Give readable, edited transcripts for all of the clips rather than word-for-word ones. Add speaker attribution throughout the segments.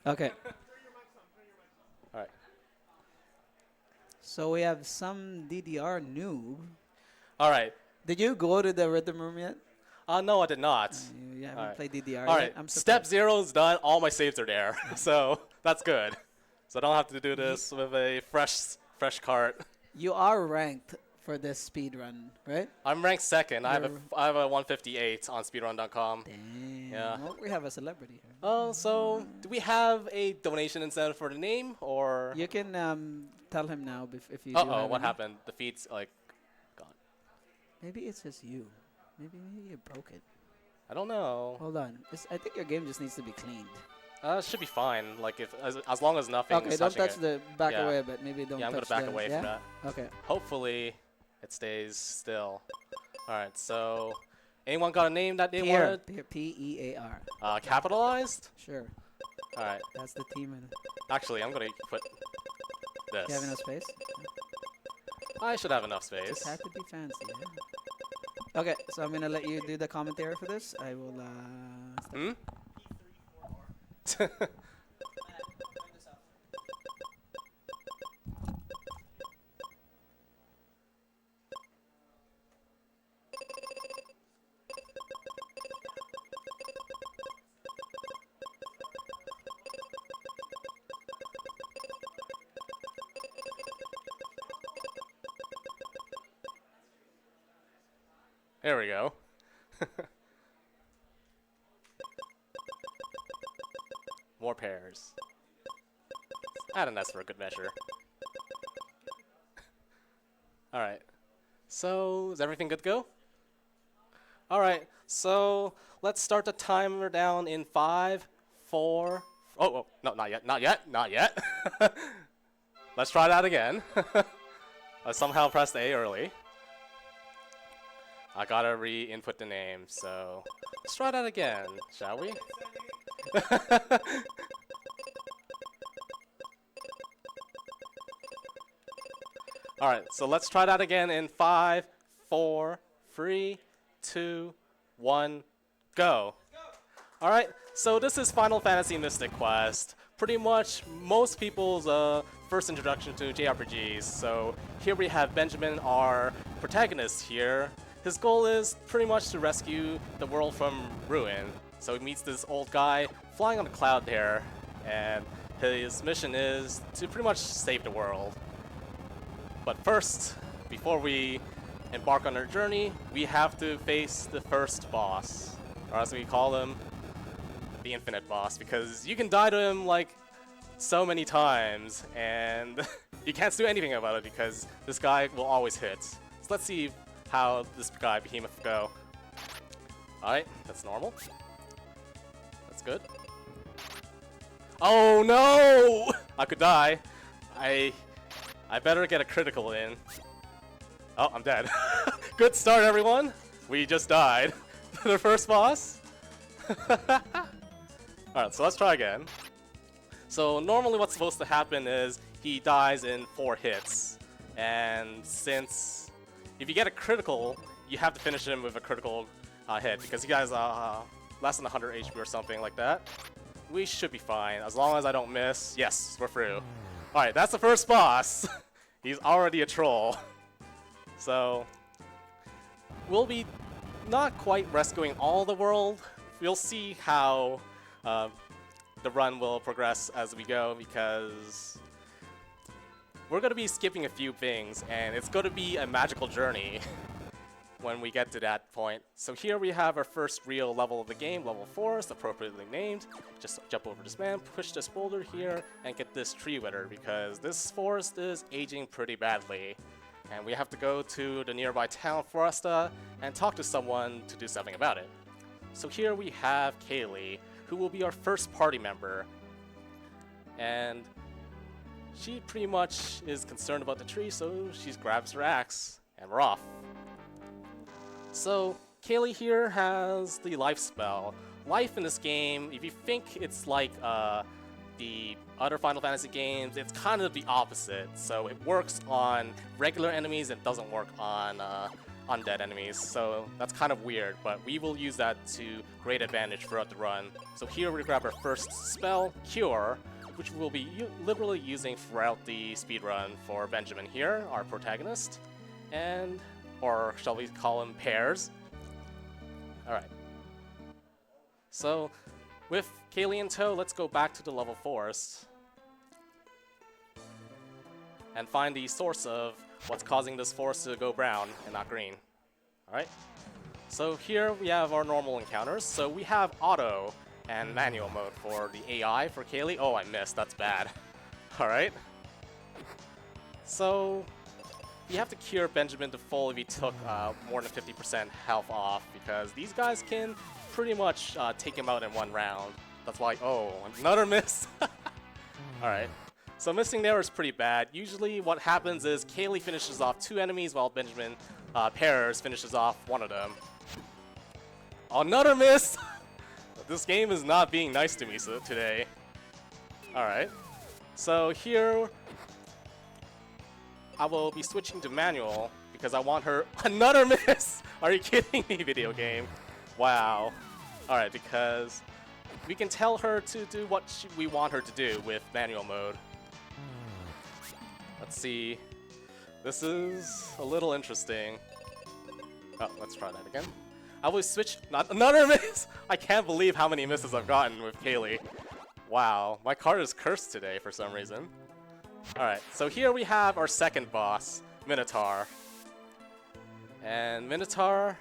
Speaker 1: Okay.
Speaker 2: All right.
Speaker 1: So we have some DDR noob.
Speaker 2: All right.
Speaker 1: Did you go to the rhythm room yet?
Speaker 2: No, I did not.
Speaker 1: You
Speaker 2: All
Speaker 1: haven't
Speaker 2: right.
Speaker 1: played DDR
Speaker 2: All
Speaker 1: yet?
Speaker 2: right.
Speaker 1: I'm
Speaker 2: Step
Speaker 1: surprised.
Speaker 2: 0 is done. All my saves are there, so that's good. So I don't have to do
Speaker 1: You,
Speaker 2: this with a fresh cart.
Speaker 1: you are ranked for this speed run, right?
Speaker 2: I'm ranked second.
Speaker 1: You're
Speaker 2: I have a 158 on speedrun.com.
Speaker 1: damn.
Speaker 2: Yeah.
Speaker 1: Well, we have a celebrity here.
Speaker 2: Oh, so do we have a donation incentive for the name or?
Speaker 1: You can tell him now if you
Speaker 2: Uh
Speaker 1: do
Speaker 2: oh,
Speaker 1: have
Speaker 2: what
Speaker 1: any.
Speaker 2: happened? The feed's like gone.
Speaker 1: Maybe it's just you. Maybe you broke it.
Speaker 2: I don't know.
Speaker 1: Hold on. I think your game just needs to be cleaned.
Speaker 2: It should be fine. Like if as long as nothing
Speaker 1: Okay,
Speaker 2: is
Speaker 1: don't
Speaker 2: touching
Speaker 1: touch
Speaker 2: it.
Speaker 1: the back
Speaker 2: Yeah.
Speaker 1: away, but maybe don't
Speaker 2: Yeah, I'm
Speaker 1: touch
Speaker 2: gonna back
Speaker 1: the,
Speaker 2: away
Speaker 1: yeah?
Speaker 2: from that.
Speaker 1: Okay.
Speaker 2: Hopefully, it stays still. All right. So, anyone got a name that they
Speaker 1: Pear.
Speaker 2: wanted?
Speaker 1: Pear. P-E-A-R.
Speaker 2: Capitalized?
Speaker 1: Sure.
Speaker 2: All right.
Speaker 1: That's the team. And
Speaker 2: Actually, I'm gonna put this.
Speaker 1: you have enough space?
Speaker 2: I should have enough space.
Speaker 1: Just had to be fancy. Yeah. Okay, so I'm gonna let you do the commentary for this. I will.
Speaker 2: Hmm. There we go. More pairs. Add an S for a good measure. Alright. So, is everything good to go? Alright, so let's start the timer down in 5, 4. Oh, no, not yet, not yet, not yet. Let's try that again. I somehow pressed A early. I gotta re-input the name, so let's try that again, shall we? Alright, so let's try that again in 5, 4, 3, 2, 1, go. Alright, so this is Final Fantasy Mystic Quest. Pretty much most people's first introduction to JRPGs. So here we have Benjamin, our protagonist here. His goal is pretty much to rescue the world from ruin. So he meets this old guy flying on a cloud there, and his mission is to pretty much save the world. But first, before we embark on our journey, we have to face the first boss, or as we call him, the infinite boss, because you can die to him like so many times, and you can't do anything about it because this guy will always hit. So let's see how this guy, Behemoth, go. Alright, that's normal. That's good. Oh no! I could die. I better get a critical in. Oh, I'm dead. Good start, everyone. We just died. The first boss. Alright, so let's try again. So normally what's supposed to happen is he dies in 4 hits. And since if you get a critical, you have to finish him with a critical hit because he has less than 100 HP or something like that. We should be fine as long as I don't miss. Yes, we're through. Alright, that's the first boss. He's already a troll. So we'll be not quite rescuing all the world. We'll see how the run will progress as we go because we're going to be skipping a few things and it's going to be a magical journey when we get to that point. So here we have our first real level of the game, level 4, it's appropriately named. Just jump over this man, push this boulder here, and get this tree wither because this forest is aging pretty badly. And we have to go to the nearby town Foresta and talk to someone to do something about it. So here we have Kaylee, who will be our first party member. And she pretty much is concerned about the tree, so she grabs her axe, and we're off. So Kaylee here has the life spell. Life in this game, if you think it's like the other Final Fantasy games, it's kind of the opposite. So it works on regular enemies and doesn't work on undead enemies, so that's kind of weird, but we will use that to great advantage throughout the run. So here we grab our first spell, Cure, which we'll be liberally using throughout the speedrun for Benjamin here, our protagonist, and, or shall we call him Pears? Alright. So, with Kaylee in tow, let's go back to the level forest and find the source of what's causing this forest to go brown and not green. Alright. So here we have our normal encounters. So we have auto and manual mode for the AI for Kaylee. Oh, I missed. That's bad. Alright. So you have to cure Benjamin to full if he took more than 50% health off, because these guys can pretty much take him out in one round. That's why, oh, another miss. Alright. So missing there is pretty bad. Usually what happens is Kaylee finishes off 2 enemies while Benjamin Pears finishes off 1 of them. Another miss! This game is not being nice to me today. Alright. So here I will be switching to manual because I want her. Another miss! Are you kidding me, video game? Wow. Alright, because we can tell her to do what we want her to do with manual mode. Let's see. This is a little interesting. Oh, let's try that again. I will switch. Not another miss! I can't believe how many misses I've gotten with Kaylee. Wow, my card is cursed today for some reason. Alright, so here we have our second boss, Minotaur. And Minotaur,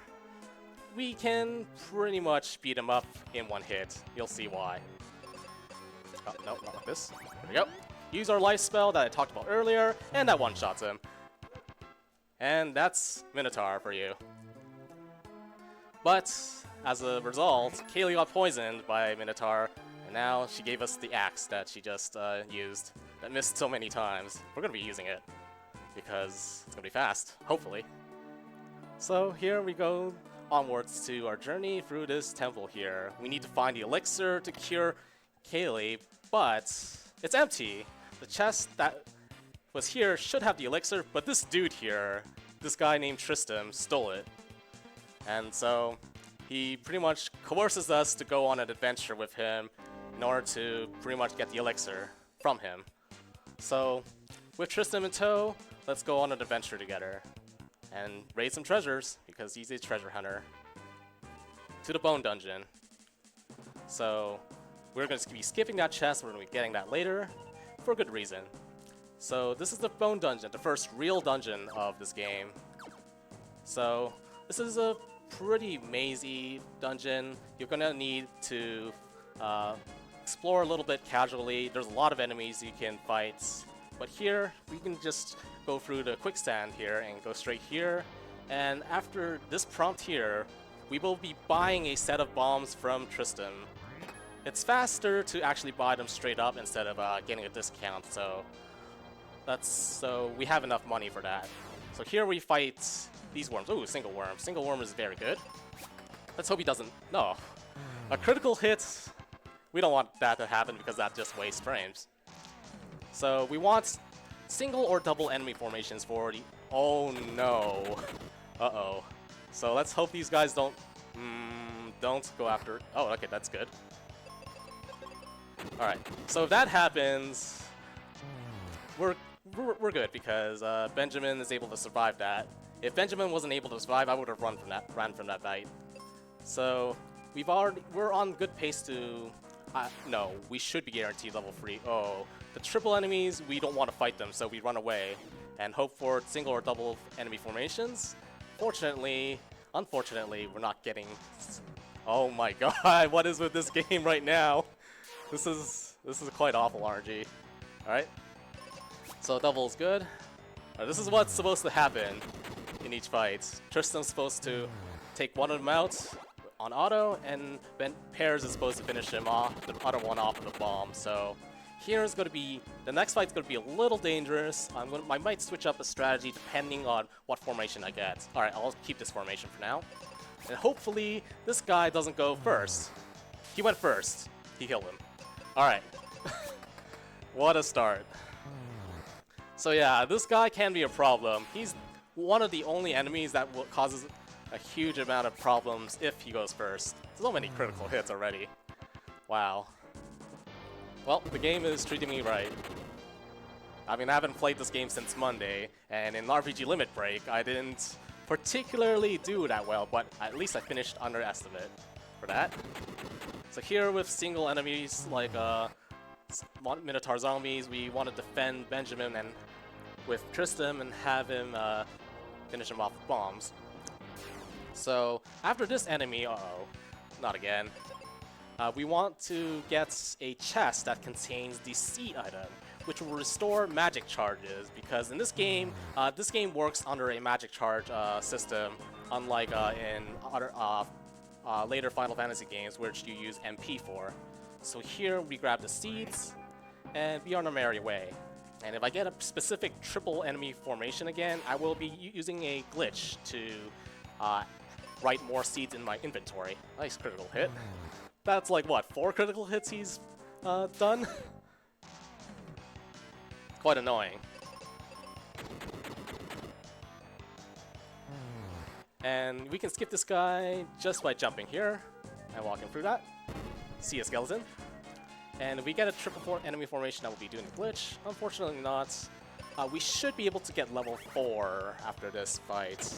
Speaker 2: we can pretty much beat him up in 1 hit. You'll see why. Oh, no, not like this. There we go. Use our life spell that I talked about earlier, and that one-shots him. And that's Minotaur for you. But, as a result, Kaylee got poisoned by Minotaur, and now she gave us the axe that she just used, that missed so many times. We're gonna be using it, because it's gonna be fast, hopefully. So here we go onwards to our journey through this temple here. We need to find the elixir to cure Kaylee, but it's empty. The chest that was here should have the elixir, but this dude here, this guy named Tristan, stole it. And so he pretty much coerces us to go on an adventure with him in order to pretty much get the elixir from him. So with Tristan in tow, let's go on an adventure together and raid some treasures, because he's a treasure hunter, to the bone dungeon. So we're going to be skipping that chest. We're going to be getting that later for a good reason. So this is the bone dungeon, the first real dungeon of this game. So this is a pretty mazy dungeon. You're going to need to explore a little bit casually. There's a lot of enemies you can fight. But here, we can just go through the quicksand here and go straight here. And after this prompt here, we will be buying a set of bombs from Tristan. It's faster to actually buy them straight up instead of getting a discount, so we have enough money for that. So here we fight these worms. Ooh, single worm. Single worm is very good. Let's hope he doesn't. No. A critical hit. We don't want that to happen because that just wastes frames. So we want single or double enemy formations for the. Oh no. Uh-oh. So let's hope these guys don't go after. Oh, okay, that's good. Alright, so if that happens, we're good, because Benjamin is able to survive that. If Benjamin wasn't able to survive, I would have ran from that fight. So we're on good pace to. No, we should be guaranteed level 3. Oh, the triple enemies, we don't want to fight them, so we run away and hope for single or double enemy formations. Unfortunately, we're not getting. Oh my god, what is with this game right now? This is quite awful RNG. Alright. So double is good. This is what's supposed to happen in each fight. Tristan's supposed to take one of them out on auto, and Pears is supposed to finish him off, the other one off with a bomb. So here's going to be, the next fight's going to be a little dangerous. I might switch up a strategy depending on what formation I get. Alright, I'll keep this formation for now. And hopefully this guy doesn't go first. He went first. He killed him. Alright. What a start. So yeah, this guy can be a problem. He's one of the only enemies that causes a huge amount of problems if he goes first. So many critical hits already. Wow. Well, the game is treating me right. I mean, I haven't played this game since Monday, and in RPG Limit Break, I didn't particularly do that well, but at least I finished under estimate for that. So here with single enemies like Minotaur zombies, we want to defend Benjamin and with Tristan and have him finish him off with bombs. So after this enemy, not again. We want to get a chest that contains the seed item, which will restore magic charges, because in this game works under a magic charge system, unlike in other later Final Fantasy games, which you use MP for. So here we grab the seeds, and be on our merry way. And if I get a specific triple enemy formation again, I will be using a glitch to write more seeds in my inventory. Nice critical hit. That's like, what, 4 critical hits he's done? Quite annoying. And we can skip this guy just by jumping here and walking through that. See a skeleton. And if we get a triple enemy formation, I will be doing the glitch. Unfortunately not. We should be able to get level 4 after this fight.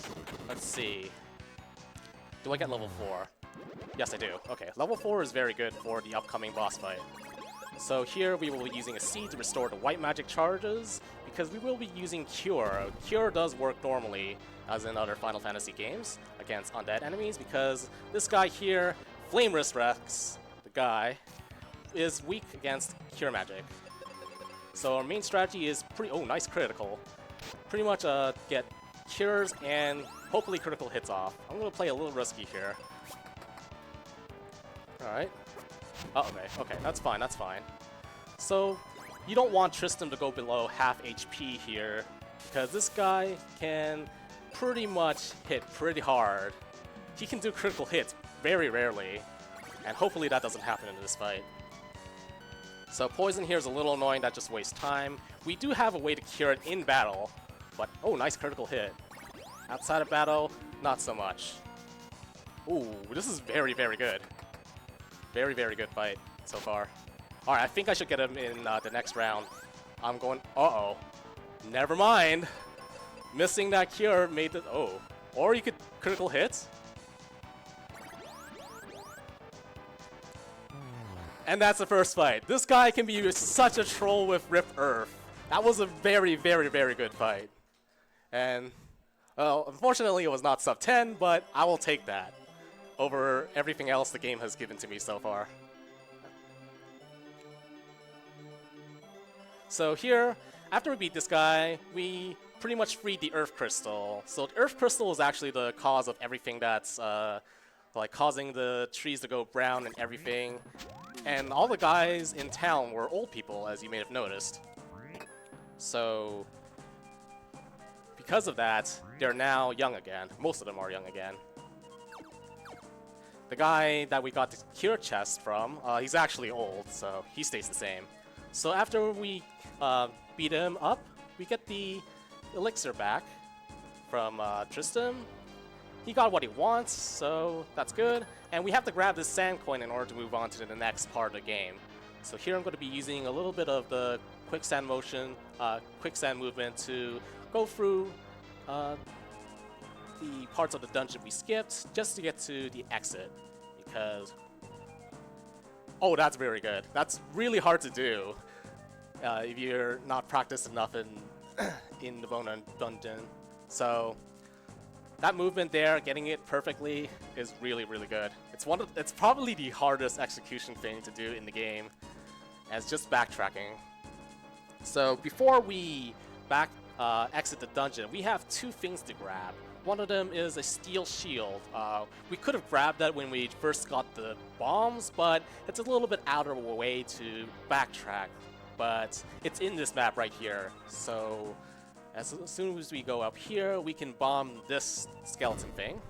Speaker 2: Let's see. Do I get level 4? Yes, I do. Okay, level 4 is very good for the upcoming boss fight. So here we will be using a seed to restore the white magic charges, because we will be using Cure. Cure does work normally, as in other Final Fantasy games, against undead enemies, because this guy here, Flameless Rex, the guy, is weak against Cure magic. So our main strategy is nice critical. Pretty much get cures and hopefully critical hits off. I'm going to play a little risky here. Alright. Oh, okay, that's fine, that's fine. So, you don't want Tristan to go below half HP here, because this guy can pretty much hit pretty hard. He can do critical hits very rarely, and hopefully that doesn't happen in this fight. So poison here is a little annoying, that just wastes time. We do have a way to cure it in battle, but nice critical hit. Outside of battle, not so much. Ooh, this is very, very good. Very, very good fight so far. Alright, I think I should get him in the next round. I'm going... Uh-oh. Never mind. Missing that cure made the... Or you could critical hit. And that's the first fight. This guy can be such a troll with Rip Earth. That was a very, very, very good fight. And... well, unfortunately it was not sub 10, but I will take that over everything else the game has given to me so far. So here, after we beat this guy, we pretty much freed the Earth Crystal. So the Earth Crystal is actually the cause of everything that's like causing the trees to go brown and everything. And all the guys in town were old people, as you may have noticed. So because of that, they're now young again. Most of them are young again. The guy that we got the cure chest from, he's actually old, so he stays the same. So after we beat him up, we get the elixir back from Tristan. He got what he wants, so that's good. And we have to grab this sand coin in order to move on to the next part of the game. So here I'm going to be using a little bit of the quicksand motion, quicksand movement to go through the parts of the dungeon we skipped, just to get to the exit, because... oh, that's very good. That's really hard to do if you're not practiced enough in the Bone Dungeon. So that movement there, getting it perfectly, is really, really good. It's probably the hardest execution thing to do in the game, as just backtracking. So before we exit the dungeon, we have 2 things to grab. One of them is a steel shield. We could have grabbed that when we first got the bombs, but it's a little bit out of our way to backtrack. But it's in this map right here. So as soon as we go up here, we can bomb this skeleton thing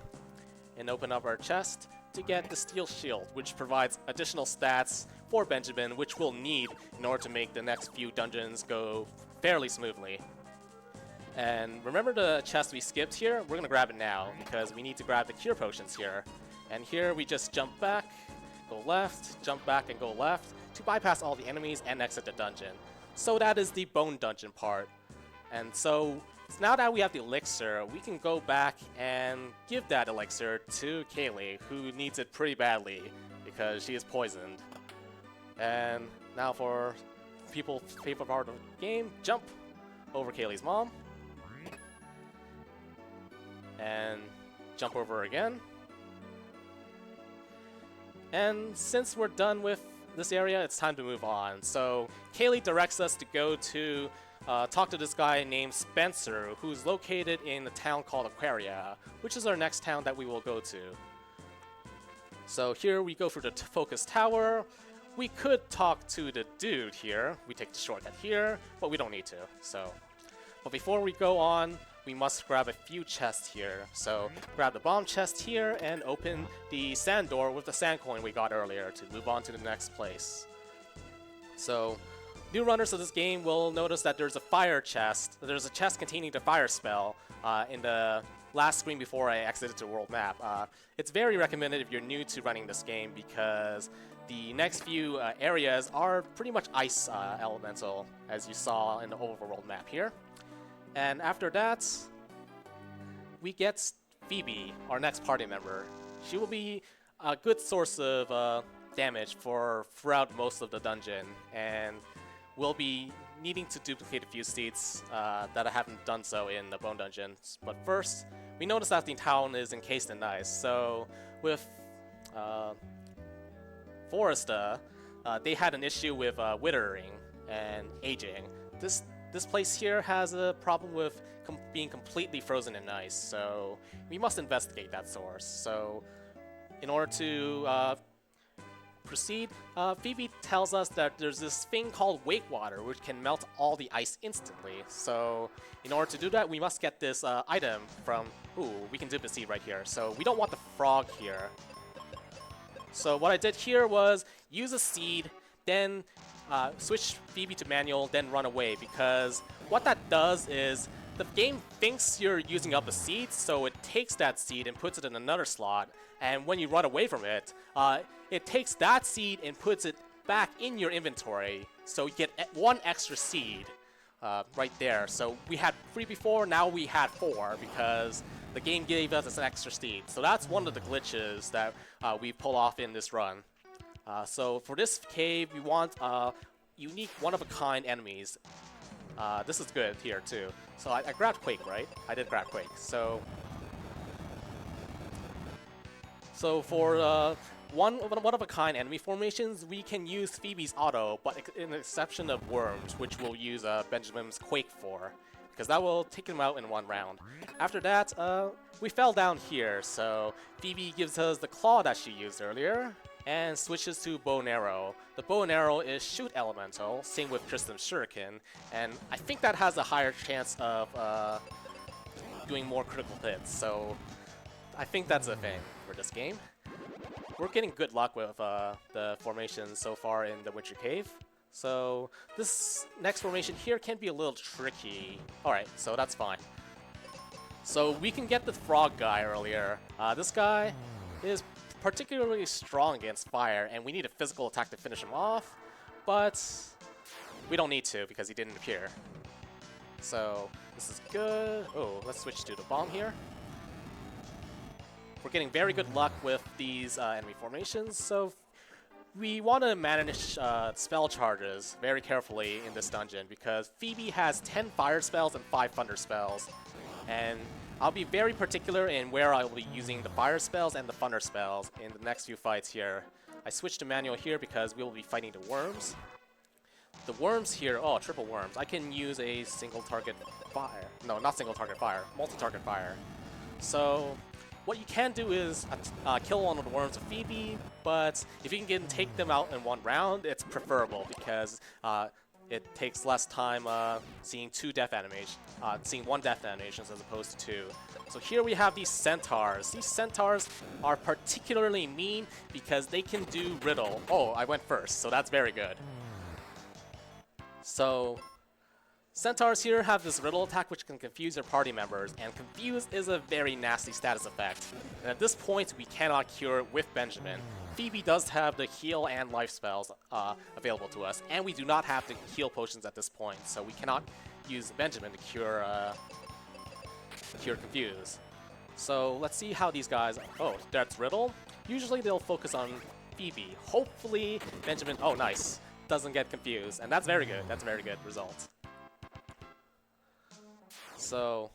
Speaker 2: and open up our chest to get the steel shield, which provides additional stats for Benjamin, which we'll need in order to make the next few dungeons go fairly smoothly. And remember the chest we skipped here? We're gonna grab it now because we need to grab the cure potions here. And here we just jump back, go left, jump back and go left to bypass all the enemies and exit the dungeon. So that is the bone dungeon part. And so now that we have the elixir, we can go back and give that elixir to Kaylee, who needs it pretty badly because she is poisoned. And now for people's favorite part of the game, jump over Kaylee's mom. And jump over again. And since we're done with this area, it's time to move on. So Kaylee directs us to go to talk to this guy named Spencer, who's located in a town called Aquaria, which is our next town that we will go to. So here we go for the focus tower. We could talk to the dude here. We take the shortcut here, but we don't need to. But before we go on, we must grab a few chests here. So grab the bomb chest here and open the sand door with the sand coin we got earlier to move on to the next place. So new runners of this game will notice that there's a fire chest. There's a chest containing the fire spell in the last screen before I exited the world map. It's very recommended if you're new to running this game because the next few areas are pretty much ice elemental, as you saw in the overworld map here. And after that, we get Phoebe, our next party member. She will be a good source of damage throughout most of the dungeon, and we'll be needing to duplicate a few seats that I haven't done so in the Bone Dungeon. But first, we notice that the town is encased in ice. So with Foresta, they had an issue with withering and aging. This place here has a problem with being completely frozen in ice, so we must investigate that source. So in order to proceed, Phoebe tells us that there's this thing called wake water, which can melt all the ice instantly. So in order to do that, we must get this item from... Ooh, we can dip the seed right here. So we don't want the frog here. So what I did here was use a seed, then switch Phoebe to manual, then run away, because what that does is the game thinks you're using up a seed, so it takes that seed and puts it in another slot, and when you run away from it, it takes that seed and puts it back in your inventory, so you get one extra seed right there. So we had 3 before, now we had 4, because the game gave us an extra seed. So that's one of the glitches that we pull off in this run. So for this cave, we want unique one-of-a-kind enemies. This is good here too. So I grabbed Quake, right? I did grab Quake. So for one-of-a-kind enemy formations, we can use Phoebe's auto, but in the exception of Worms, which we'll use Benjamin's Quake for, because that will take him out in 1 round. After that, we fell down here, so Phoebe gives us the claw that she used earlier, and switches to bow and arrow. The bow and arrow is shoot elemental, same with Tristan's shuriken, and I think that has a higher chance of doing more critical hits, so I think that's a thing for this game. We're getting good luck with the formations so far in the Winter Cave, so this next formation here can be a little tricky. Alright, so that's fine. So we can get the frog guy earlier. This guy is particularly strong against fire, and we need a physical attack to finish him off, but we don't need to because he didn't appear. So this is good. Oh, let's switch to the bomb here. We're getting very good luck with these enemy formations, so we want to manage spell charges very carefully in this dungeon because Phoebe has 10 fire spells and 5 thunder spells, and I'll be very particular in where I will be using the fire spells and the thunder spells in the next few fights here. I switched to manual here because we will be fighting the worms. The worms here, oh, triple worms. I can use a single target fire. No, not single target fire, multi-target fire. So what you can do is kill one of the worms with Phoebe, but if you can take them out in 1 round, it's preferable because it takes less time seeing 1 death animations as opposed to 2. So here we have these centaurs. These centaurs are particularly mean because they can do riddle. Oh, I went first, so that's very good. So Centaurs here have this riddle attack which can confuse their party members, and confuse is a very nasty status effect. And at this point, we cannot cure it with Benjamin. Phoebe does have the heal and life spells available to us, and we do not have the heal potions at this point, so we cannot use Benjamin to cure confuse. So let's see how these guys. Oh, that's riddle. Usually they'll focus on Phoebe. Hopefully Benjamin. Oh, nice. Doesn't get confused, and that's very good. That's a very good result. So,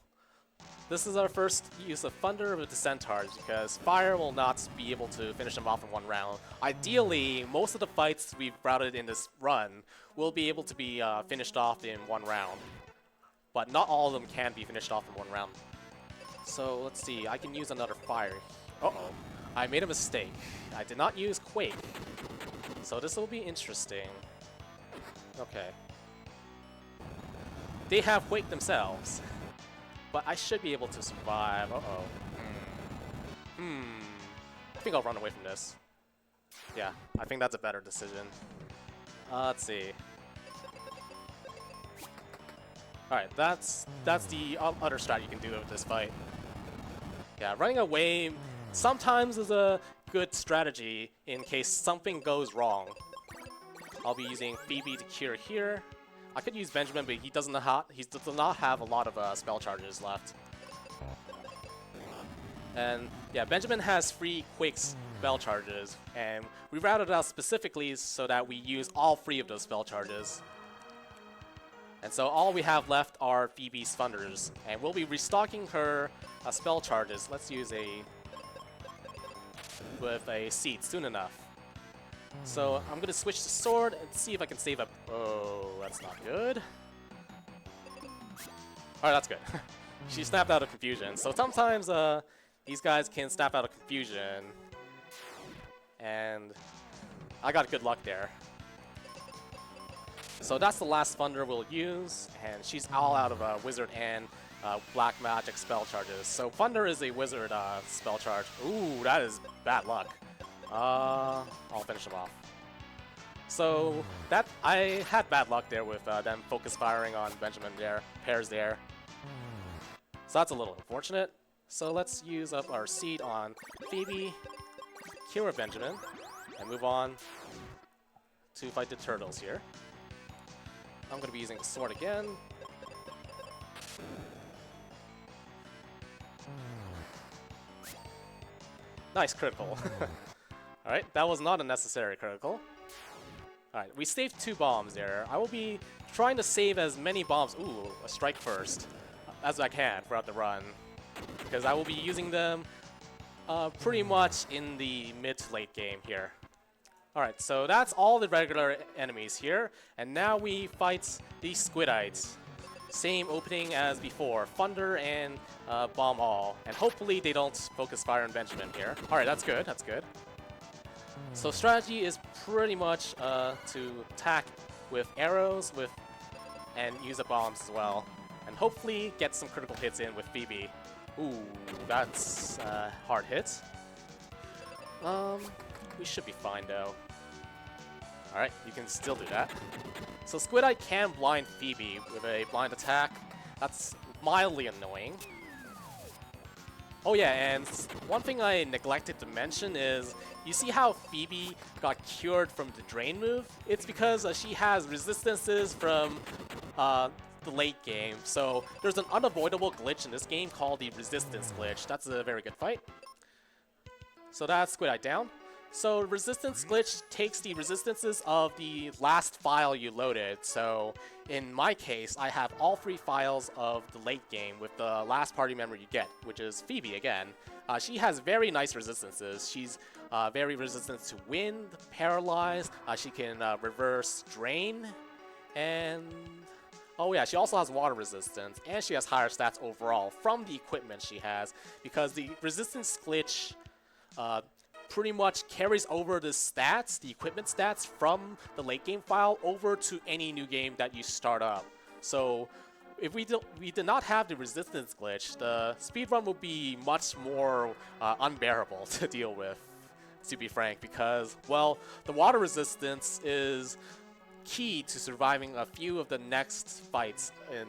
Speaker 2: this is our first use of Thunder with the Centaurs, because Fire will not be able to finish them off in one round. Ideally, most of the fights we've routed in this run will be able to be finished off in one round. But not all of them can be finished off in one round. So, let's see, I can use another Fire. Uh-oh, I made a mistake. I did not use Quake. So this will be interesting. Okay. They have Quake themselves. But I should be able to survive. Uh-oh. I think I'll run away from this. Yeah, I think that's a better decision. Let's see. Alright, that's the other strat you can do with this fight. Yeah, running away sometimes is a good strategy in case something goes wrong. I'll be using Phoebe to cure here. I could use Benjamin, but he does not have a lot of spell charges left. And yeah, Benjamin has 3 Quake spell charges, and we routed it out specifically so that we use all 3 of those spell charges. And so all we have left are Phoebe's Thunders, and we'll be restocking her spell charges. Let's use with a seed soon enough. So I'm gonna switch to sword and see if I can save up. Oh, that's not good. Alright, that's good. She snapped out of confusion. So sometimes these guys can snap out of confusion, and I got good luck there. So that's the last Thunder we'll use, and she's all out of Wizard and Black Magic spell charges. So Thunder is a Wizard spell charge. Ooh, that is bad luck. I'll finish him off. So that I had bad luck there with them focus firing on Benjamin there, pairs there. So that's a little unfortunate. So let's use up our seed on Phoebe, cure Benjamin, and move on to fight the turtles here. I'm going to be using the sword again. Nice critical. Alright, that was not a necessary critical. Alright, we saved 2 bombs there. I will be trying to save as many bombs, ooh, a strike first, as I can throughout the run. Because I will be using them pretty much in the mid to late game here. Alright, so that's all the regular enemies here. And now we fight the Squidites. Same opening as before, Thunder and Bomb All. And hopefully they don't focus fire on Benjamin here. Alright, that's good, that's good. So strategy is pretty much to attack with arrows and use the bombs as well. And hopefully get some critical hits in with Phoebe. Ooh, that's a hard hit. We should be fine though. Alright, you can still do that. So Squidite can blind Phoebe with a blind attack. That's mildly annoying. Oh yeah, and one thing I neglected to mention is, you see how Phoebe got cured from the Drain move? It's because she has resistances from the late game. So there's an unavoidable glitch in this game called the Resistance glitch. That's a very good fight. So that's Squidite down. So Resistance glitch takes the resistances of the last file you loaded. So in my case, I have all 3 files of the late game with the last party member you get, which is Phoebe again. She has very nice resistances. She's very resistant to wind, paralyze, she can reverse drain, and oh yeah, she also has water resistance, and she has higher stats overall from the equipment she has, because the resistance glitch pretty much carries over the stats, the equipment stats from the late game file over to any new game that you start up. So if we did not have the resistance glitch, the speedrun would be much more unbearable to deal with, to be frank, because, well, the water resistance is key to surviving a few of the next fights in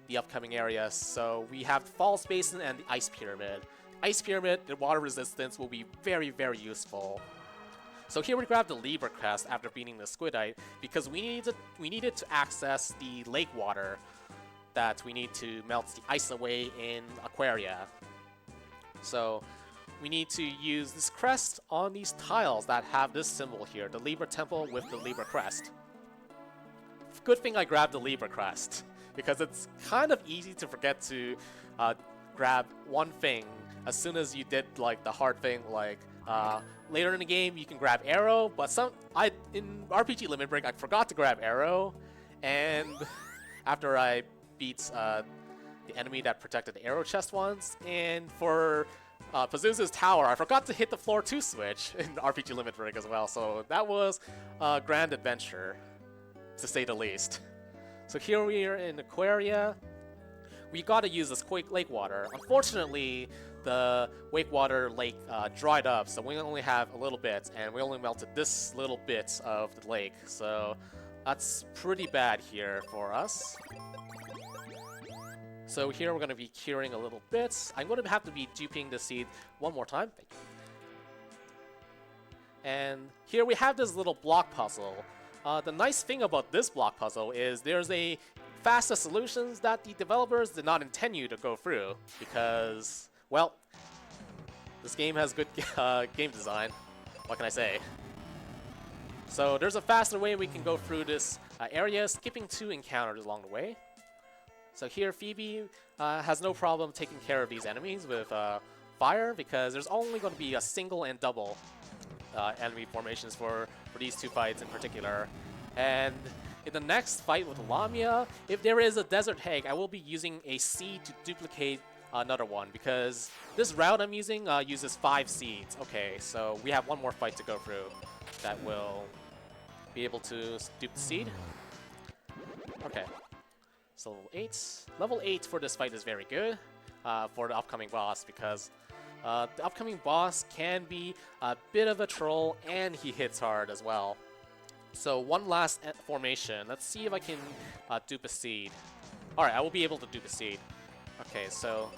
Speaker 2: the upcoming areas. So we have the Falls Basin and the Ice Pyramid. Ice Pyramid, the water resistance will be very, very useful. So here we grab the Libra Crest after beating the Squidite because we needed to access the lake water that we need to melt the ice away in Aquaria. So we need to use this crest on these tiles that have this symbol here, the Libra Temple with the Libra Crest. Good thing I grabbed the Libra Crest because it's kind of easy to forget to grab one thing as soon as you did like the hard thing, like later in the game you can grab arrow, but in RPG Limit Break I forgot to grab arrow, and after I beat the enemy that protected the arrow chest once, and for Pazuzu's tower I forgot to hit the floor 2 switch in RPG Limit Break as well, so that was a grand adventure to say the least. So here we are in Aquaria. We gotta use this lake water. Unfortunately, the wake water lake dried up, so we only have a little bit, and we only melted this little bit of the lake, so that's pretty bad here for us. So here we're gonna be curing a little bit. I'm gonna have to be duping the seed one more time. Thank you. And here we have this little block puzzle. The nice thing about this block puzzle is there's a faster solutions that the developers did not intend you to go through because, well, this game has good game design. What can I say? So there's a faster way we can go through this area, skipping 2 encounters along the way. So here Phoebe has no problem taking care of these enemies with fire because there's only going to be a single and double enemy formations for these 2 fights in particular. And in the next fight with Lamia, if there is a desert egg, I will be using a seed to duplicate another one because this route I'm using uses 5 seeds. Okay, so we have one more fight to go through that will be able to dupe the seed. Okay, so level 8. Level 8 for this fight is very good for the upcoming boss because the upcoming boss can be a bit of a troll and he hits hard as well. So one last formation. Let's see if I can dupe a seed. Alright, I will be able to dupe a seed. Okay, so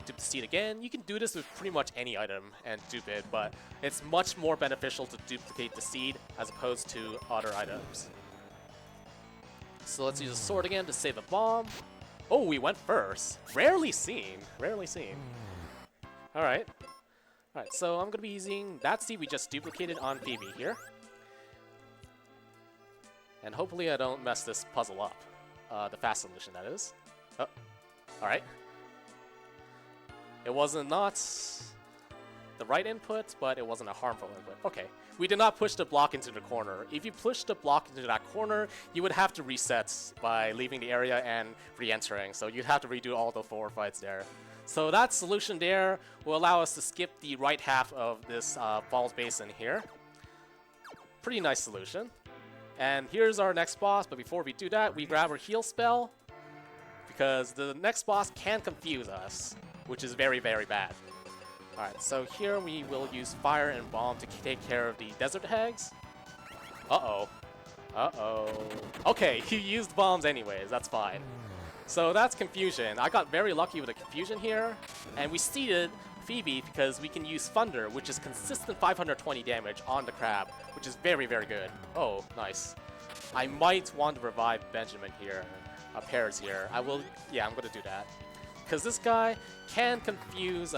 Speaker 2: dupe the seed again. You can do this with pretty much any item and dupe it, but it's much more beneficial to duplicate the seed as opposed to other items. So let's use a sword again to save a bomb. Oh, we went first. Rarely seen. Rarely seen. Alright. Alright, so I'm going to be using that seed we just duplicated on Phoebe here. And hopefully I don't mess this puzzle up. The fast solution, that is. Oh, alright. It wasn't not the right input, but it wasn't a harmful input. Okay, we did not push the block into the corner. If you push the block into that corner, you would have to reset by leaving the area and re-entering. So you'd have to redo all the 4 fights there. So that solution there will allow us to skip the right half of this Falls Basin here. Pretty nice solution. And here's our next boss, but before we do that, we grab our heal spell because the next boss can confuse us, which is very, very bad. Alright, so here we will use fire and bomb to take care of the desert hags. Uh-oh. Uh-oh. Okay, he used bombs anyways, that's fine. So that's confusion. I got very lucky with the confusion here, and we seeded Phoebe because we can use Thunder, which is consistent 520 damage on the crab, which is very, very good. Oh, nice. I might want to revive Benjamin here, Pears here. I'm gonna do that. Because this guy can confuse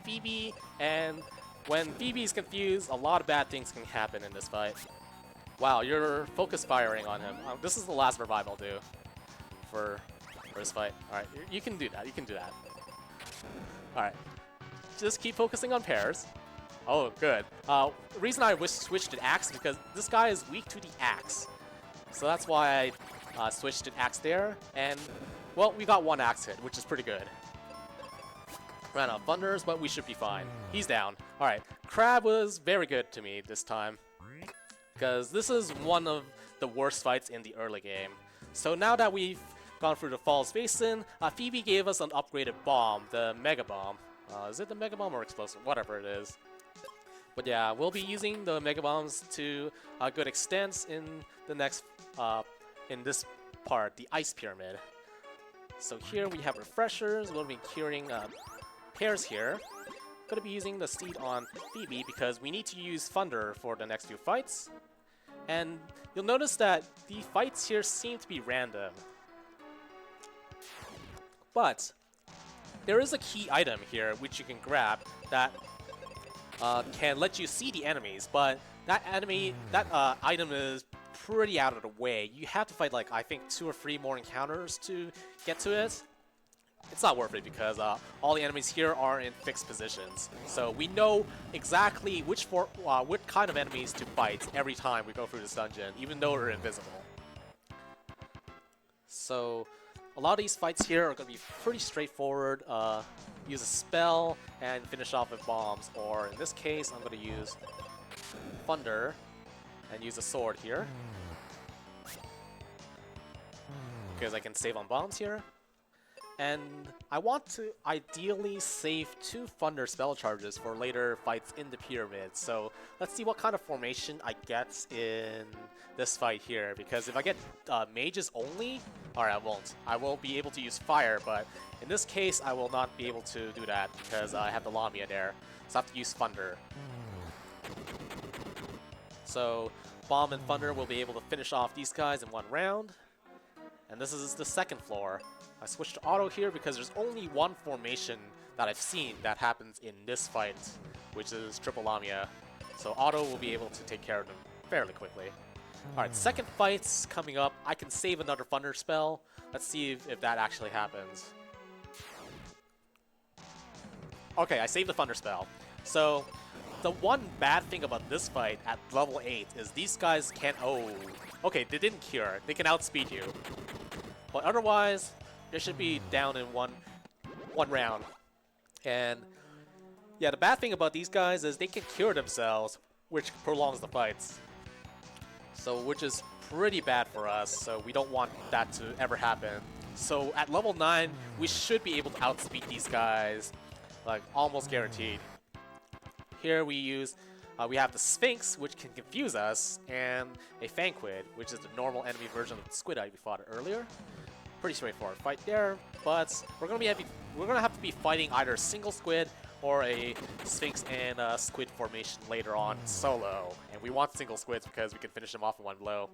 Speaker 2: Phoebe, and when Phoebe is confused, a lot of bad things can happen in this fight. Wow, you're focus firing on him. This is the last revive I'll do for this fight. Alright, you can do that, you can do that. Alright. Just keep focusing on Pears. Oh, good. The reason I switched to Axe is because this guy is weak to the Axe. So that's why I switched to Axe there. And, well, we got 1 Axe hit, which is pretty good. Ran out of Thunders, but we should be fine. He's down. Alright, Crab was very good to me this time. Because this is one of the worst fights in the early game. So now that we've gone through the Falls Basin, Phoebe gave us an upgraded bomb, the Mega Bomb. Is it the Mega Bomb or Explosive? Whatever it is. But yeah, we'll be using the Mega Bombs to a good extent in the next, in this part, the Ice Pyramid. So here we have refreshers. We'll be curing pairs here. Gonna be using the Steed on Phoebe because we need to use Thunder for the next few fights. And you'll notice that the fights here seem to be random. But there is a key item here which you can grab that can let you see the enemies, but that item is pretty out of the way. You have to fight like I think 2 or 3 more encounters to get to it. It's not worth it because all the enemies here are in fixed positions, so we know exactly what kind of enemies to fight every time we go through this dungeon, even though they're invisible. So a lot of these fights here are going to be pretty straightforward. Use a spell and finish off with bombs, or in this case I'm going to use Thunder and use a sword here because I can save on bombs here. And I want to ideally save 2 Thunder spell charges for later fights in the pyramid. So let's see what kind of formation I get in this fight here. Because if I get mages only, alright, I won't. I will be able to use fire, but in this case I will not be able to do that because I have the Lamia there. So I have to use Thunder. So Bomb and Thunder will be able to finish off these guys in 1 round. And this is the second floor. I switched to auto here because there's only 1 formation that I've seen that happens in this fight, which is Triple Lamia. So auto will be able to take care of them fairly quickly. Alright, second fight's coming up. I can save another Thunder spell. Let's see if that actually happens. Okay, I saved the Thunder spell. So the one bad thing about this fight at level 8 is these guys can't... Oh, okay, they didn't cure. They can outspeed you. But otherwise, they should be down in one round. And yeah, the bad thing about these guys is they can cure themselves, which prolongs the fights. So, which is pretty bad for us, so we don't want that to ever happen. So at level 9, we should be able to outspeed these guys, like almost guaranteed. Here we use, we have the Sphinx, which can confuse us, and a Fanquid, which is the normal enemy version of the Squid Eye we fought earlier. Pretty straightforward fight there, but we're gonna have to be fighting either a single squid or a Sphinx and a squid formation later on solo. And we want single squids because we can finish them off in 1 blow.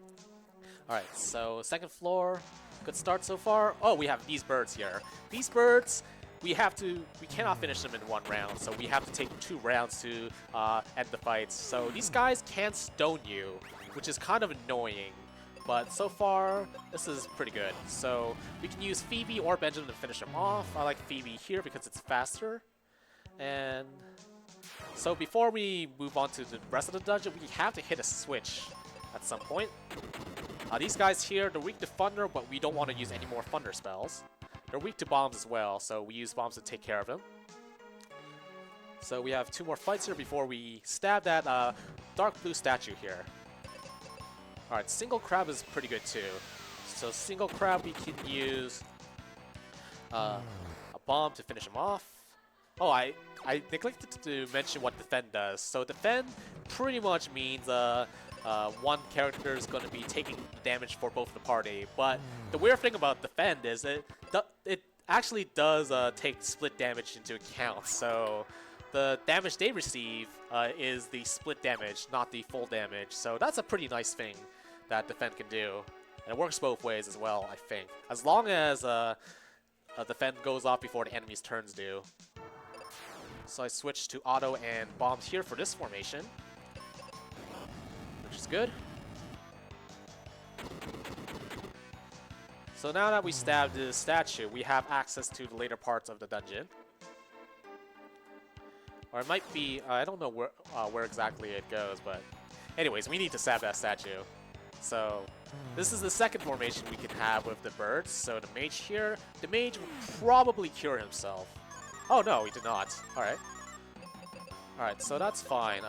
Speaker 2: Alright, so second floor, good start so far. Oh, we have these birds here. These birds, we cannot finish them in 1 round, so we have to take 2 rounds to end the fights. So these guys can't stone you, which is kind of annoying. But so far, this is pretty good. So we can use Phoebe or Benjamin to finish him off. I like Phoebe here because it's faster. And so before we move on to the rest of the dungeon, we have to hit a switch at some point. These guys here, they're weak to Thunder, but we don't want to use any more Thunder spells. They're weak to bombs as well, so we use bombs to take care of them. So we have 2 more fights here before we stab that dark blue statue here. Alright, single crab is pretty good too. So single crab we can use a bomb to finish him off. Oh, I neglected to mention what defend does. So defend pretty much means one character is going to be taking damage for both the party. But the weird thing about defend is it actually does take split damage into account. So the damage they receive is the split damage, not the full damage. So that's a pretty nice thing that defend can do. And it works both ways as well, I think. As long as defend goes off before the enemy's turns do. So I switched to auto and bombs here for this formation, which is good. So now that we stabbed the statue, we have access to the later parts of the dungeon. Or it might be, I don't know where exactly it goes, but anyways, we need to stab that statue. So this is the second formation we can have with the birds. So the mage here, the mage will probably cure himself. Oh no, he did not. Alright. Alright, so that's fine.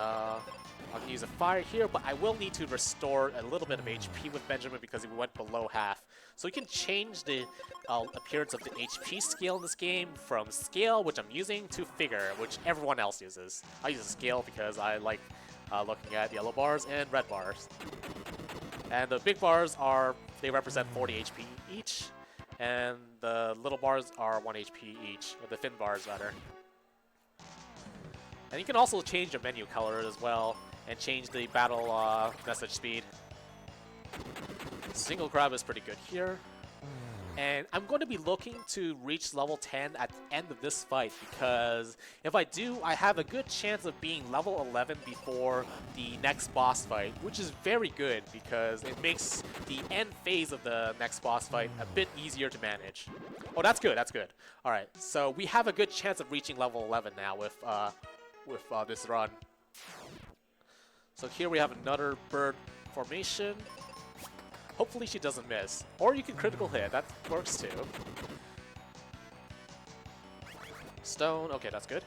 Speaker 2: I can use a fire here, but I will need to restore a little bit of HP with Benjamin because he went below half. So you can change the appearance of the HP scale in this game from scale, which I'm using, to figure, which everyone else uses. I use a scale because I like looking at yellow bars and red bars. And the big bars they represent 40 HP each, and the little bars are 1 HP each, or the thin bars rather. And you can also change the menu color as well, and change the battle message speed. Single grab is pretty good here. And I'm going to be looking to reach level 10 at the end of this fight, because if I do, I have a good chance of being level 11 before the next boss fight, which is very good because it makes the end phase of the next boss fight a bit easier to manage. Oh, that's good, that's good. Alright, so we have a good chance of reaching level 11 now with this run. So here we have another bird formation. Hopefully she doesn't miss. Or you can critical hit, that works too. Stone, okay, that's good.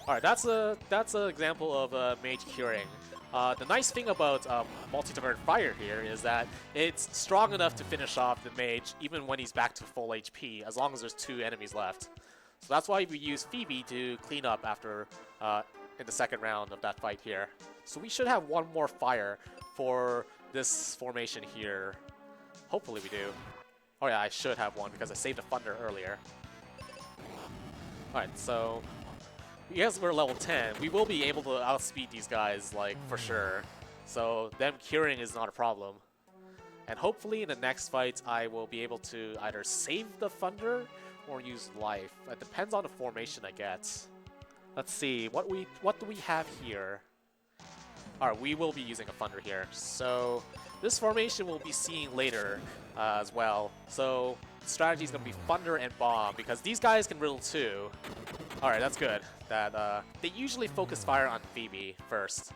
Speaker 2: Alright, that's an example of mage curing. The nice thing about multi-turret fire here is that it's strong enough to finish off the mage even when he's back to full HP, as long as there's 2 enemies left. So that's why we use Phoebe to clean up after in the second round of that fight here. So we should have one more fire for this formation here. Hopefully we do. Oh yeah, I should have one because I saved a thunder earlier. Alright, so because we're level 10, we will be able to outspeed these guys, like, for sure. So them curing is not a problem. And hopefully in the next fight, I will be able to either save the thunder or use life. It depends on the formation I get. Let's see, what do we have here? Alright, we will be using a thunder here. So this formation we'll be seeing later as well. So the strategy is going to be thunder and bomb because these guys can riddle too. Alright, that's good. That they usually focus fire on Phoebe first.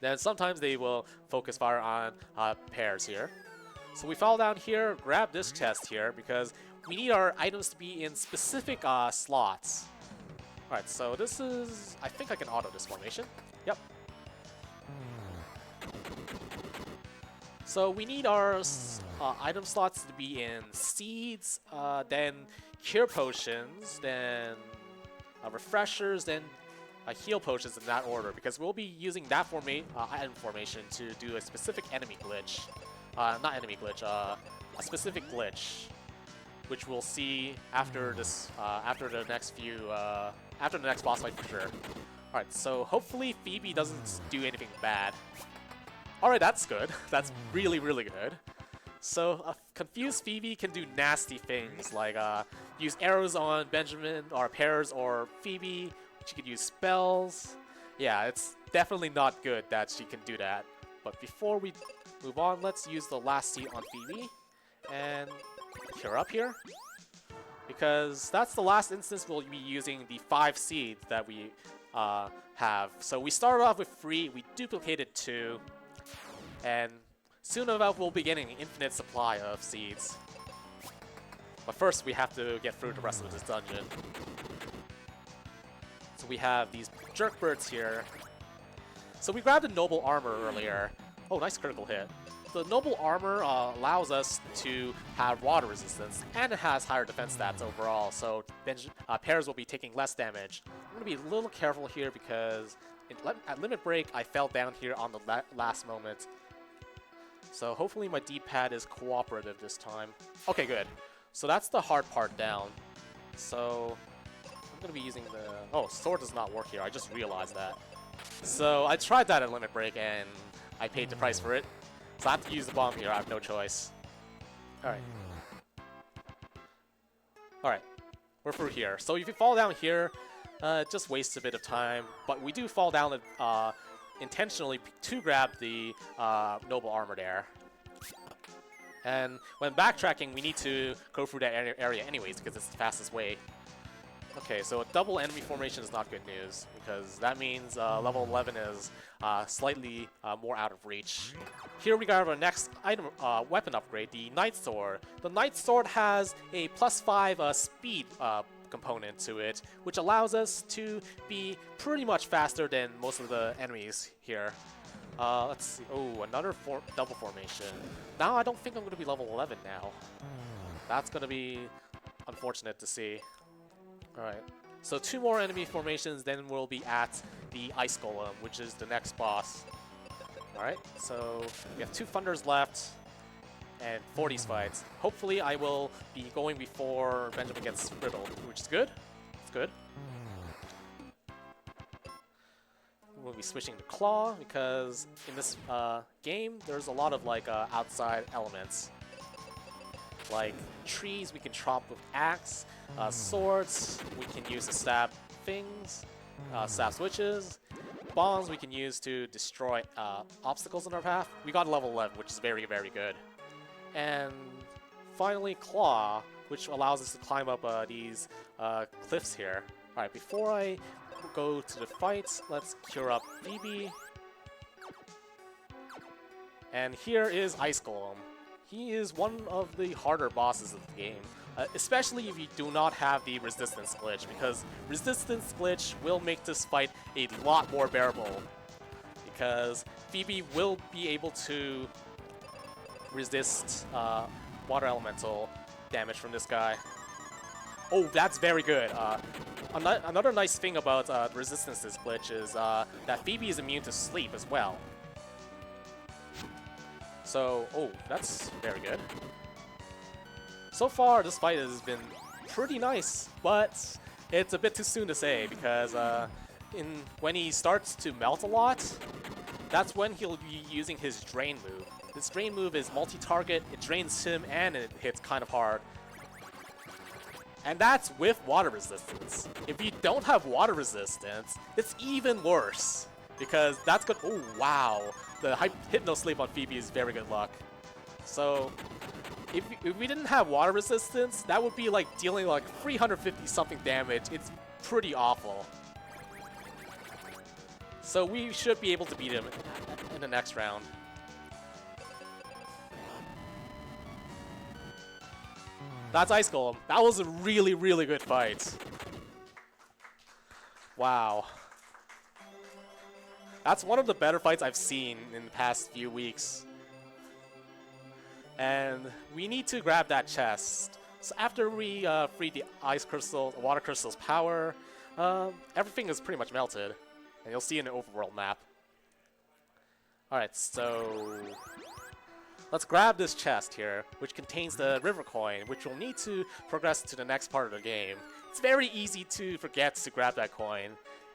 Speaker 2: Then sometimes they will focus fire on pairs here. So we fall down here, grab this chest here because we need our items to be in specific slots. Alright, so this is... I think I can auto this formation. Yep. So we need our item slots to be in seeds, then cure potions, then refreshers, then heal potions in that order, because we'll be using that item formation to do a specific enemy glitch. Not enemy glitch, a specific glitch, which we'll see after this, after the next boss fight for sure. Alright, so hopefully Phoebe doesn't do anything bad. Alright, that's good. That's really, really good. So, confused Phoebe can do nasty things, like use arrows on Benjamin, or pairs, or Phoebe. She could use spells. Yeah, it's definitely not good that she can do that. But before we move on, let's use the last seed on Phoebe. And cure up here. Because that's the last instance we'll be using the 5 seeds that we have. So we started off with 3, we duplicated 2. And soon enough, we'll be getting an infinite supply of seeds. But first, we have to get through the rest of this dungeon. So we have these jerk birds here. So we grabbed the noble armor earlier. Oh, nice critical hit. The noble armor allows us to have water resistance, and it has higher defense stats overall, so pairs will be taking less damage. I'm going to be a little careful here because at Limit Break, I fell down here on the last moment. So hopefully my D-pad is cooperative this time. Okay, good. So that's the hard part down. So I'm going to be using the... Oh, sword does not work here. I just realized that. So I tried that at Limit Break and I paid the price for it. So I have to use the bomb here. I have no choice. Alright. Alright. We're through here. So if you fall down here, it just wastes a bit of time. But we do fall down intentionally to grab the noble armor there. And when backtracking, we need to go through that area anyways because it's the fastest way. Okay, so a double enemy formation is not good news because that means level 11 is slightly more out of reach. Here we got our next item, weapon upgrade, the Knight Sword. The Knight Sword has a +5 speed component to it, which allows us to be pretty much faster than most of the enemies here. Let's see. Oh, another double formation. Now I don't think I'm going to be level 11 now. That's going to be unfortunate to see. Alright. So 2 more enemy formations, then we'll be at the Ice Golem, which is the next boss. Alright, so we have 2 Thunders left, and 4 these fights. Hopefully I will be going before Benjamin gets riddled, which is good. It's good. We'll be switching to Claw, because in this game, there's a lot of like outside elements. Like trees we can chop with axe, swords we can use to stab things, stab switches, bombs we can use to destroy obstacles in our path. We got level 11, which is very, very good. And finally Claw, which allows us to climb up these cliffs here. Alright, before I go to the fights, let's cure up Phoebe. And here is Ice Golem. He is one of the harder bosses of the game, especially if you do not have the resistance glitch, because resistance glitch will make this fight a lot more bearable, because Phoebe will be able to resist water elemental damage from this guy. Oh, that's very good. Another nice thing about resistance glitch is that Phoebe is immune to sleep as well. So, oh, that's very good. So far, this fight has been pretty nice, but it's a bit too soon to say, because when he starts to melt a lot, that's when he'll be using his drain move. This drain move is multi-target, it drains him, and it hits kind of hard. And that's with water resistance. If you don't have water resistance, it's even worse, because that's good. Oh, wow. The Hypno Sleep on Phoebe is very good luck. So, if we didn't have water resistance, that would be like dealing like 350 something damage. It's pretty awful. So we should be able to beat him in the next round. That's Ice Golem. That was a really, really good fight. Wow. That's one of the better fights I've seen in the past few weeks. And we need to grab that chest. So after we free the water crystal's power, everything is pretty much melted. And you'll see in the overworld map. Alright, so let's grab this chest here, which contains the river coin, which we'll need to progress to the next part of the game. It's very easy to forget to grab that coin.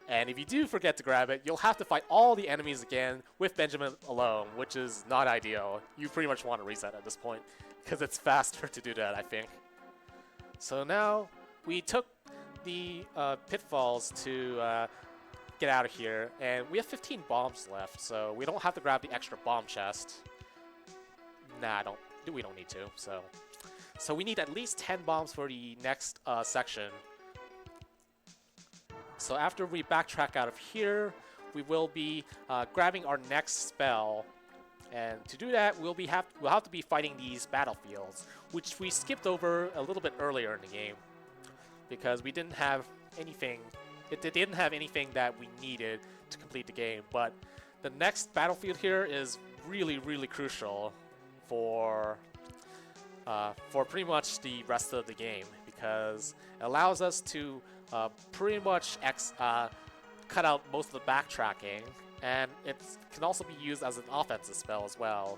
Speaker 2: And if you do forget to grab it, you'll have to fight all the enemies again with Benjamin alone, which is not ideal. You pretty much want to reset at this point, because it's faster to do that, I think. So now, we took the pitfalls to get out of here, and we have 15 bombs left, so we don't have to grab the extra bomb chest. Nah, we don't need to, so we need at least 10 bombs for the next section. So after we backtrack out of here, we will be grabbing our next spell, and to do that, we'll have to be fighting these battlefields, which we skipped over a little bit earlier in the game, because we didn't have anything. It didn't have anything that we needed to complete the game. But the next battlefield here is really, really crucial for pretty much the rest of the game, because it allows us to pretty much cut out most of the backtracking, and it can also be used as an offensive spell as well.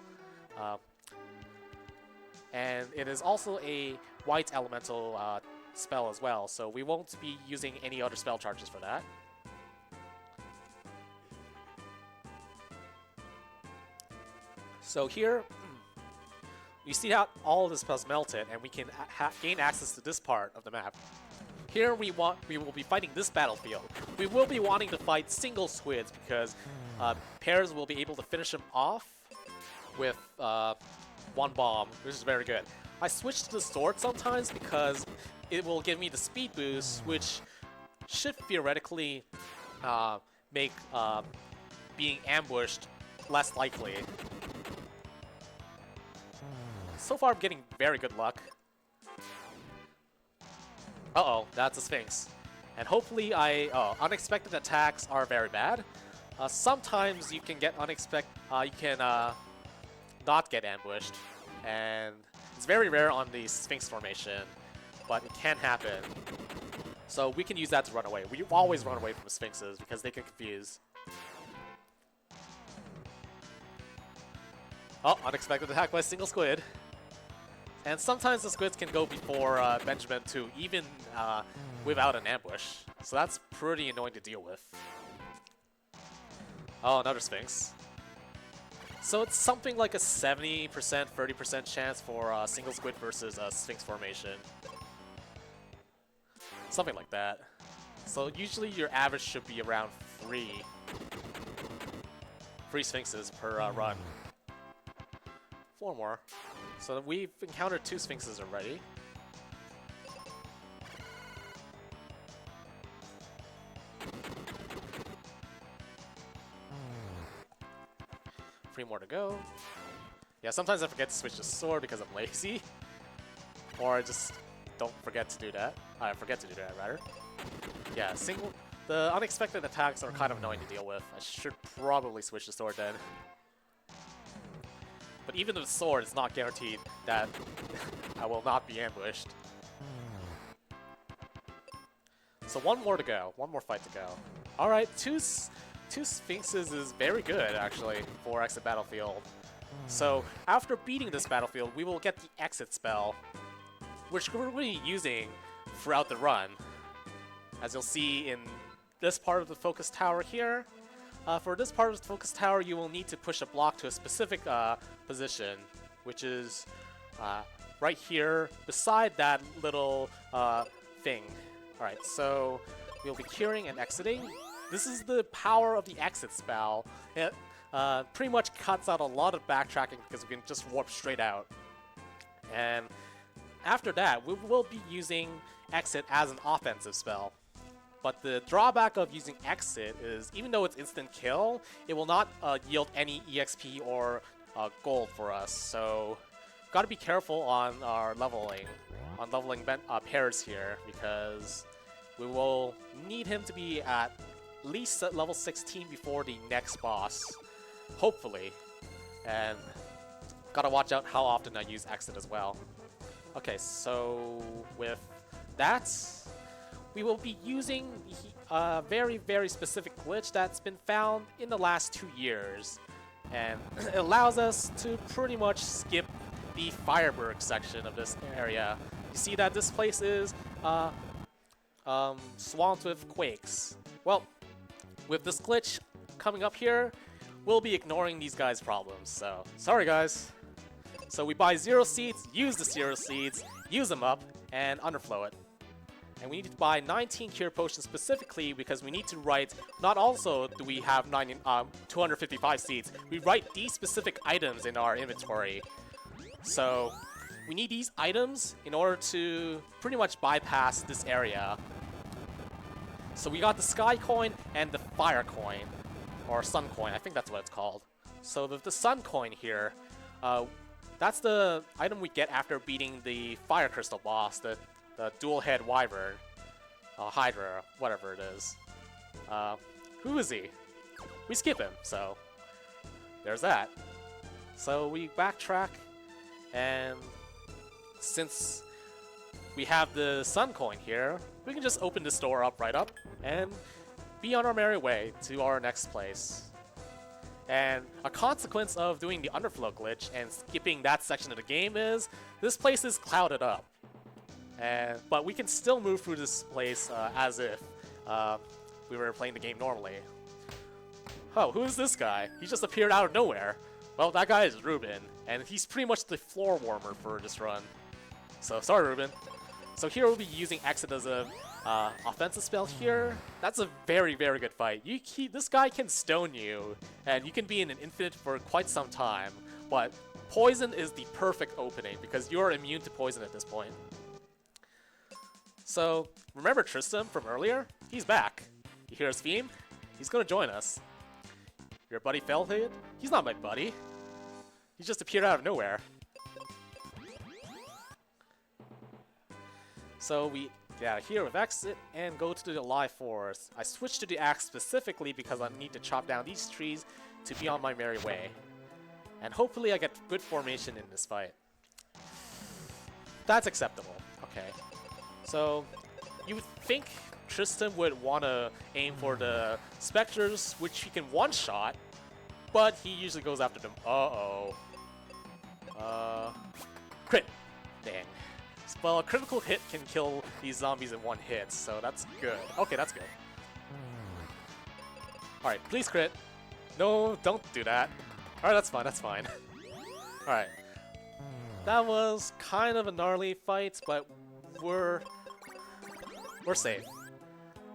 Speaker 2: And it is also a white elemental spell as well, so we won't be using any other spell charges for that. So here, you see how all of the spells melted, and we can gain access to this part of the map. Here we will be fighting this battlefield. We will be wanting to fight single squids, because pairs will be able to finish them off with one bomb, which is very good. I switch to the sword sometimes because it will give me the speed boost, which should theoretically make being ambushed less likely. So far I'm getting very good luck. Uh-oh, that's a Sphinx. And hopefully unexpected attacks are very bad. Sometimes you can get not get ambushed. And it's very rare on the Sphinx formation, but it can happen. So we can use that to run away. We always run away from Sphinxes because they can confuse. Oh, unexpected attack by a single squid. And sometimes the squids can go before Benjamin too, even without an ambush. So that's pretty annoying to deal with. Oh, another Sphinx. So it's something like a 70%, 30% chance for single squid versus a Sphinx formation. Something like that. So usually your average should be around 3 Sphinxes per run. 4 more. So we've encountered 2 Sphinxes already. Three more to go. Yeah, sometimes I forget to switch to sword because I'm lazy. Or I just don't forget to do that. I forget to do that, rather. Yeah, the unexpected attacks are kind of annoying to deal with. I should probably switch to sword then. But even with sword, it's not guaranteed that I will not be ambushed. So one more to go. One more fight to go. Alright, two Sphinxes is very good, actually, for Exit Battlefield. So after beating this battlefield, we will get the Exit spell, which we're going to be using throughout the run. As you'll see in this part of the focus tower here. For this part of the focus tower, you will need to push a block to a specific position, which is right here beside that little thing. Alright, so we'll be curing and exiting. This is the power of the Exit spell. It pretty much cuts out a lot of backtracking because we can just warp straight out. And after that, we will be using Exit as an offensive spell. But the drawback of using Exit is, even though it's instant kill, it will not yield any EXP or gold for us. So, gotta be careful on our leveling, pairs here, because we will need him to be at least at level 16 before the next boss, hopefully. And gotta watch out how often I use Exit as well. Okay, so with that, we will be using a very, very specific glitch that's been found in the last 2 years. And it allows us to pretty much skip the Fireberg section of this area. You see that this place is swamped with quakes. Well, with this glitch coming up here, we'll be ignoring these guys' problems. So, sorry guys. So we buy 0 seeds, use the 0 seeds, use them up, and underflow it. And we need to buy 19 cure potions specifically because we need to write, not also do we have 255 seeds, we write these specific items in our inventory. So we need these items in order to pretty much bypass this area. So we got the Sky Coin and the Fire Coin, or Sun Coin, I think that's what it's called. So with the Sun Coin here, that's the item we get after beating the Fire Crystal boss, the dual head wyvern, Hydra, whatever it is. Who is he? We skip him, so there's that. So we backtrack, and since we have the Sun Coin here, we can just open this door up right up and be on our merry way to our next place. And a consequence of doing the underflow glitch and skipping that section of the game is this place is clouded up. But we can still move through this place as if we were playing the game normally. Oh, who is this guy? He just appeared out of nowhere. Well, that guy is Ruben, and he's pretty much the floor warmer for this run. So, sorry Ruben. So here we'll be using Exit as a offensive spell here. That's a very, very good fight. This guy can stone you, and you can be in an infinite for quite some time. But poison is the perfect opening because you're immune to poison at this point. So, remember Tristan from earlier? He's back. You hear his theme? He's gonna join us. Your buddy Felhead? He's not my buddy. He just appeared out of nowhere. So we get out of here with exit and go to the live forest. I switched to the axe specifically because I need to chop down these trees to be on my merry way. And hopefully I get good formation in this fight. That's acceptable. Okay. So, you would think Tristan would want to aim for the Spectres, which he can one-shot, but he usually goes after them. Uh-oh. Crit. Dang. Well, a critical hit can kill these zombies in one hit, so that's good. Okay, that's good. Alright, please crit. No, don't do that. Alright, that's fine, that's fine. Alright. That was kind of a gnarly fight, but we're safe.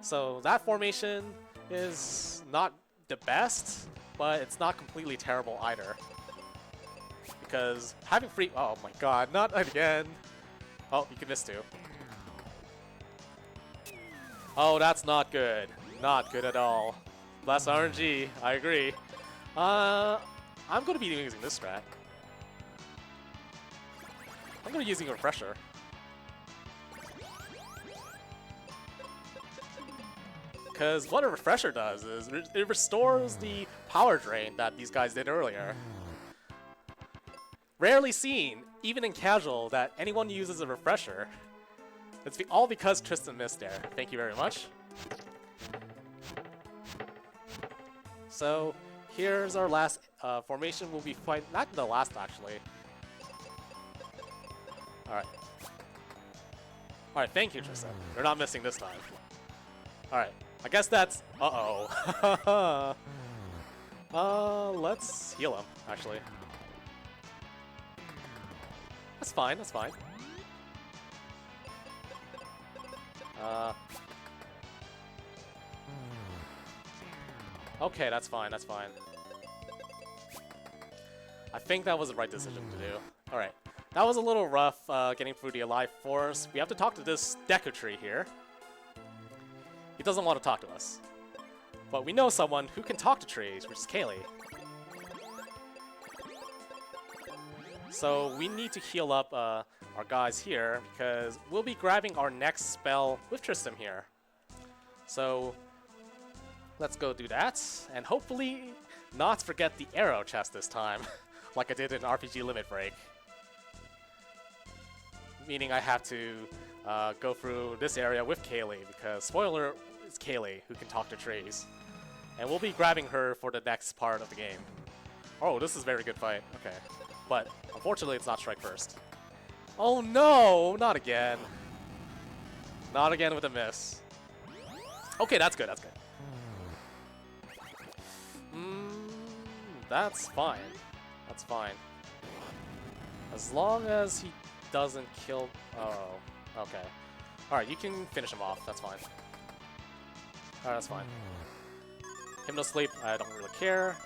Speaker 2: So that formation is not the best, but it's not completely terrible either. Because having free— oh my god, not again. Oh, you can miss too. Oh, that's not good. Not good at all. Less RNG, I agree. I'm going to be using this strat. I'm going to be using a refresher. Because what a refresher does is it restores the power drain that these guys did earlier. Rarely seen, even in casual, that anyone uses a refresher. It's all because Tristan missed there. Thank you very much. So here's our last formation. We'll be fighting— not the last actually. Alright. Alright, thank you, Tristan. You're not missing this time. Alright. I guess that's— uh-oh. Let's heal him, actually. That's fine, that's fine. Okay, that's fine, that's fine. I think that was the right decision to do. Alright. That was a little rough, getting through the Alive Force. We have to talk to this Deku Tree here. He doesn't want to talk to us. But we know someone who can talk to trees, which is Kaylee. So we need to heal up our guys here, because we'll be grabbing our next spell with Tristan here. So let's go do that, and hopefully not forget the arrow chest this time, like I did in RPG Limit Break. Meaning I have to go through this area with Kaylee, because spoiler, it's Kaylee who can talk to trees. And we'll be grabbing her for the next part of the game. Oh, this is a very good fight. Okay. But unfortunately, it's not strike first. Oh no! Not again. Not again with a miss. Okay, that's good, that's good. That's fine. That's fine. As long as he doesn't kill— oh, okay. Alright, you can finish him off, that's fine. Alright, that's fine. Hypno Sleep, I don't really care.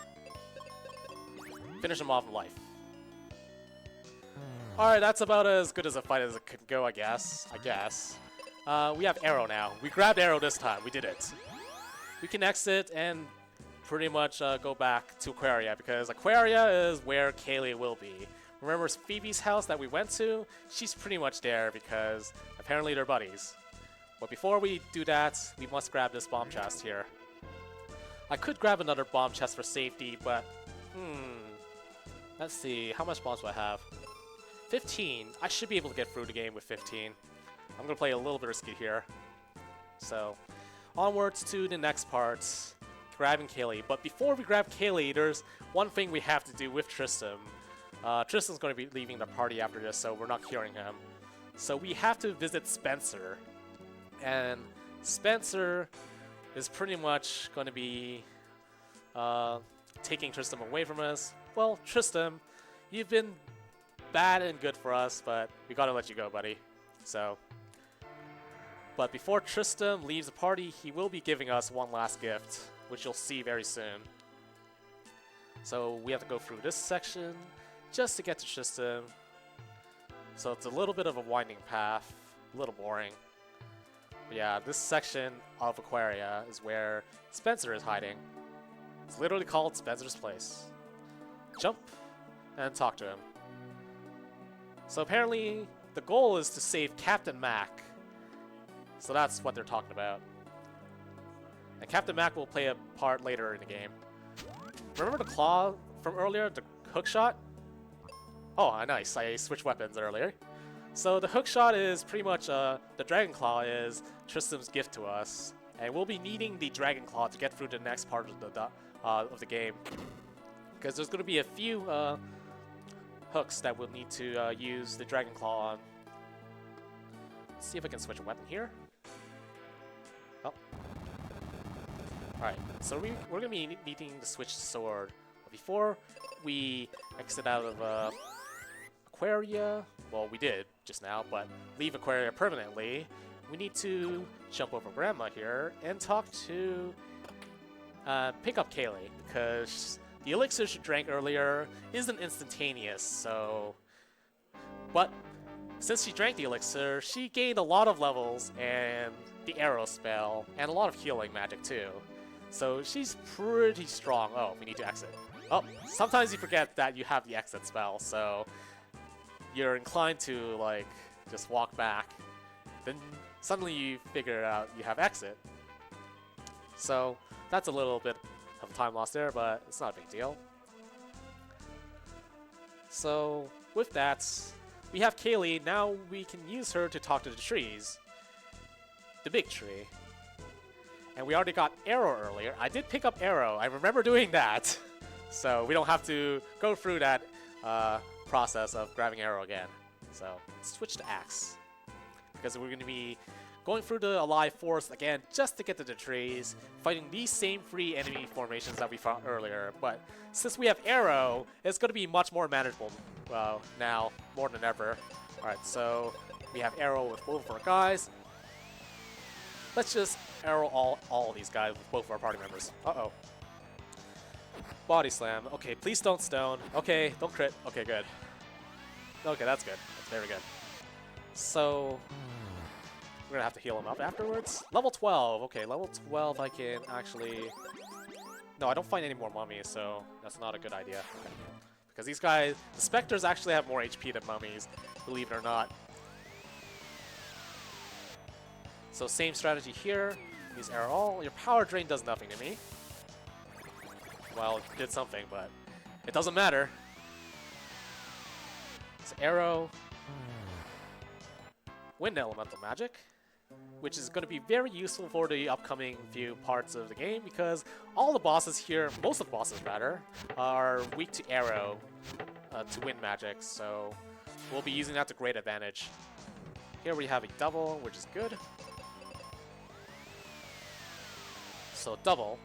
Speaker 2: Finish him off in life. Alright, that's about as good as a fight as it could go, I guess. We have Arrow now. We grabbed Arrow this time, we did it. We can exit and pretty much go back to Aquaria, because Aquaria is where Kaylee will be. Remember Phoebe's house that we went to? She's pretty much there because apparently they're buddies. But before we do that, we must grab this bomb chest here. I could grab another bomb chest for safety, but let's see, how much bombs do I have? 15. I should be able to get through the game with 15. I'm gonna play a little bit risky here. So, onwards to the next part, grabbing Kaylee. But before we grab Kaylee, there's one thing we have to do with Tristan. Tristan's going to be leaving the party after this, so we're not curing him. So we have to visit Spencer. And Spencer is pretty much going to be taking Tristan away from us. Well, Tristan, you've been bad and good for us, but we got to let you go, buddy. So, but before Tristan leaves the party, he will be giving us one last gift, which you'll see very soon. So we have to go through this section just to get to Tristan. So it's a little bit of a winding path, a little boring. But yeah, this section of Aquaria is where Spencer is hiding. It's literally called Spencer's Place. Jump and talk to him. So apparently the goal is to save Captain Mac. So that's what they're talking about. And Captain Mac will play a part later in the game. Remember the claw from earlier, the hook shot? Oh, nice. I switched weapons earlier. So the hook shot is pretty much, the Dragon Claw is Tristram's gift to us. And we'll be needing the Dragon Claw to get through the next part of the game. Because there's going to be a few hooks that we'll need to use the Dragon Claw on. Let's see if I can switch a weapon here. Oh. Alright, so we're going to be needing to switch sword. But before we exit out of Aquaria, well, we did just now, but leave Aquaria permanently, we need to jump over Grandma here and talk to pick up Kaylee, because the elixir she drank earlier isn't instantaneous, so... But since she drank the elixir, she gained a lot of levels and the arrow spell, and a lot of healing magic too. So she's pretty strong. Oh, we need to exit. Oh, sometimes you forget that you have the exit spell, so you're inclined to, like, just walk back. Then suddenly you figure out you have exit. So that's a little bit of time lost there, but it's not a big deal. So with that, we have Kaylee. Now we can use her to talk to the trees. The big tree. And we already got Arrow earlier. I did pick up Arrow. I remember doing that. So we don't have to go through that process of grabbing Arrow again. So let's switch to Axe. Because we're going to be going through the Alive Forest again just to get to the trees, fighting these same three enemy formations that we fought earlier. But since we have Arrow, it's going to be much more manageable now, more than ever. Alright, so we have Arrow with both of our guys. Let's just arrow all of these guys with both of our party members. Uh-oh. Body slam. Okay, please don't stone. Okay, don't crit. Okay, good. Okay, that's good. That's very good. So we're gonna have to heal him up afterwards. Level 12. Okay, level 12 I can actually... No, I don't find any more mummies, so that's not a good idea. Okay. Because these guys... The Spectres actually have more HP than mummies, believe it or not. So same strategy here. Use arrow all. Your power drain does nothing to me. Well, it did something, but it doesn't matter. So arrow. Wind elemental magic, which is going to be very useful for the upcoming few parts of the game, because all the bosses here, most of the bosses rather, are weak to arrow, to wind magic, so we'll be using that to great advantage. Here we have a double, which is good. So double.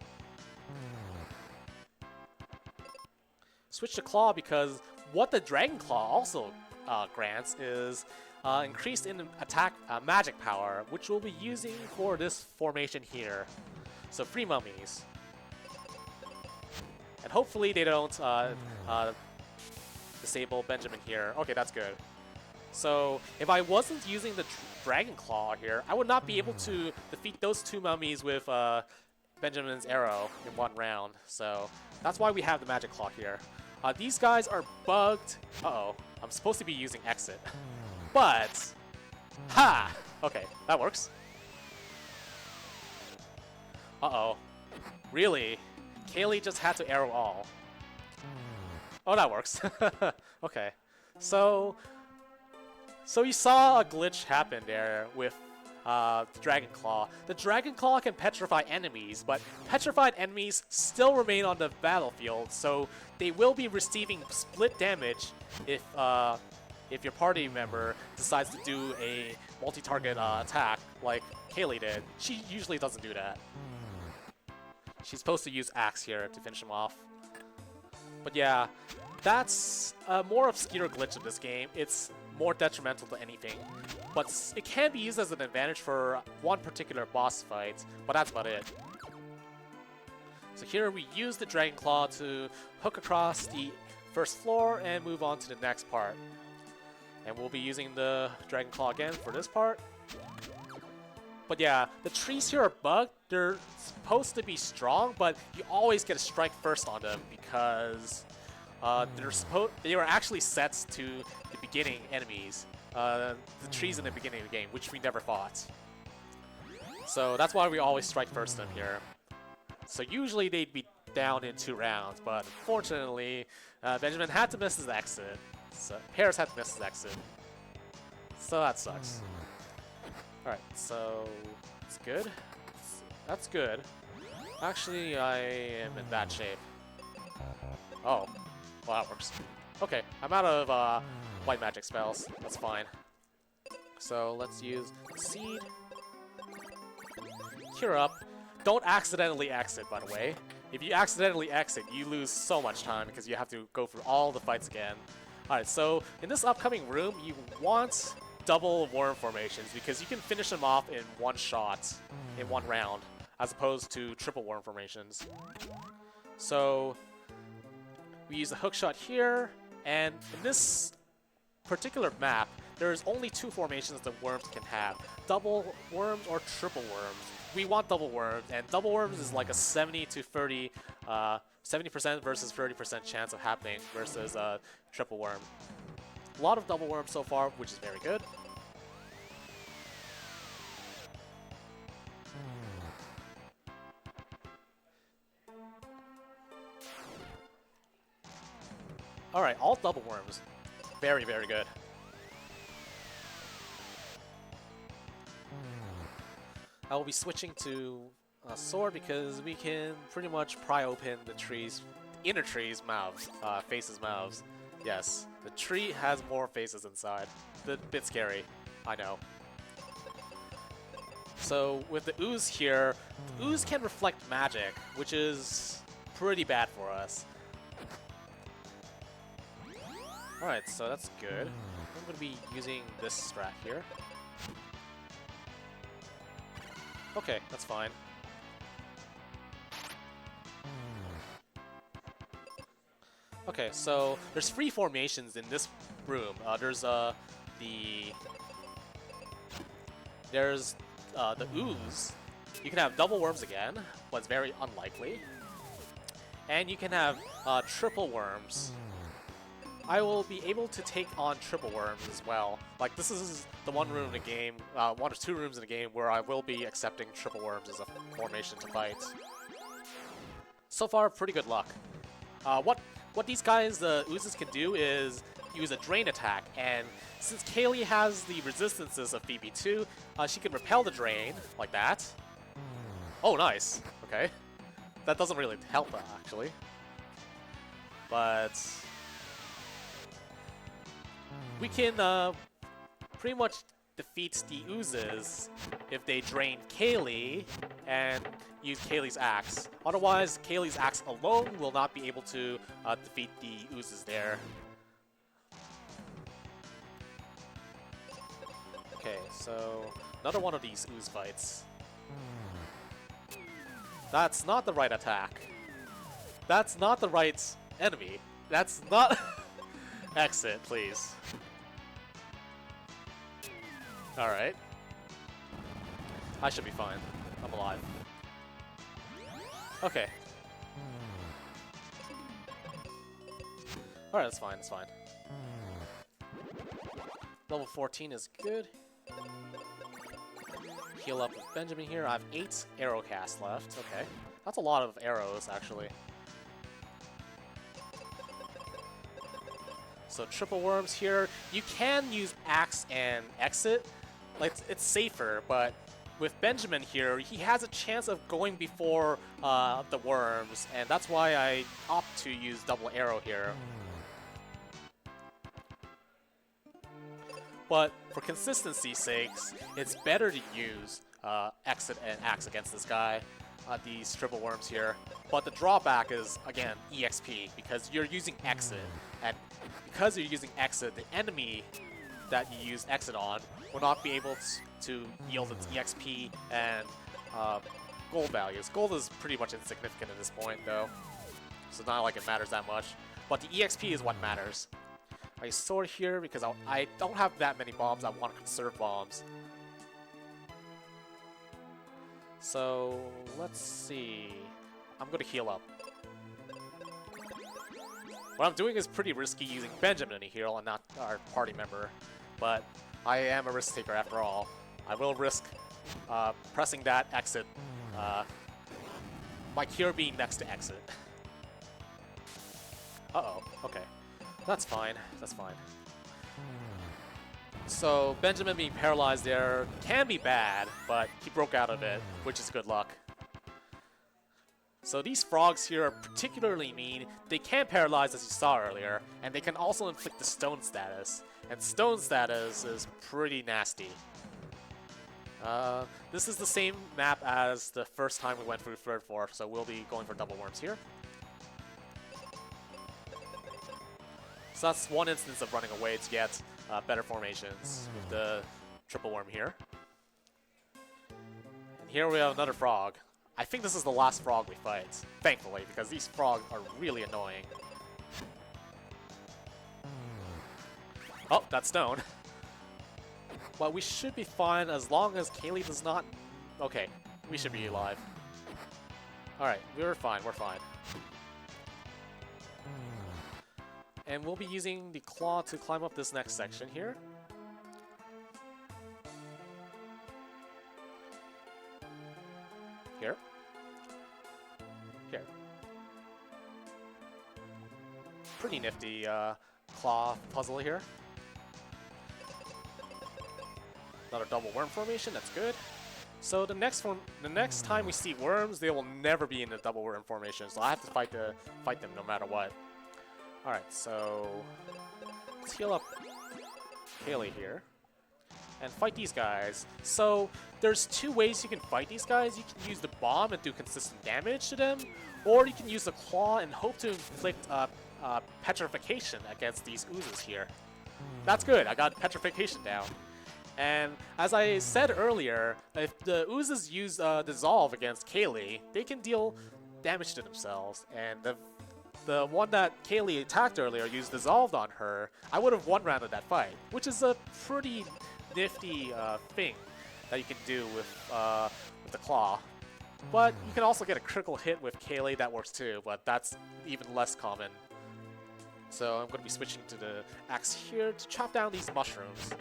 Speaker 2: Switch to claw because what the Dragon Claw also grants is increased in attack magic power, which we'll be using for this formation here. So 3 mummies. And hopefully they don't disable Benjamin here. Okay, that's good. So if I wasn't using the Dragon Claw here, I would not be able to defeat those 2 mummies with Benjamin's arrow in 1 round. So that's why we have the Magic Claw here. These guys are bugged. Uh-oh. I'm supposed to be using exit. But... Ha! Okay, that works. Uh-oh. Really? Kaylee just had to arrow all. Oh, that works. Okay. So you saw a glitch happen there with the Dragon Claw. The Dragon Claw can petrify enemies, but petrified enemies still remain on the battlefield, so they will be receiving split damage if your party member decides to do a multi-target attack like Kaylee did. She usually doesn't do that. She's supposed to use Axe here to finish him off. But yeah, that's a more obscure glitch of this game. It's more detrimental to anything. But it can be used as an advantage for one particular boss fight, but that's about it. So here we use the Dragon Claw to hook across the first floor and move on to the next part. And we'll be using the Dragon Claw again for this part. But yeah, the trees here are bugged. They're supposed to be strong, but you always get a strike first on them because they were actually sets to the beginning enemies. The trees in the beginning of the game, which we never fought. So that's why we always strike first in here. So usually they'd be down in 2 rounds, but unfortunately, Benjamin had to miss his exit. So Paris had to miss his exit. So that sucks. Alright, so it's good. That's good. Actually, I am in bad shape. Oh, well that works. Okay, I'm out of white magic spells. That's fine. So let's use Seed. Cure up. Don't accidentally exit, by the way. If you accidentally exit, you lose so much time because you have to go through all the fights again. Alright, so in this upcoming room, you want double worm formations because you can finish them off in one shot, in one round, as opposed to triple worm formations. So we use a hook shot here, and in this particular map, there's only 2 formations that worms can have. Double worms or triple worms. We want double worms, and double worms is like a 70 to 30, 70% versus 30% chance of happening versus triple worm. A lot of double worms so far, which is very good. Alright, all double worms. Very, very good. I will be switching to sword because we can pretty much pry open the inner tree's mouths, faces' mouths. Yes, the tree has more faces inside. A bit scary, I know. So with the ooze here, the ooze can reflect magic, which is pretty bad for us. Alright, so that's good. I'm going to be using this strat here. Okay, that's fine. Okay, so there's 3 formations in this room. There's the ooze. You can have double worms again, but it's very unlikely. And you can have triple worms. I will be able to take on triple worms as well. Like, this is the one room in the game, 1 or 2 rooms in the game where I will be accepting triple worms as a formation to fight. So far, pretty good luck. What these guys, the oozes, can do is use a drain attack, and since Kaylee has the resistances of Phoebe 2, she can repel the drain, like that. Oh, nice. Okay. That doesn't really help, actually. But we can pretty much defeat the oozes if they drain Kaylee and use Kaylee's axe. Otherwise, Kaylee's axe alone will not be able to defeat the oozes there. Okay, so another one of these ooze fights. That's not the right attack. That's not the right enemy. That's not... Exit, please. Alright. I should be fine. I'm alive. Okay. Alright, that's fine, that's fine. Level 14 is good. Heal up with Benjamin here. I have 8 arrow cast left. Okay. That's a lot of arrows, actually. So triple worms here. You can use axe and exit. Like, it's safer, but with Benjamin here, he has a chance of going before the worms, and that's why I opt to use double arrow here. But for consistency's sakes, it's better to use exit and axe against this guy, these triple worms here. But the drawback is, again, EXP, because you're using exit, and because you're using exit, the enemy that you use exit on will not be able to yield its EXP and gold values. Gold is pretty much insignificant at this point, though, so it's not like it matters that much. But the EXP is what matters. I sword here because I don't have that many bombs. I want to conserve bombs. So let's see. I'm going to heal up. What I'm doing is pretty risky using Benjamin to heal and not our party member, but I am a risk taker after all. I will risk pressing that exit. My cure being next to exit. Uh-oh, okay. That's fine, that's fine. So, Benjamin being paralyzed there can be bad, but he broke out of it, which is good luck. So these frogs here are particularly mean. They can paralyze, as you saw earlier, and they can also inflict the stone status. And stone status is pretty nasty. This is the same map as the first time we went through third floor, so we'll be going for double worms here. So that's one instance of running away to get better formations with the triple worm here. And here we have another frog. I think this is the last frog we fight, thankfully, because these frogs are really annoying. Oh, that's stone. But we should be fine as long as Kaylee does not... Okay, we should be alive. Alright, we're fine, we're fine. And we'll be using the claw to climb up this next section here. Here. Here. Pretty nifty claw puzzle here. Another double worm formation, that's good. So the next time we see worms, they will never be in the double worm formation, so I have to fight them no matter what. Alright, so let's heal up Kaylee here and fight these guys. So there's two ways you can fight these guys. You can use the bomb and do consistent damage to them, or you can use the claw and hope to inflict petrification against these oozes here. That's good, I got petrification down. And as I said earlier, if the oozes use dissolve against Kaylee, they can deal damage to themselves, and the one that Kaylee attacked earlier used dissolved on her, I would have one-rounded that fight, which is a pretty nifty thing that you can do with the claw. But you can also get a critical hit with Kaylee, that works too, but that's even less common. So I'm going to be switching to the axe here to chop down these mushrooms.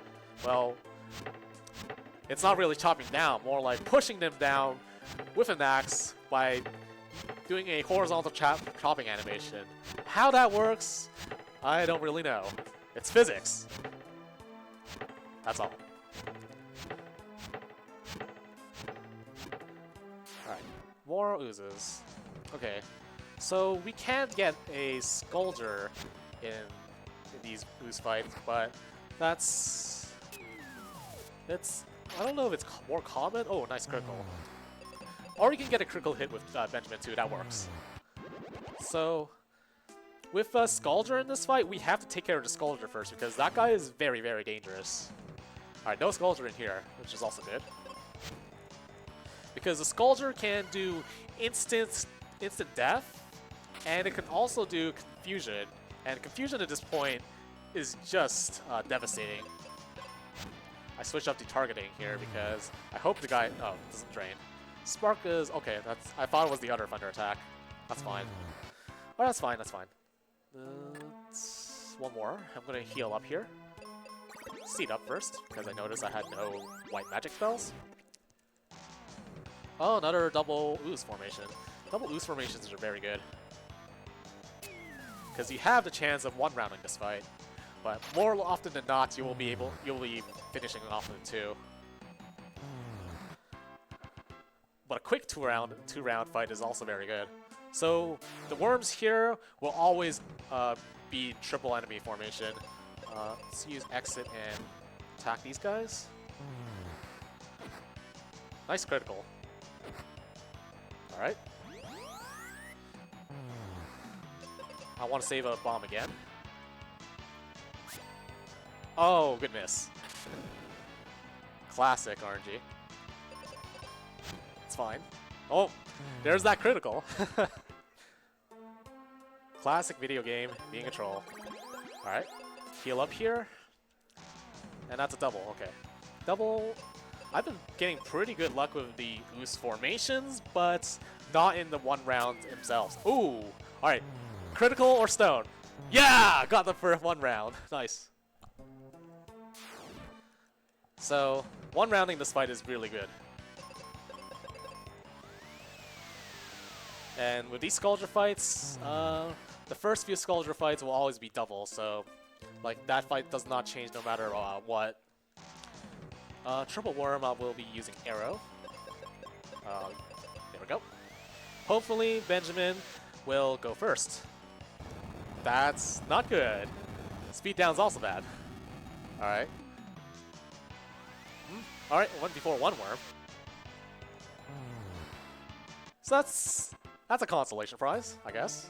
Speaker 2: Well, it's not really chopping down, more like pushing them down with an axe by doing a horizontal chopping animation. How that works, I don't really know. It's physics. That's all. Alright, more oozes. Okay, so we can't get a Scourger in these ooze fights, but I don't know if it's more common. Oh, nice critical. Or you can get a critical hit with Benjamin too, that works. So, with Scourger in this fight, we have to take care of the Scourger first, because that guy is very, very dangerous. Alright, no Scourger in here, which is also good. Because the Scourger can do instant death, and it can also do confusion. And confusion at this point is just devastating. I switched up the targeting here because I hope the guy... Oh, it doesn't drain. Spark is... Okay, that's... I thought it was the other thunder attack. That's fine. Oh, that's fine, that's fine. One more. I'm gonna heal up here. Seed up first, because I noticed I had no white magic spells. Oh, another double ooze formation. Double ooze formations are very good. Because you have the chance of one-rounding this fight. But more often than not, you'll be finishing off with two. But a quick two-round fight is also very good. So the worms here will always be triple enemy formation. Let's use exit and attack these guys. Nice critical. Alright. I want to save a bomb again. Oh, good miss. Classic RNG. It's fine. Oh, there's that critical. Classic video game, being a troll. Alright, heal up here. And that's a double, okay. Double... I've been getting pretty good luck with the ooze formations, but not in the one round themselves. Ooh! Alright, critical or stone? Yeah! Got them for one round. Nice. So, one rounding this fight is really good. And with these Sculpture fights, the first few Sculpture fights will always be double, so like that fight does not change no matter what. Triple Worm will be using Arrow. There we go. Hopefully Benjamin will go first. That's not good. Speed down's also bad. Alright. Alright, one before one worm. So that's a consolation prize, I guess.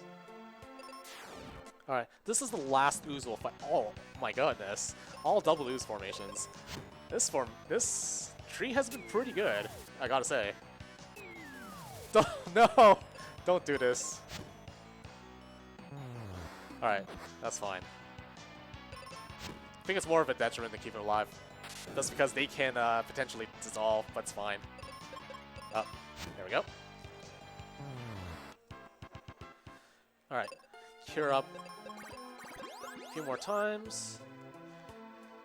Speaker 2: Alright, this is the last Oozle fight. Oh my goodness. All double ooze formations. This tree has been pretty good, I gotta say. No! Don't do this. Alright, that's fine. I think it's more of a detriment than keeping it alive. Just because they can potentially dissolve, but it's fine. Oh, there we go. Alright, cure up a few more times.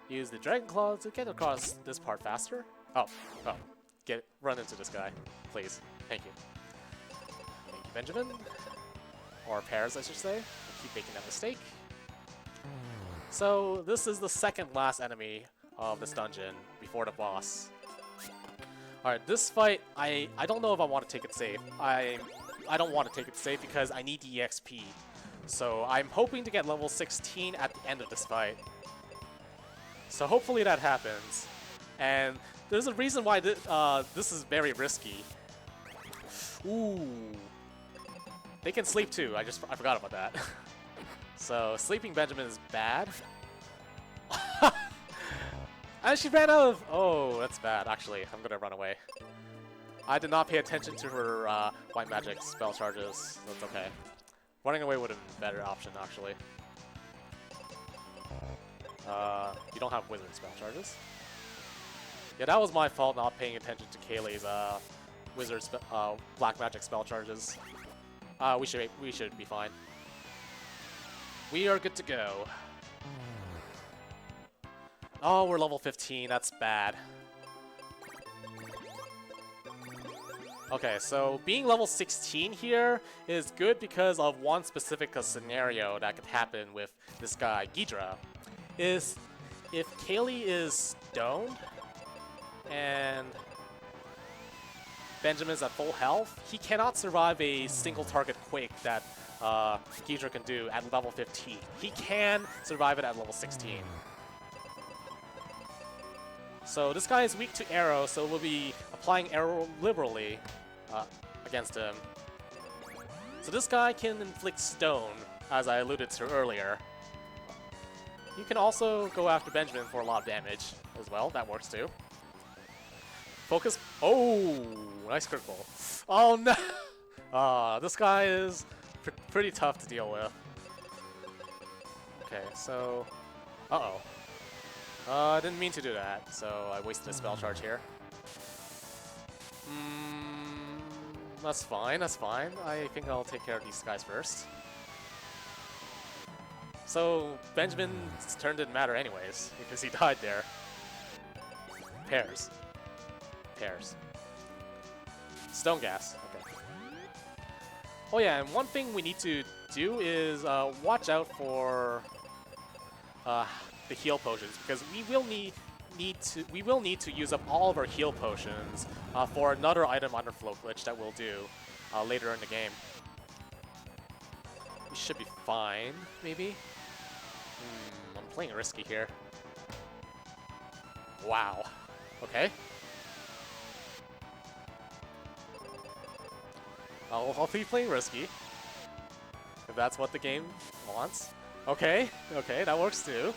Speaker 2: Use the Dragon Claw to get across this part faster. Oh, run into this guy, please. Thank you. Thank you, Benjamin. Or Pears, I should say. I keep making that mistake. So, this is the second last enemy of this dungeon before the boss. Alright, this fight, I don't know if I want to take it safe. I don't want to take it safe because I need the EXP. So, I'm hoping to get level 16 at the end of this fight. So hopefully that happens. And there's a reason why this is very risky. Ooh. They can sleep too, I forgot about that. So sleeping Benjamin is bad. And she ran out of... Oh, that's bad, actually. I'm gonna run away. I did not pay attention to her white magic spell charges, so it's okay. Running away would have been a better option, actually. You don't have wizard spell charges. Yeah, that was my fault not paying attention to Kayleigh's wizard black magic spell charges. We should be fine. We are good to go. Oh, we're level 15. That's bad. Okay, so being level 16 here is good because of one specific scenario that could happen with this guy, Ghidra. Is if Kayleigh is stoned and Benjamin's at full health, he cannot survive a single target quake that Ghidra can do at level 15. He can survive it at level 16. So this guy is weak to arrow, so we'll be applying arrow liberally against him. So this guy can inflict stone, as I alluded to earlier. You can also go after Benjamin for a lot of damage as well. That works too. Focus. Oh, nice critical. Oh no! This guy is pretty tough to deal with. Okay, so... Uh-oh. I didn't mean to do that, so I wasted a spell charge here. That's fine, that's fine. I think I'll take care of these guys first. So, Benjamin's turn didn't matter anyways, because he died there. Pears. Pears. Stone gas, okay. Oh yeah, and one thing we need to do is watch out for the heal potions, because we will need to use up all of our heal potions for another item underflow glitch that we'll do later in the game. We should be fine, maybe? I'm playing risky here. Wow. Okay. I'll be playing risky. If that's what the game wants. Okay, okay, that works too.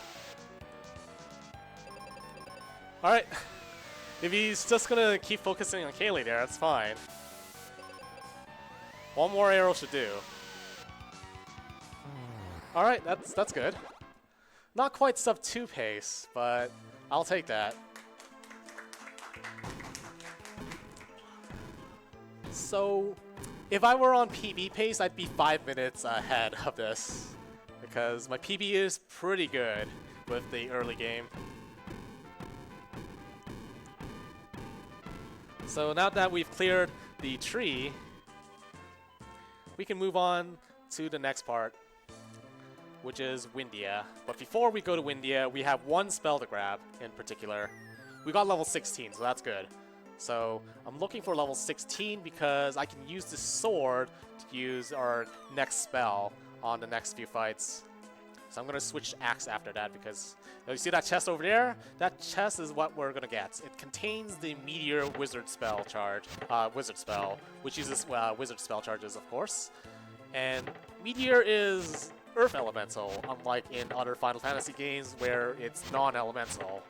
Speaker 2: Alright. If he's just gonna keep focusing on Kayleigh there, that's fine. One more arrow should do. Alright, that's good. Not quite sub 2 pace, but I'll take that. So, if I were on PB pace, I'd be 5 minutes ahead of this. Because my PB is pretty good with the early game. So now that we've cleared the tree, we can move on to the next part, which is Windia. But before we go to Windia, we have one spell to grab in particular. We got level 16, so that's good. So I'm looking for level 16 because I can use this sword to use our next spell on the next few fights. So I'm going to switch axe after that because you see that chest over there? That chest is what we're going to get. It contains the Meteor Wizard spell charge, which uses wizard spell charges, of course. And Meteor is Earth Elemental, unlike in other Final Fantasy games where it's non-elemental.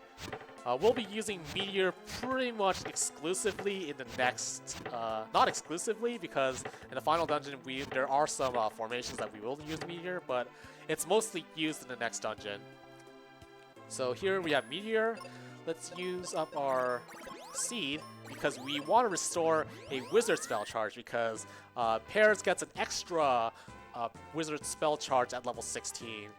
Speaker 2: We'll be using Meteor pretty much exclusively in the next... not exclusively, because in the final dungeon there are some formations that we will use Meteor, but it's mostly used in the next dungeon. So here we have Meteor. Let's use up our Seed, because we want to restore a Wizard spell charge, because Pears gets an extra Wizard spell charge at level 16.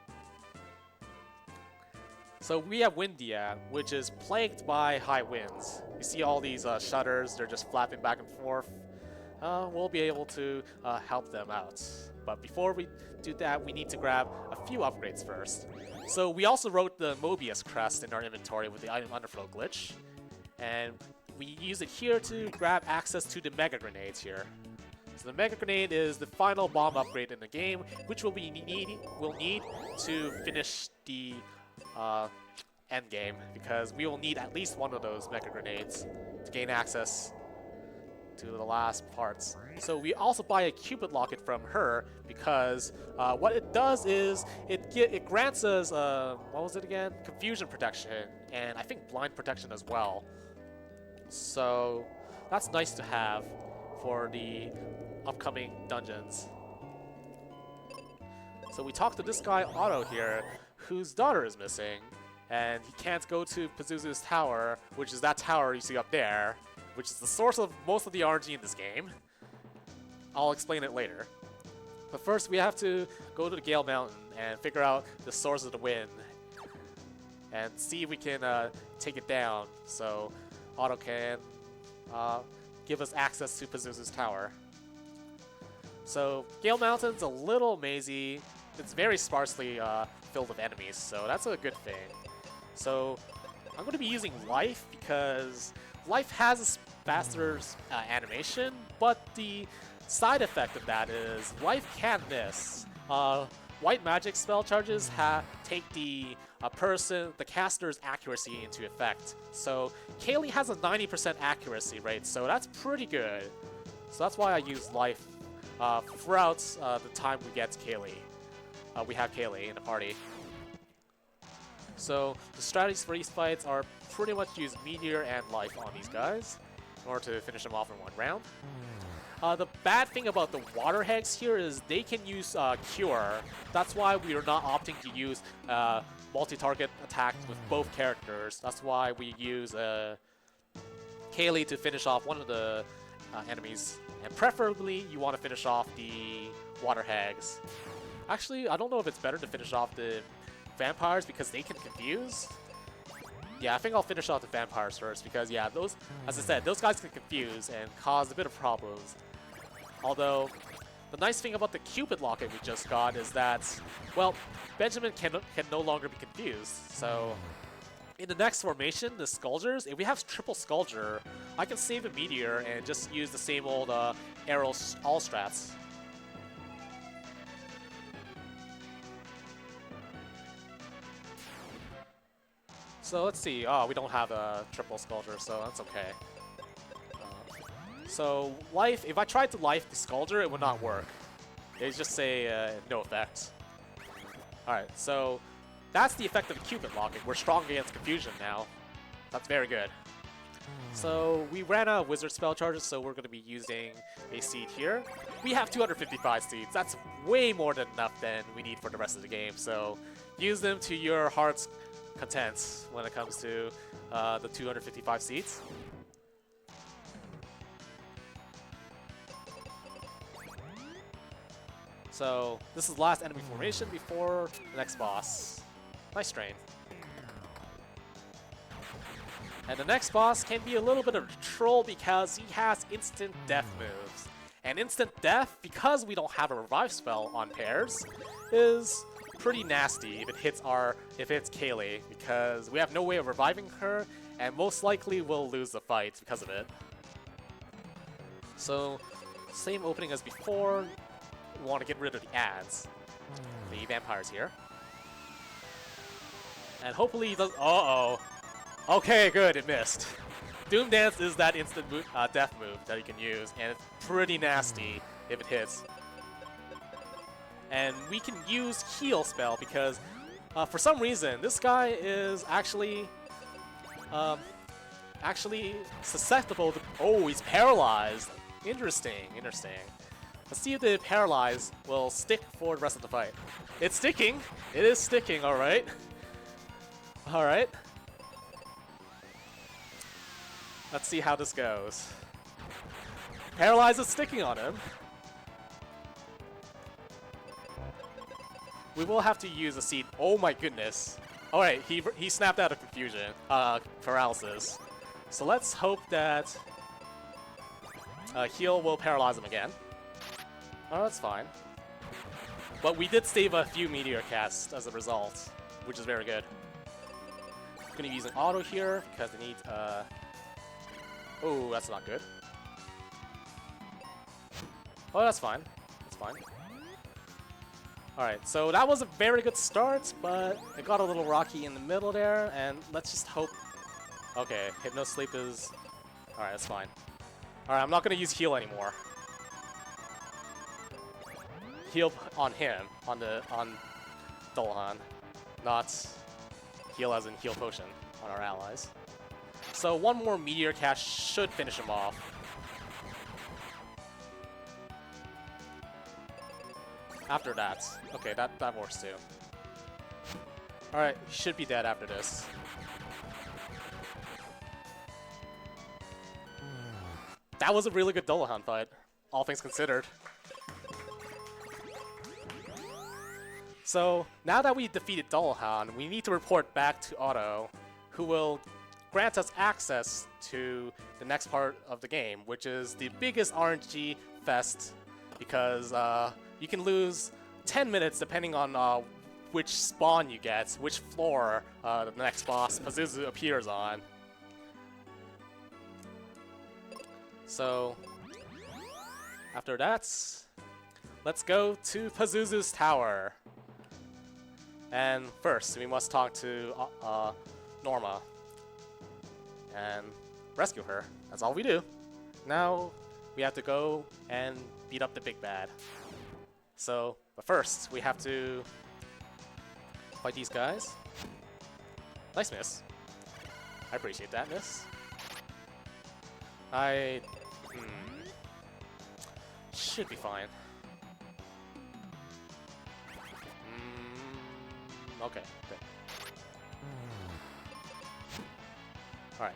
Speaker 2: So we have Windia, which is plagued by high winds. You see all these shutters, they're just flapping back and forth. We'll be able to help them out. But before we do that, we need to grab a few upgrades first. So we also wrote the Mobius crest in our inventory with the item underflow glitch. And we use it here to grab access to the Mega Grenades here. So the Mega Grenade is the final bomb upgrade in the game, which we'll need to finish the end game, because we will need at least one of those Mega Grenades to gain access to the last parts. So we also buy a Cupid Locket from her, because what it does is it grants us what was it again? Confusion protection, and I think blind protection as well. So that's nice to have for the upcoming dungeons. So we talked to this guy Otto here, whose daughter is missing, and he can't go to Pazuzu's tower, which is that tower you see up there, which is the source of most of the RNG in this game. I'll explain it later. But first we have to go to the Gale Mountain and figure out the source of the wind and see if we can take it down so Otto can give us access to Pazuzu's tower. So Gale Mountain's a little mazy. It's very sparsely filled with enemies, so that's a good thing. So I'm going to be using Life, because Life has a faster animation, but the side effect of that is Life can miss. White magic spell charges take the caster's accuracy into effect. So Kaylee has a 90% accuracy rate, so that's pretty good. So that's why I use Life throughout the time we get Kaylee. We have Kaylee in the party. So the strategies for these fights are pretty much use Meteor and Life on these guys in order to finish them off in one round. The bad thing about the Water Hags here is they can use Cure. That's why we are not opting to use multi-target attacks with both characters. That's why we use Kaylee to finish off one of the enemies. And preferably, you want to finish off the Water Hags. Actually, I don't know if it's better to finish off the vampires because they can confuse. Yeah, I think I'll finish off the vampires first because, yeah, those, as I said, those guys can confuse and cause a bit of problems. Although, the nice thing about the Cupid Locket we just got is that, well, Benjamin can no longer be confused. So, in the next formation, the Skulgers, if we have triple Skulger, I can save a Meteor and just use the same old Arrow all strats. So let's see. Oh, we don't have a triple Skulger, so that's okay. So Life, if I tried to Life the Skulger, it would not work. They just say no effect. Alright, so that's the effect of the Cupid Locket. We're strong against confusion now. That's very good. So we ran out of wizard spell charges, so we're going to be using a seed here. We have 255 seeds. That's way more than enough than we need for the rest of the game. So use them to your heart's content when it comes to the 255 seeds. So this is the last enemy formation before the next boss. Nice strain. And the next boss can be a little bit of a troll because he has instant death moves. And instant death, because we don't have a revive spell on pairs, is pretty nasty if it hits Kaylee, because we have no way of reviving her, and most likely we'll lose the fight because of it. So, same opening as before. We want to get rid of the ads. The vampires here. And hopefully he does. Uh-oh. Okay, good, it missed. Doom Dance is that instant death move that you can use, and it's pretty nasty if it hits. And we can use heal spell because for some reason this guy is actually susceptible to. Oh, he's paralyzed. Interesting, interesting. Let's see if the paralyze will stick for the rest of the fight. It's sticking. It is sticking. All right. All right. Let's see how this goes. Paralyze is sticking on him. We will have to use a seed. Oh my goodness. Alright, he snapped out of confusion. Paralysis. So let's hope that heal will paralyze him again. Oh, that's fine. But we did save a few meteor casts as a result, which is very good. I'm gonna be using auto here because I need oh, that's not good. Oh, that's fine. That's fine. Alright, so that was a very good start, but it got a little rocky in the middle there, and let's just hope. Okay, Hypno Sleep is. Alright, that's fine. Alright, I'm not gonna use heal anymore. Heal on him, on Dolahan, not heal as in heal potion on our allies. So one more meteor cast should finish him off. After that. Okay, that works too. Alright, he should be dead after this. That was a really good Dolahan fight, all things considered. So, now that we defeated Dolahan, we need to report back to Otto, who will grant us access to the next part of the game, which is the biggest RNG fest, because you can lose 10 minutes depending on which spawn you get, which floor the next boss, Pazuzu, appears on. So, after that, let's go to Pazuzu's tower. And first, we must talk to Norma and rescue her. That's all we do. Now, we have to go and beat up the big bad. So, but first, we have to fight these guys. Nice miss. I appreciate that miss. Should be fine. Okay, good. Alright.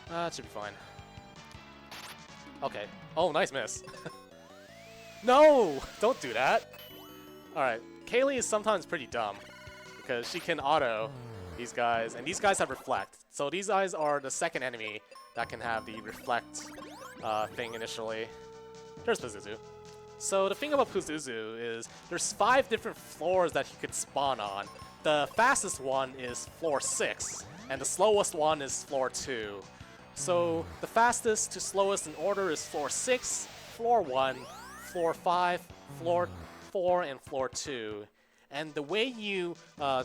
Speaker 2: That should be fine. Okay. Oh, nice miss. No! Don't do that! Alright. Kaylee is sometimes pretty dumb, because she can auto these guys, and these guys have reflect. So these guys are the second enemy that can have the reflect thing initially. There's Pazuzu. So the thing about Pazuzu is there's 5 different floors that he could spawn on. The fastest one is floor 6, and the slowest one is floor 2. So the fastest to slowest in order is floor 6, floor 1, floor 5, floor 4, and floor 2. And the way you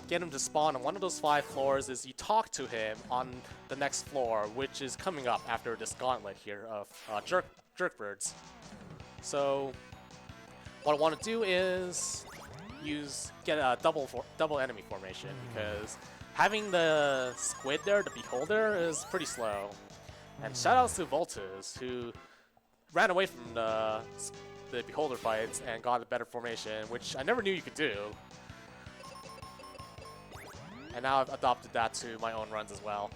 Speaker 2: get him to spawn on one of those 5 floors is you talk to him on the next floor, which is coming up after this gauntlet here of jerkbirds. So what I want to do is get a double enemy formation, because having the squid there, the beholder, is pretty slow. And shoutouts to Voltus, who ran away from the beholder fights and got a better formation, which I never knew you could do. And now I've adopted that to my own runs as well.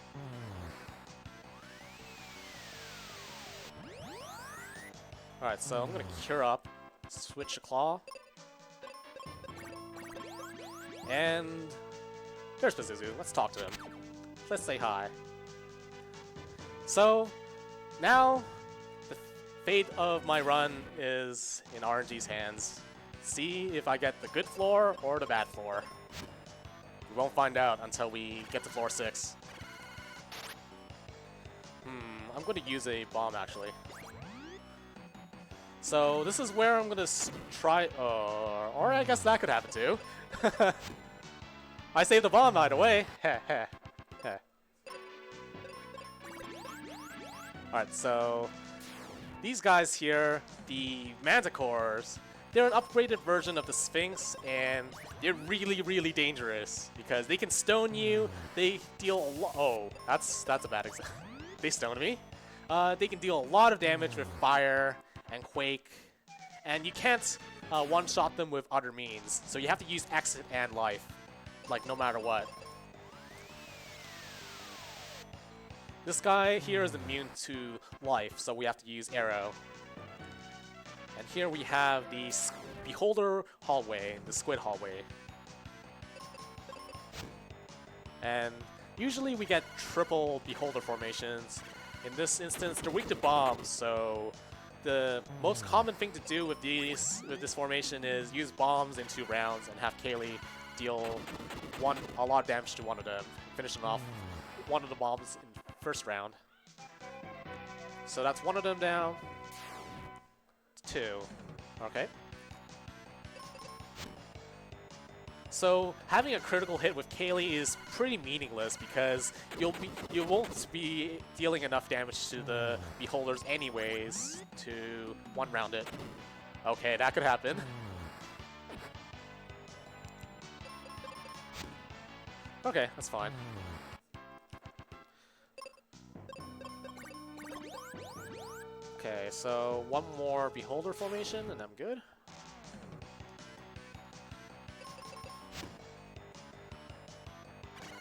Speaker 2: Alright, so I'm gonna cure up, switch a claw. And there's Pazuzu. Let's talk to him. Let's say hi. So now the fate of my run is in RNG's hands. See if I get the good floor or the bad floor. We won't find out until we get to floor 6. I'm going to use a bomb actually. So this is where I'm going to try, or I guess that could happen too. I saved the bomb right away. Alright, so these guys here, the Manticores, they're an upgraded version of the Sphinx, and they're really, really dangerous because they can stone you. They deal a lot. Oh, that's a bad example. They stoned me. They can deal a lot of damage with fire and quake, and you can't one-shot them with other means. So you have to use exit and life, like no matter what. This guy here is immune to life, so we have to use arrow. And here we have the Beholder hallway, the Squid hallway. And usually we get triple Beholder formations. In this instance, they're weak to bombs, so the most common thing to do with this formation is use bombs in 2 rounds and have Kaylee deal a lot of damage to one of them, finishing off one of the bombs in first round. So that's one of them down. 2. Okay. So having a critical hit with Kaylee is pretty meaningless because you won't be dealing enough damage to the Beholders anyways to one-round it. Okay, that could happen. Okay, that's fine. Okay, so one more Beholder formation and I'm good.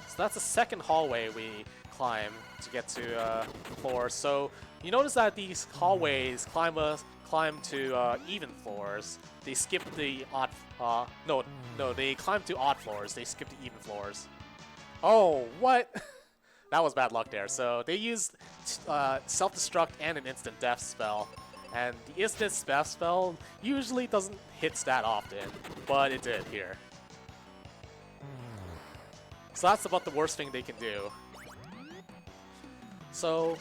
Speaker 2: So that's the second hallway we climb to get to floors. So you notice that these hallways climb to even floors. They skip the odd. No, they climb to odd floors. They skip to even floors. Oh, what? That was bad luck there. So they used self-destruct and an instant death spell. And the instant death spell usually doesn't hit that often, but it did here. So that's about the worst thing they can do. So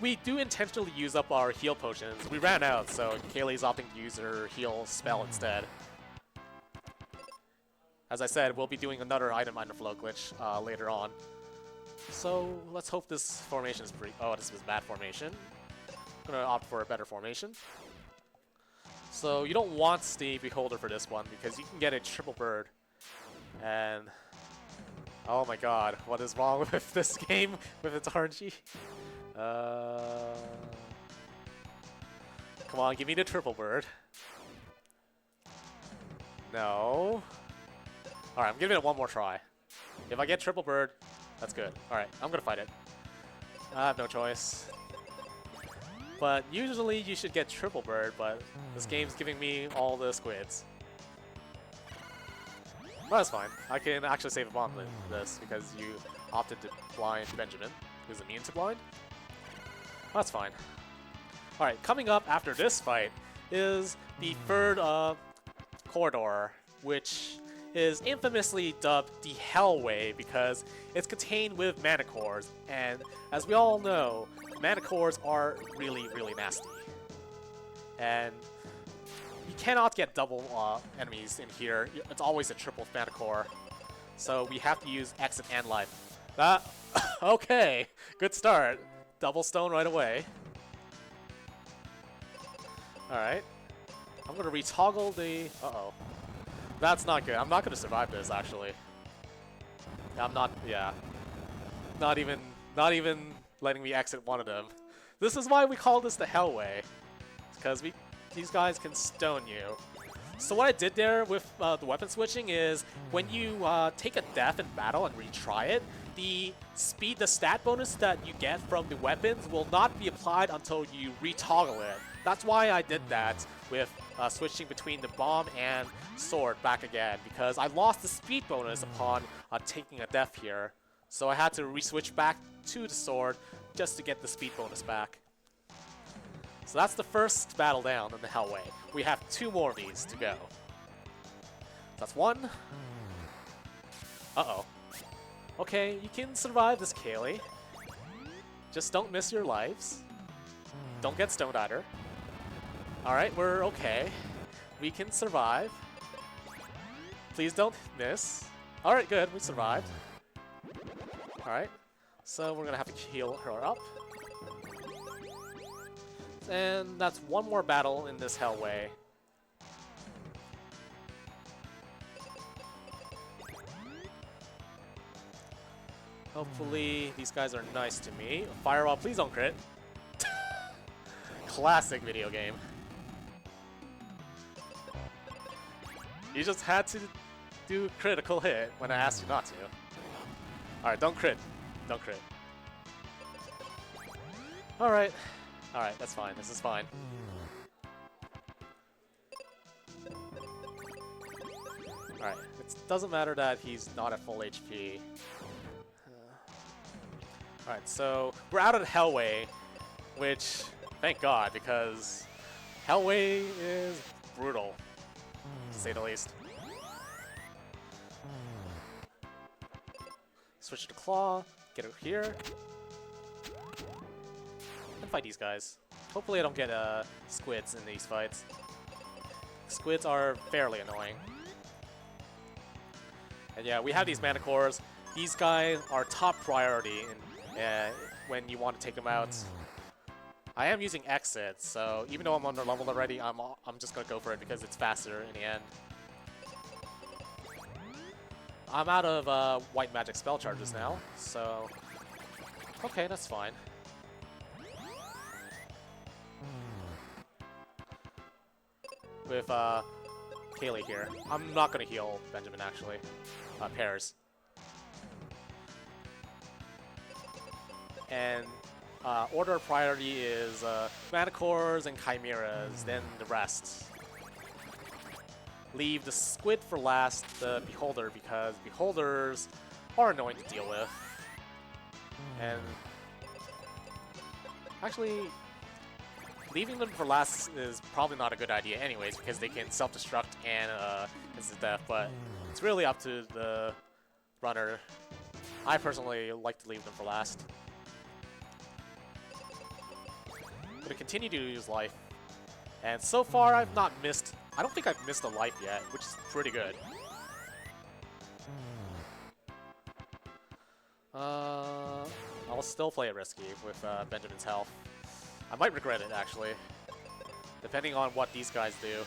Speaker 2: we do intentionally use up our heal potions. We ran out, so Kaylee's opting to use her heal spell instead. As I said, we'll be doing another item underflow glitch later on. So let's hope this formation is pretty... Oh, this was bad formation. I'm gonna opt for a better formation. So you don't want the Beholder for this one because you can get a triple bird. And... oh my god, what is wrong with this game with its RNG? Come on, give me the triple bird. No. Alright, I'm giving it one more try. If I get triple bird, that's good. Alright, I'm gonna fight it. I have no choice. But usually you should get triple bird, but this game's giving me all the squids. Well, that's fine. I can actually save a bomb in this because you opted to blind Benjamin, who's immune to blind. That's fine. Alright, coming up after this fight is the third corridor, which is infamously dubbed the Hellway because it's contained with Manticores, and as we all know, Manticores are really, really nasty. And you cannot get double enemies in here. It's always a triple Manticore. So we have to use exit and life. Okay, good start. Double stone right away. Alright. I'm gonna retoggle the... Uh-oh. That's not good. I'm not gonna survive this, actually. I'm not... yeah. Not even letting me exit one of them. This is why we call this the Hellway. Because these guys can stone you. So what I did there with the weapon switching is when you take a death in battle and retry it, the stat bonus that you get from the weapons will not be applied until you retoggle it. That's why I did that with switching between the bomb and sword back again, because I lost the speed bonus upon taking a death here. So I had to re-switch back to the sword just to get the speed bonus back. So that's the first battle down in the Hellway. We have 2 more of these to go. That's 1. Uh-oh. Okay, you can survive this, Kaylee. Just don't miss your lives. Don't get stoned either. Alright, we're okay. We can survive. Please don't miss. Alright, good, we survived. Alright, so we're gonna have to heal her up. And that's 1 more battle in this Hellway. Hopefully these guys are nice to me. Firewall, please don't crit. Classic video game. You just had to do critical hit when I asked you not to. Alright, don't crit. Don't crit. Alright. Alright, that's fine. This is fine. Alright, it doesn't matter that he's not at full HP. Alright, so we're out of the Hellway, which, thank God, because Hellway is brutal, to say the least. Switch to Claw, get over here, and fight these guys. Hopefully I don't get squids in these fights. Squids are fairly annoying. And yeah, we have these Manticores. These guys are top priority when you want to take them out. I am using Exit, so even though I'm under-leveled already, I'm just gonna go for it because it's faster in the end. I'm out of white magic spell charges now, so okay, that's fine. With Kaylee here, I'm not gonna heal Benjamin actually. Pairs. And order of priority is Manticores and Chimeras, then the rest. Leave the Squid for last, the Beholder, because Beholders are annoying to deal with. And actually, leaving them for last is probably not a good idea anyways, because they can self-destruct and instant death, but it's really up to the runner. I personally like to leave them for last. I'm gonna continue to use life. And so far I've not missed, I don't think I've missed a life yet, which is pretty good. I'll still play it risky with Benjamin's health. I might regret it actually, depending on what these guys do.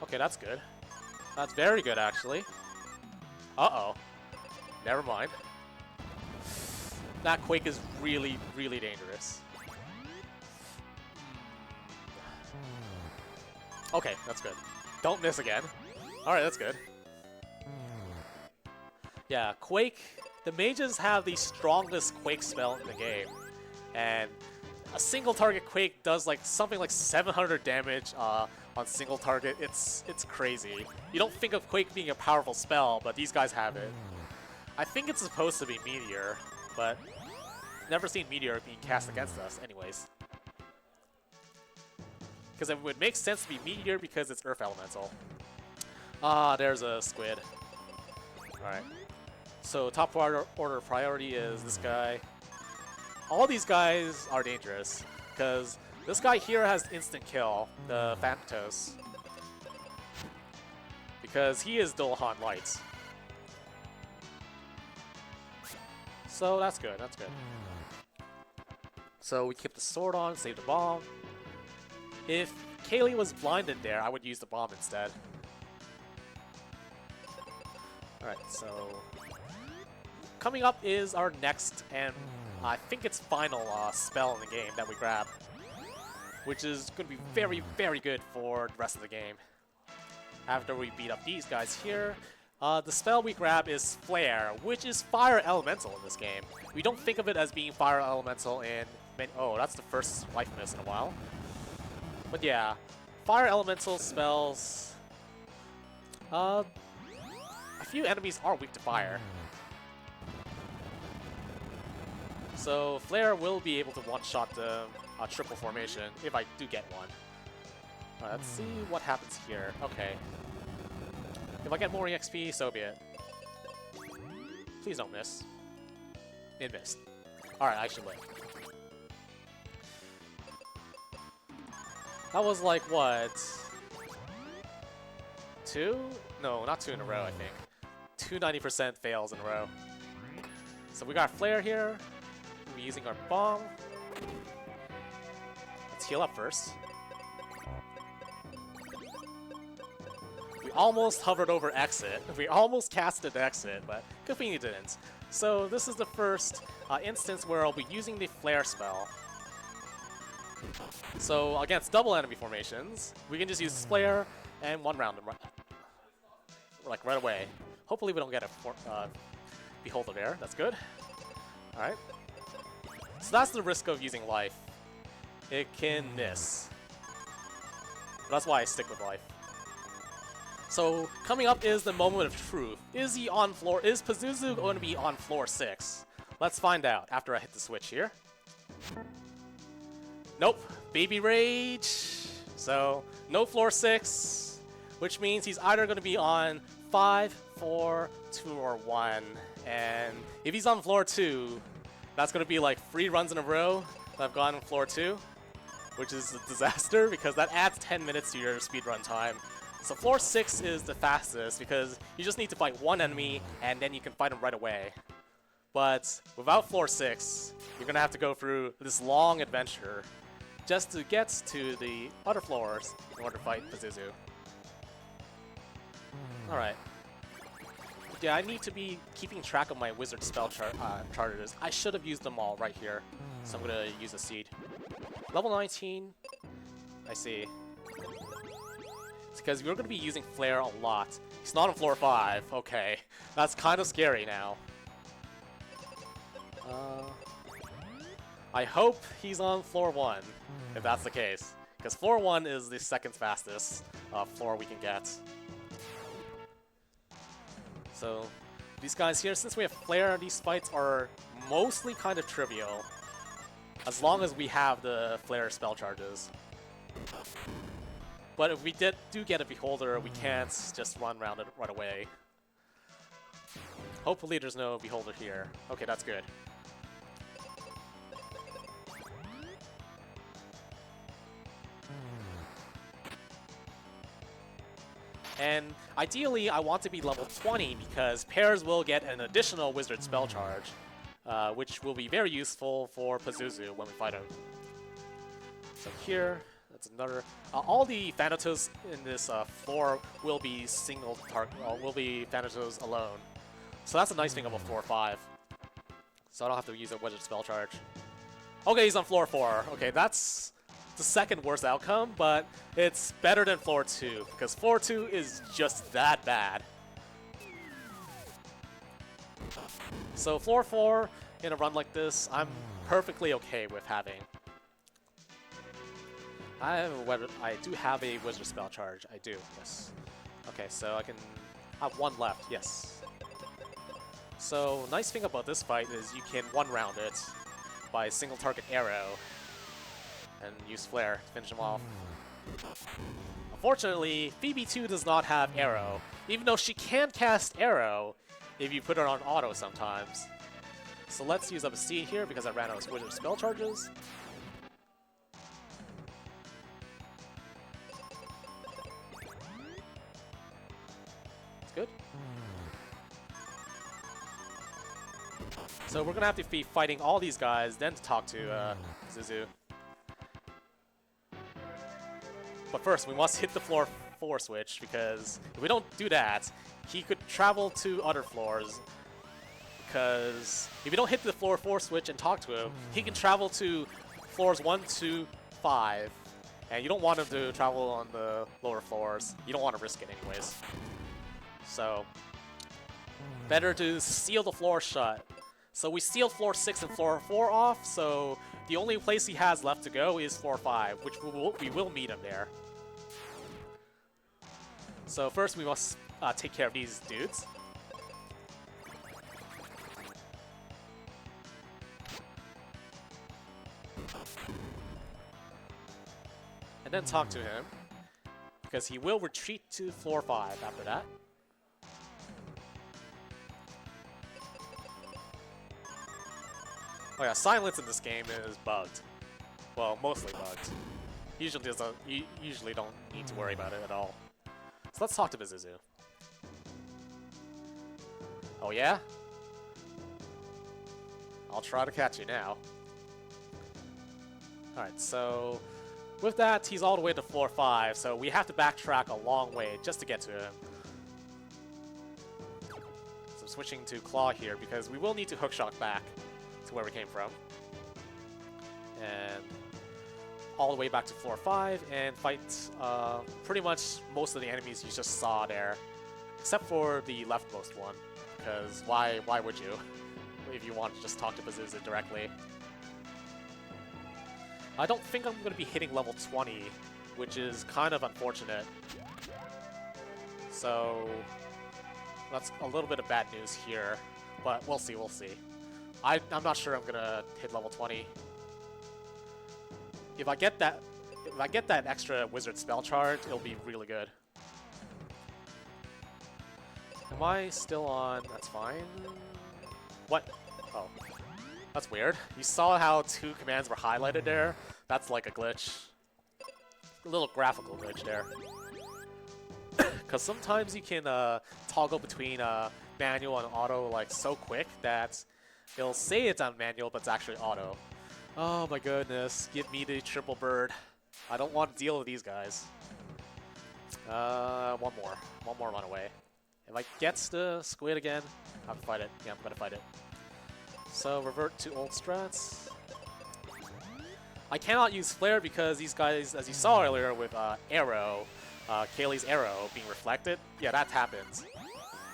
Speaker 2: Okay, that's good. That's very good actually. Uh-oh. Never mind. That Quake is really, really dangerous. Okay, that's good. Don't miss again. Alright, that's good. Yeah, Quake... The mages have the strongest Quake spell in the game. And a single target Quake does like something like 700 damage on single target. It's crazy. You don't think of Quake being a powerful spell, but these guys have it. I think it's supposed to be Meteor, but never seen Meteor being cast against us anyways. Because it would make sense to be Meteor because it's Earth Elemental. Ah, there's a Squid. Alright. So top order priority is this guy. All these guys are dangerous, because this guy here has instant kill, the Phantos. Because he is Dolhan Light. So that's good, that's good. So we keep the sword on, save the bomb. If Kaylee was blinded there, I would use the bomb instead. Alright, so... Coming up is our next, and I think it's final spell in the game that we grab. Which is going to be very, very good for the rest of the game. After we beat up these guys here, the spell we grab is Flare, which is Fire Elemental in this game. We don't think of it as being Fire Elemental in... Oh, that's the first life miss in a while. But yeah, Fire Elemental spells... a few enemies are weak to fire. So Flare will be able to one-shot the triple formation if I do get one. Let's see what happens here. Okay. If I get more EXP, so be it. Please don't miss. It missed. Alright, I should win. That was like, what? 2? No, not 2 in a row, I think. 2 90% fails in a row. So we got Flare here. We're using our bomb. Let's heal up first. We almost hovered over exit. We almost casted exit, but good thing you didn't. So this is the first instance where I'll be using the Flare spell. So against double enemy formations, we can just use Flare and one-round them right away. Hopefully we don't get a Beholder there. That's good. Alright. So that's the risk of using life. It can miss. That's why I stick with life. So coming up is the moment of truth. Is Pazuzu going to be on floor 6? Let's find out after I hit the switch here. Nope. Baby Rage. So no floor 6, which means he's either going to be on 5, 4, 2, or 1. And if he's on floor 2, that's going to be like 3 runs in a row that I've gone on floor 2, which is a disaster because that adds 10 minutes to your speedrun time. So floor 6 is the fastest because you just need to fight one enemy and then you can fight him right away. But without floor 6, you're going to have to go through this long adventure just to get to the other floors in order to fight Pazuzu. Alright. Yeah, I need to be keeping track of my wizard spell charges. I should have used them all right here. So I'm going to use a seed. Level 19. I see. It's because we're going to be using Flare a lot. He's not on floor 5. Okay. That's kind of scary now. I hope he's on floor 1, if that's the case. Because floor 1 is the second fastest floor we can get. So, these guys here, since we have Flare, these fights are mostly kind of trivial. As long as we have the Flare spell charges. But if we do get a Beholder, we can't just run around it right away. Hopefully there's no Beholder here. Okay, that's good. And ideally, I want to be level 20 because pairs will get an additional Wizard spell charge, which will be very useful for Pazuzu when we fight him. So here, that's another. All the Thanatos in this floor will be single target. Will be Thanatos alone. So that's a nice thing about floor 5. So I don't have to use a Wizard spell charge. Okay, he's on floor 4. Okay, that's the second worst outcome, but it's better than floor 2 because floor 2 is just that bad. So floor 4 in a run like this, I'm perfectly okay with having. I do have a Wizard spell charge. I do, yes. Okay, so I can have 1 left, yes. So nice thing about this fight is you can one-round it by a single target arrow and use Flare to finish him off. Unfortunately, Phoebe 2 does not have Arrow, even though she can cast Arrow if you put her on auto sometimes. So let's use up a seed here because I ran out of Wizard spell charges. That's good. So we're gonna have to be fighting all these guys, then to talk to Zuzu. But first, we must hit the floor 4 switch, because if we don't do that, he could travel to other floors. Because if you don't hit the floor 4 switch and talk to him, he can travel to floors 1, 2, 5. And you don't want him to travel on the lower floors. You don't want to risk it anyways. So, better to seal the floor shut. So we sealed floor 6 and floor 4 off, so the only place he has left to go is floor 5, which we will meet him there. So first we must take care of these dudes. and then talk to him, because he will retreat to floor 5 after that. Oh yeah, silence in this game is bugged. Well, mostly bugged. You usually don't need to worry about it at all. So let's talk to Pazuzu. Oh yeah? I'll try to catch you now. Alright, so with that, he's all the way to floor 5, so we have to backtrack a long way just to get to him. So switching to Claw here, because we will need to hookshot back to where we came from. And all the way back to floor 5 and fight pretty much most of the enemies you just saw there, except for the leftmost one, because why would you if you want to just talk to Pazuzu directly? I don't think I'm going to be hitting level 20, which is kind of unfortunate. So that's a little bit of bad news here, but we'll see, we'll see. I'm not sure I'm going to hit level 20. If I get that extra wizard spell charge, it'll be really good. Am I still on? That's fine. What? Oh. That's weird. You saw how 2 commands were highlighted there? That's like a glitch. A little graphical glitch there. Because sometimes you can toggle between manual and auto like so quick that it'll say it's on manual, but it's actually auto. Oh my goodness, give me the triple bird. I don't want to deal with these guys. One more run away. If I get the squid again, I have to fight it. Yeah, I'm gonna fight it. So revert to old strats. I cannot use flare because these guys, as you saw earlier with arrow, Kaylee's arrow being reflected, yeah, that happens.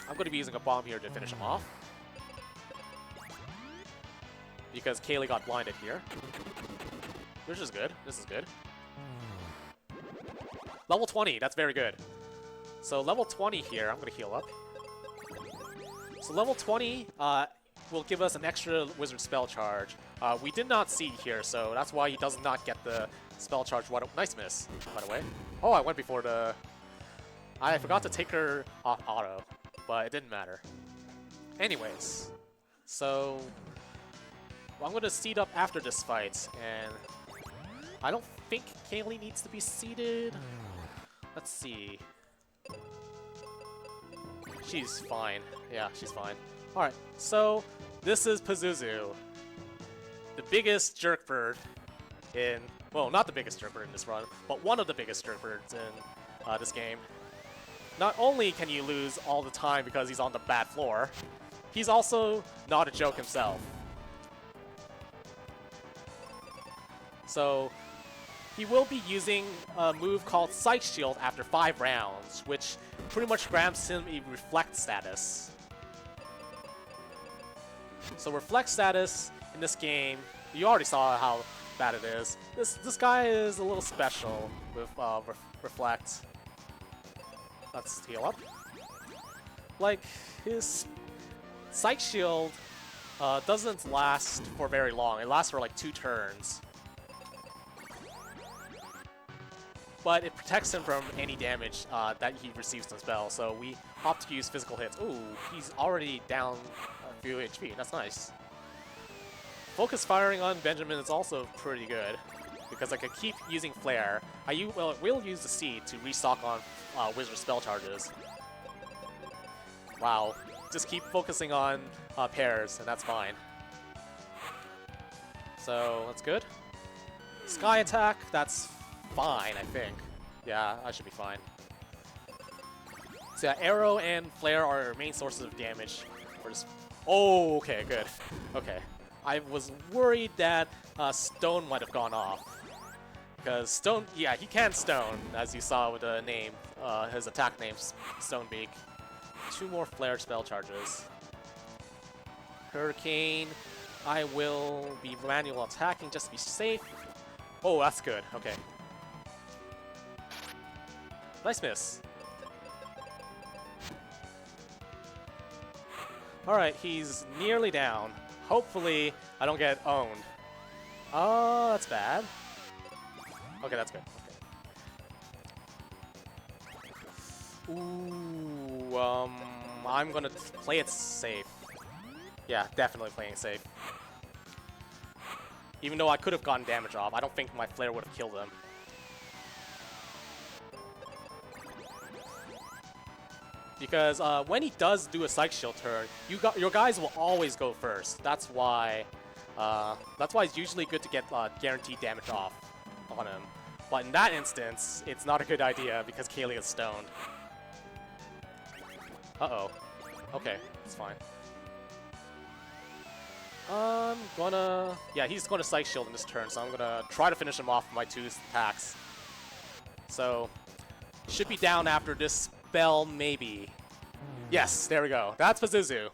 Speaker 2: I'm going to be using a bomb here to finish him off, because Kaylee got blinded here, which is good. This is good. Level 20, that's very good. So level 20 here, I'm going to heal up. So level 20 will give us an extra wizard spell charge. We did not see here, so that's why he does not get the spell charge. What nice miss, by the way. Oh, I went before the... I forgot to take her off auto, but it didn't matter. Anyways, so I'm going to seed up after this fight, and I don't think Kaylee needs to be seeded. Let's see. She's fine. Yeah, she's fine. Alright, so this is Pazuzu, the biggest jerk bird in, well, not the biggest jerk bird in this run, but one of the biggest jerk birds in this game. Not only can you lose all the time because he's on the bad floor, he's also not a joke himself. So he will be using a move called Sight Shield after 5 rounds, which pretty much grants him a reflect status. So reflect status in this game, you already saw how bad it is. This guy is a little special with reflect. Let's heal up. Like, his Sight Shield doesn't last for very long. It lasts for like 2 turns. But it protects him from any damage that he receives from spell, so we opt to use physical hits. Ooh, he's already down a few HP, that's nice. Focus firing on Benjamin is also pretty good, because I can keep using Flare. I will use the seed to restock on Wizard spell charges. Wow, just keep focusing on pairs, and that's fine. So, that's good. Sky attack, that's fine, I think. Yeah, I should be fine. So yeah, arrow and flare are our main sources of damage for this. Oh, okay, good. Okay. I was worried that stone might have gone off. Because stone, yeah, he can stone, as you saw with the name, his attack name, Stonebeak. 2 more flare spell charges. Hurricane, I will be manual attacking just to be safe. Oh, that's good, okay. Nice miss. Alright, he's nearly down. Hopefully, I don't get owned. Oh, that's bad. Okay, that's good. Okay. Ooh, I'm gonna play it safe. Yeah, definitely playing it safe. Even though I could have gotten damage off, I don't think my flare would have killed him. Because when he does do a Psych Shield turn, your guys will always go first. That's why it's usually good to get guaranteed damage off on him. But in that instance, it's not a good idea because Kaylee is stoned. Uh-oh. Okay, it's fine. Yeah, he's gonna Psych Shield in this turn, so I'm gonna try to finish him off with my 2 attacks. So, should be down after this spell, maybe. Yes, there we go. That's Pazuzu.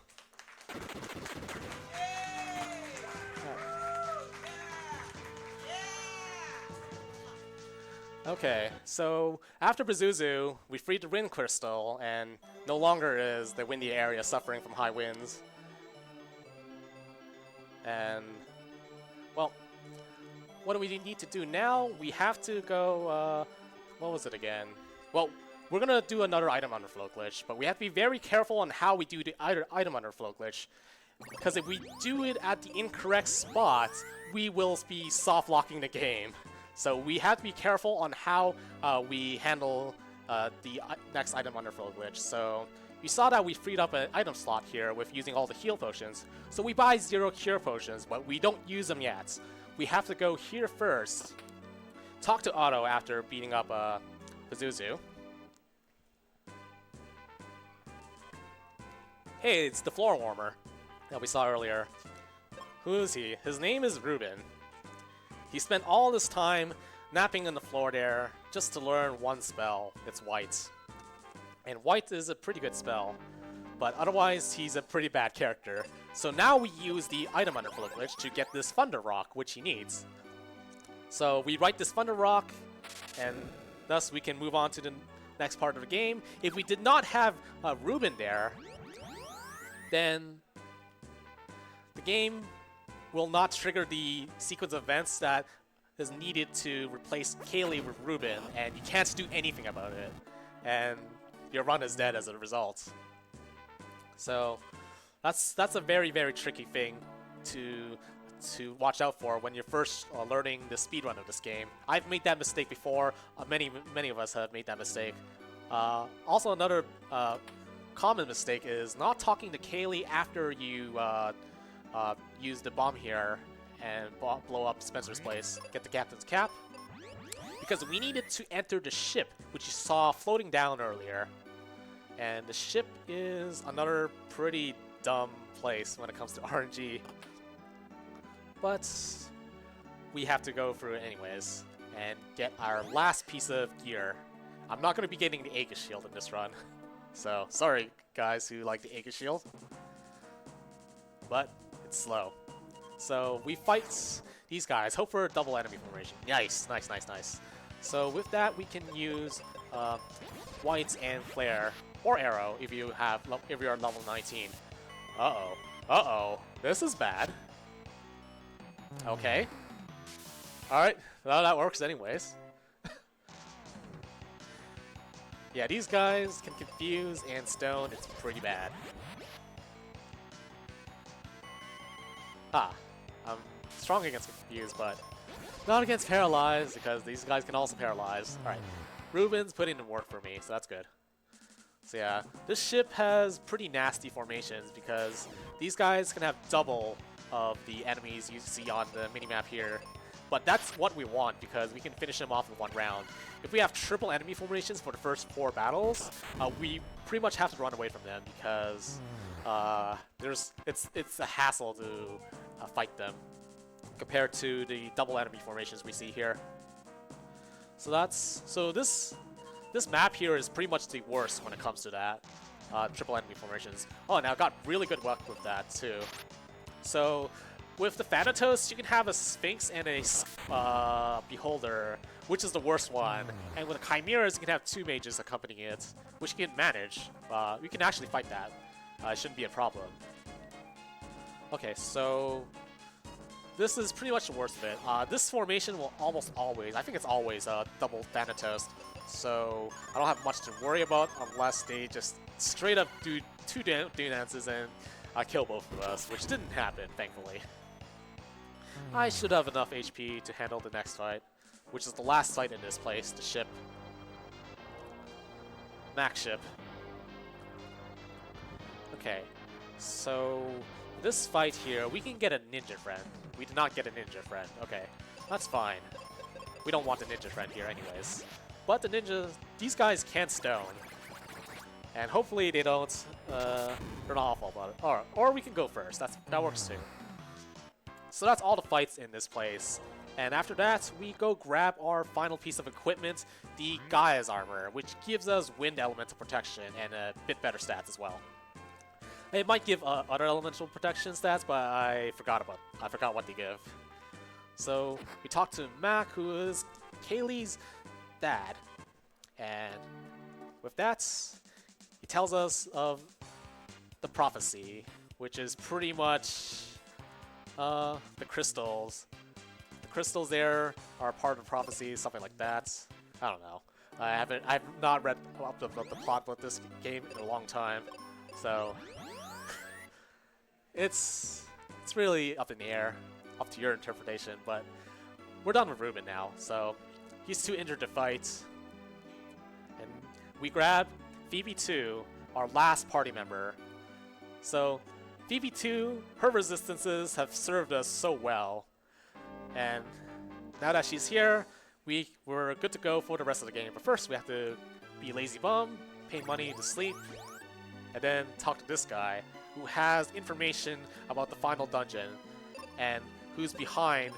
Speaker 2: Okay, so after Pazuzu, we freed the Wind Crystal, and no longer is the windy area suffering from high winds. And, well, what do we need to do now? We have to go, what was it again? Well, we're gonna do another item underflow glitch, but we have to be very careful on how we do the item underflow glitch, because if we do it at the incorrect spot, we will be soft-locking the game. So we have to be careful on how we handle the next item underflow glitch. So you saw that we freed up an item slot here with using all the heal potions. So we buy 0 cure potions, but we don't use them yet. We have to go here first, talk to Otto after beating up Pazuzu. Hey, it's the floor warmer that we saw earlier. Who is he? His name is Ruben. He spent all this time napping on the floor there just to learn one spell. It's White. And White is a pretty good spell, but otherwise he's a pretty bad character. So now we use the item underflow glitch to get this Thunder Rock, which he needs. So we write this Thunder Rock, and thus we can move on to the next part of the game. If we did not have Ruben there, then the game will not trigger the sequence of events that is needed to replace Kaylee with Ruben, and you can't do anything about it. And your run is dead as a result. So that's a very, very tricky thing to watch out for when you're first learning the speedrun of this game. I've made that mistake before. Many of us have made that mistake. Also, another common mistake is not talking to Kaylee after you use the bomb here and blow up Spencer's place. Get the captain's cap. Because we needed to enter the ship, which you saw floating down earlier. And the ship is another pretty dumb place when it comes to RNG. But we have to go through it anyways and get our last piece of gear. I'm not going to be getting the Aegis Shield in this run. So, sorry guys who like the Aegis Shield. But it's slow. So we fight these guys. Hope for a double enemy formation. Nice, nice, nice, nice. So with that, we can use Whites and Flare or Arrow if you are level 19. Uh-oh. Uh-oh. This is bad. Okay. Alright. Well, that works anyways. Yeah, these guys can confuse and stone. It's pretty bad. I'm strong against confuse, but not against paralyze, because these guys can also paralyze. Alright, Ruben's putting in work for me, so that's good. So yeah, this ship has pretty nasty formations because these guys can have double of the enemies you see on the minimap here. But that's what we want because we can finish them off in one round. If we have triple enemy formations for the first 4 battles, we pretty much have to run away from them because it's a hassle to fight them compared to the double enemy formations we see here. So this map here is pretty much the worst when it comes to that triple enemy formations. Oh, and I got really good luck with that too. So with the Thanatos, you can have a Sphinx and a Beholder, which is the worst one. And with the Chimeras, you can have 2 mages accompanying it, which you can manage. We can actually fight that. It shouldn't be a problem. Okay, so
Speaker 3: this is pretty much the worst of it. This formation will almost always, I think it's always double Thanatos, so I don't have much to worry about unless they just straight up do two dances and kill both of us, which didn't happen, thankfully. I should have enough HP to handle the next fight, which is the last fight in this place, the ship. Max ship. Okay, so this fight here, we can get a ninja friend. We did not get a ninja friend. Okay, that's fine. We don't want a ninja friend here anyways. But the ninjas, these guys can't stone. And hopefully they don't, they're not awful about it. Or we can go first, that works too. So that's all the fights in this place. And after that, we go grab our final piece of equipment, the Gaia's armor, which gives us wind elemental protection and a bit better stats as well. It might give other elemental protection stats, but I forgot what they give. So we talk to Mac, who is Kaylee's dad, and with that, he tells us of the prophecy, which is pretty much the crystals. The crystals there are part of the prophecy, something like that. I don't know. I've not read up the plot of this game in a long time, so it's really up in the air, up to your interpretation. But we're done with Ruben now, so he's too injured to fight, and we grab Phoebe 2, our last party member. So Phoebe 2, her resistances have served us so well, and now that she's here, we're good to go for the rest of the game. But first we have to be lazy bum, pay money to sleep, and then talk to this guy who has information about the final dungeon and who's behind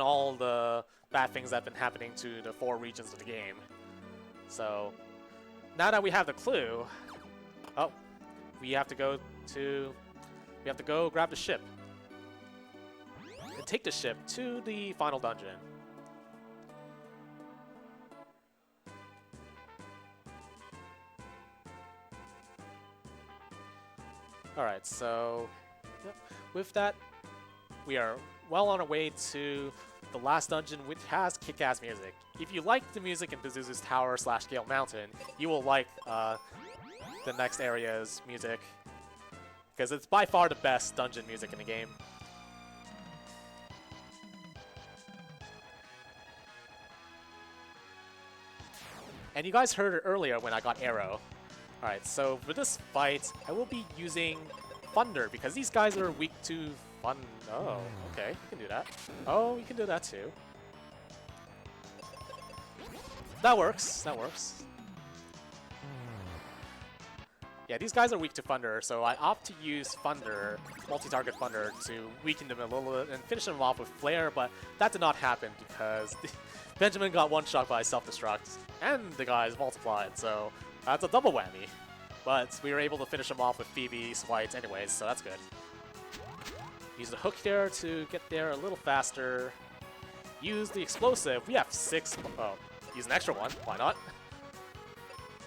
Speaker 3: all the bad things that have been happening to the 4 regions of the game. So now that we have the clue, we have to go grab the ship and take the ship to the final dungeon. Alright, so with that, we are well on our way to the last dungeon, which has kick-ass music. If you like the music in Pazuzu's Tower / Gale Mountain, you will like the next area's music, because it's by far the best dungeon music in the game. And you guys heard it earlier when I got Arrow. Alright, so for this fight, I will be using Thunder, because these guys are weak to Fun. Oh, okay, you can do that. Oh, you can do that too. That works, that works. Yeah, these guys are weak to Thunder, so I opt to use Thunder, multi-target Thunder, to weaken them a little bit and finish them off with Flare, but that did not happen because Benjamin got one-shot by self-destruct, and the guys multiplied, so that's a double whammy. But we were able to finish him off with Phoebe's White anyways, so that's good. Use the hook there to get there a little faster. Use the explosive. We have 6. Oh, use an extra one. Why not?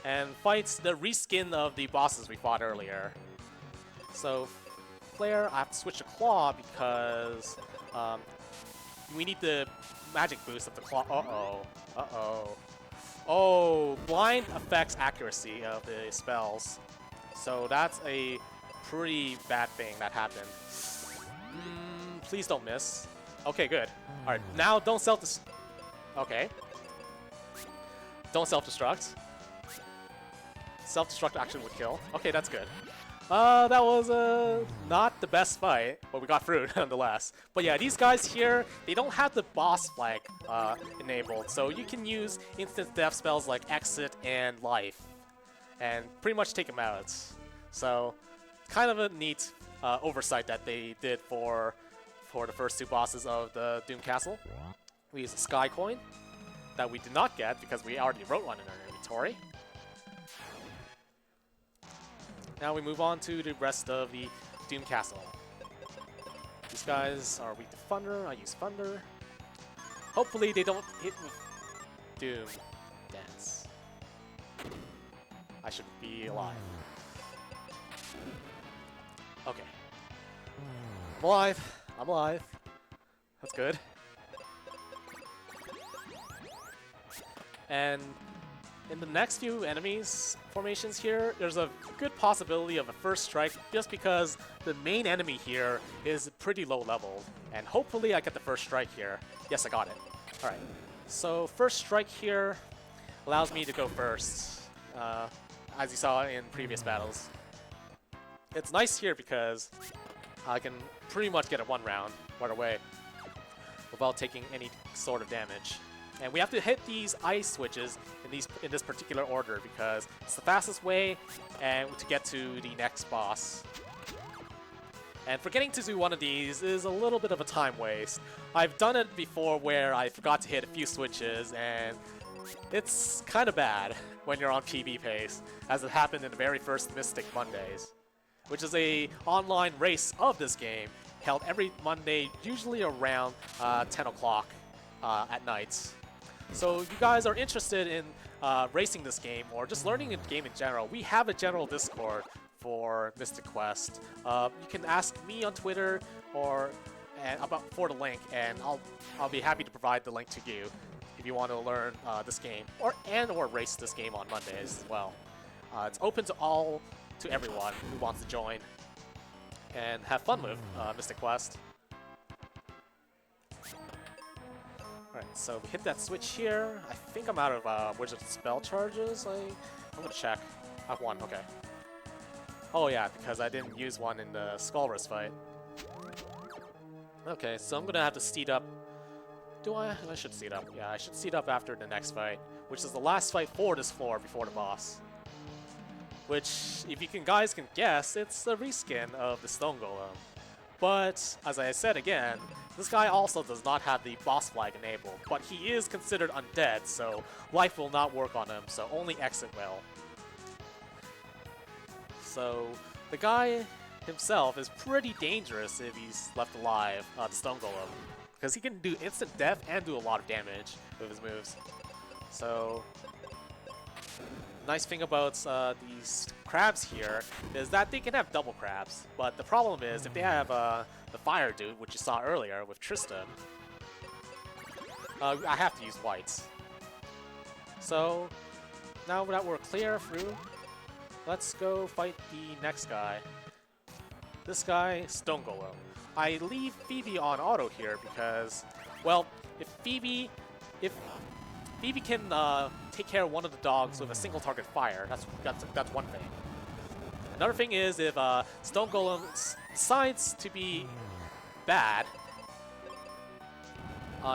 Speaker 3: And fights the reskin of the bosses we fought earlier. So, Flare, I have to switch to Claw because we need the magic boost of the Claw. Uh-oh. Uh-oh. Oh, blind affects accuracy of the spells. So that's a pretty bad thing that happened. Please don't miss. Okay, good. Alright, now don't self-destruct. Okay. Don't self-destruct. Self-destruct actually would kill. Okay, that's good. That was not the best fight, but we got through nonetheless. But yeah, these guys here, they don't have the boss flag enabled, so you can use instant death spells like Exit and Life, and pretty much take them out. So, kind of a neat oversight that they did for the first 2 bosses of the Doom Castle. We used a Sky Coin that we did not get because we already wrote one in our inventory. Now we move on to the rest of the Doom Castle. These guys are weak to Thunder. I use Thunder. Hopefully they don't hit with Doom Dance. I should be alive. Okay. I'm alive. I'm alive. That's good. And in the next few enemies formations here, there's a good possibility of a first strike just because the main enemy here is pretty low level. And hopefully I get the first strike here. Yes, I got it. Alright, so first strike here allows me to go first, as you saw in previous battles. It's nice here because I can pretty much get a one round right away without taking any sort of damage. And we have to hit these ice switches in this particular order because it's the fastest way and to get to the next boss. And forgetting to do one of these is a little bit of a time waste. I've done it before where I forgot to hit a few switches, and it's kind of bad when you're on PB pace, as it happened in the very first Mystic Mondays, which is a online race of this game held every Monday, usually around 10 o'clock at night. So if you guys are interested in racing this game or just learning the game in general, we have a general Discord for Mystic Quest. You can ask me on Twitter for the link, and I'll be happy to provide the link to you if you want to learn this game or race this game on Mondays as well. It's open to everyone who wants to join and have fun with Mystic Quest. Alright, so we hit that switch here. I think I'm out of Wizard Spell Charges. I'm gonna check. I have one, okay. Oh yeah, because I didn't use one in the Skullrus fight. Okay, so I'm gonna have to speed up. Do I? I should speed up. Yeah, I should speed up after the next fight, which is the last fight for this floor before the boss. Which, if you guys can guess, it's the reskin of the Stone Golem. But, as I said again, this guy also does not have the boss flag enabled, but he is considered undead, so life will not work on him, so only exit will. So, the guy himself is pretty dangerous if he's left alive, the Stone Golem, because he can do instant death and do a lot of damage with his moves. So, nice thing about these crabs here is that they can have double crabs, but the problem is if they have the fire dude, which you saw earlier with Tristan, I have to use whites. So now that we're clear through, let's go fight the next guy. This guy, Stone Golem. I leave Phoebe on auto here because, well, if Phoebe can take care of one of the dogs with a single target fire, that's one thing. Another thing is if Stone Golem decides to be bad,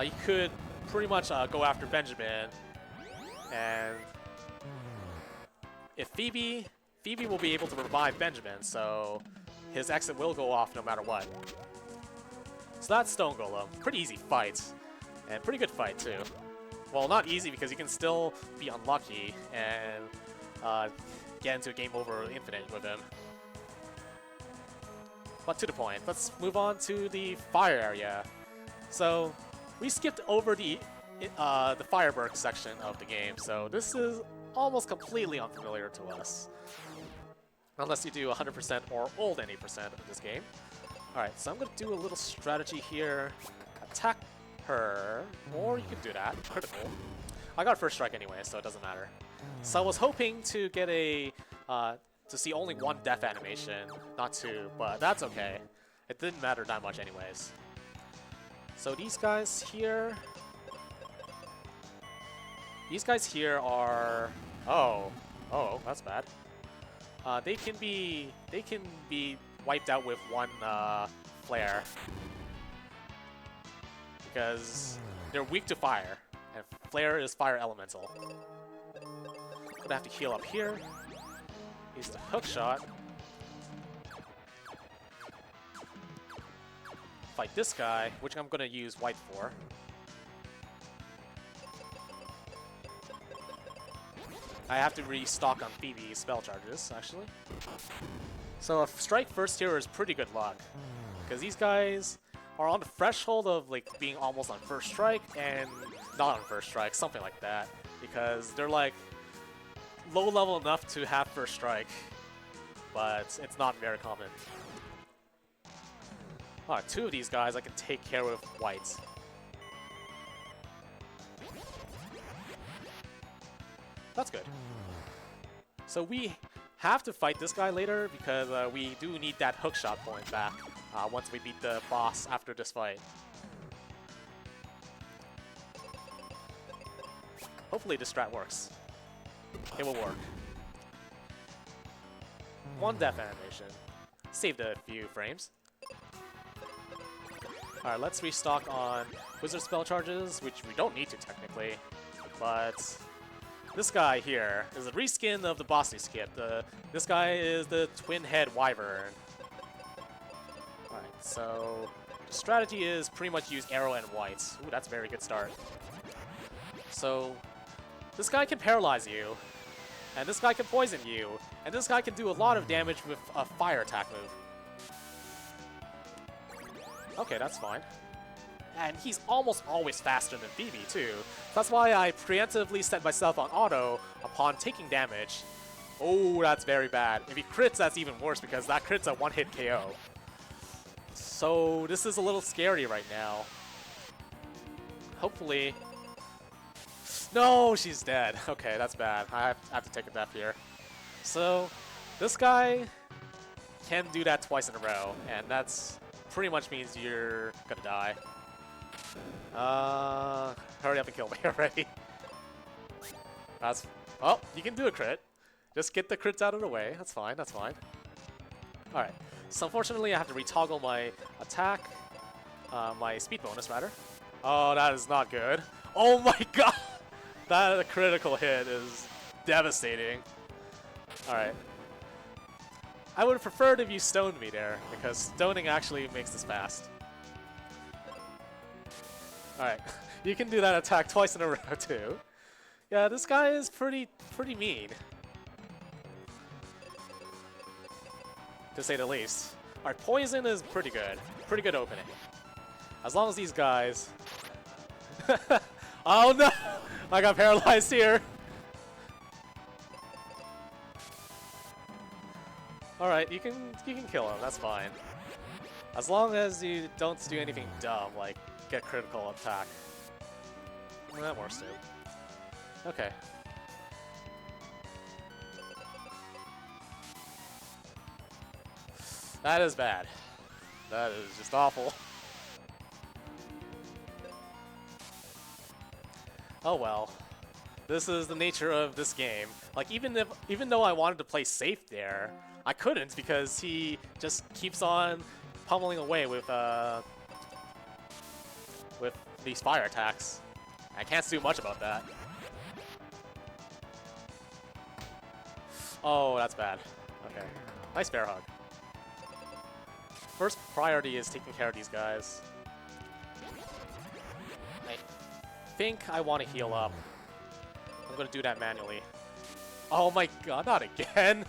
Speaker 3: you could pretty much go after Benjamin, and if Phoebe will be able to revive Benjamin, so his exit will go off no matter what. So that's Stone Golem. Pretty easy fight, and pretty good fight too. Well, not easy because you can still be unlucky and get into a game over infinite with him. But to the point, let's move on to the fire area. So we skipped over the Fireberg section of the game, so this is almost completely unfamiliar to us. Unless you do 100% or old any percent of this game. Alright, so I'm going to do a little strategy here. Attack her, or you could do that, critical. I got first strike anyway, so it doesn't matter. So I was hoping to get to see only one death animation, not two, but that's okay. It didn't matter that much anyways. So these guys here are, oh, that's bad. They can be wiped out with one flare, because they're weak to fire, and flare is fire elemental. Gonna have to heal up here. Use the hook shot. Fight this guy, which I'm gonna use white for. I have to restock on Phoebe's spell charges, actually. So a strike first here is pretty good luck, because these guys are on the threshold of like being almost on first strike and not on first strike, something like that, because they're like low level enough to have first strike, but it's not very common. Alright, 2 of these guys I can take care of with white. That's good. So we have to fight this guy later because we do need that hookshot point back once we beat the boss after this fight. Hopefully this strat works. It will work. 1 death animation. Saved a few frames. Alright, let's restock on wizard spell charges, which we don't need to technically, but this guy here is a reskin of the Bossy Skip. This guy is the Twin Head Wyvern. Alright, so the strategy is pretty much use arrow and white. Ooh, that's a very good start. So this guy can paralyze you, and this guy can poison you, and this guy can do a lot of damage with a fire attack move. Okay, that's fine. And he's almost always faster than Phoebe, too. That's why I preemptively set myself on auto upon taking damage. Oh, that's very bad. If he crits, that's even worse because that crit's a one-hit KO. So this is a little scary right now. Hopefully... No, she's dead. Okay, that's bad. I have to take a death here. So this guy can do that twice in a row, and that's pretty much means you're gonna die. Hurry up and kill me already. That's... Oh, you can do a crit. Just get the crits out of the way. That's fine, that's fine. Alright, so unfortunately I have to retoggle my attack. My speed bonus, rather. Oh, that is not good. Oh my god! That critical hit is devastating. Alright. I would have preferred if you stoned me there, because stoning actually makes this fast. Alright, you can do that attack twice in a row too. Yeah, this guy is pretty mean. To say the least. Alright, poison is pretty good. Pretty good opening. As long as these guys... Oh no! I got paralyzed here! Alright, you can kill him, that's fine. As long as you don't do anything dumb, like get critical attack. Well, that works too. Okay. That is bad. That is just awful. Oh well. This is the nature of this game. Like even though I wanted to play safe there, I couldn't because he just keeps on pummeling away with these fire attacks. I can't do much about that. Oh, that's bad. Okay. Nice bear hug. First priority is taking care of these guys. I think I want to heal up. I'm going to do that manually. Oh my god, not again!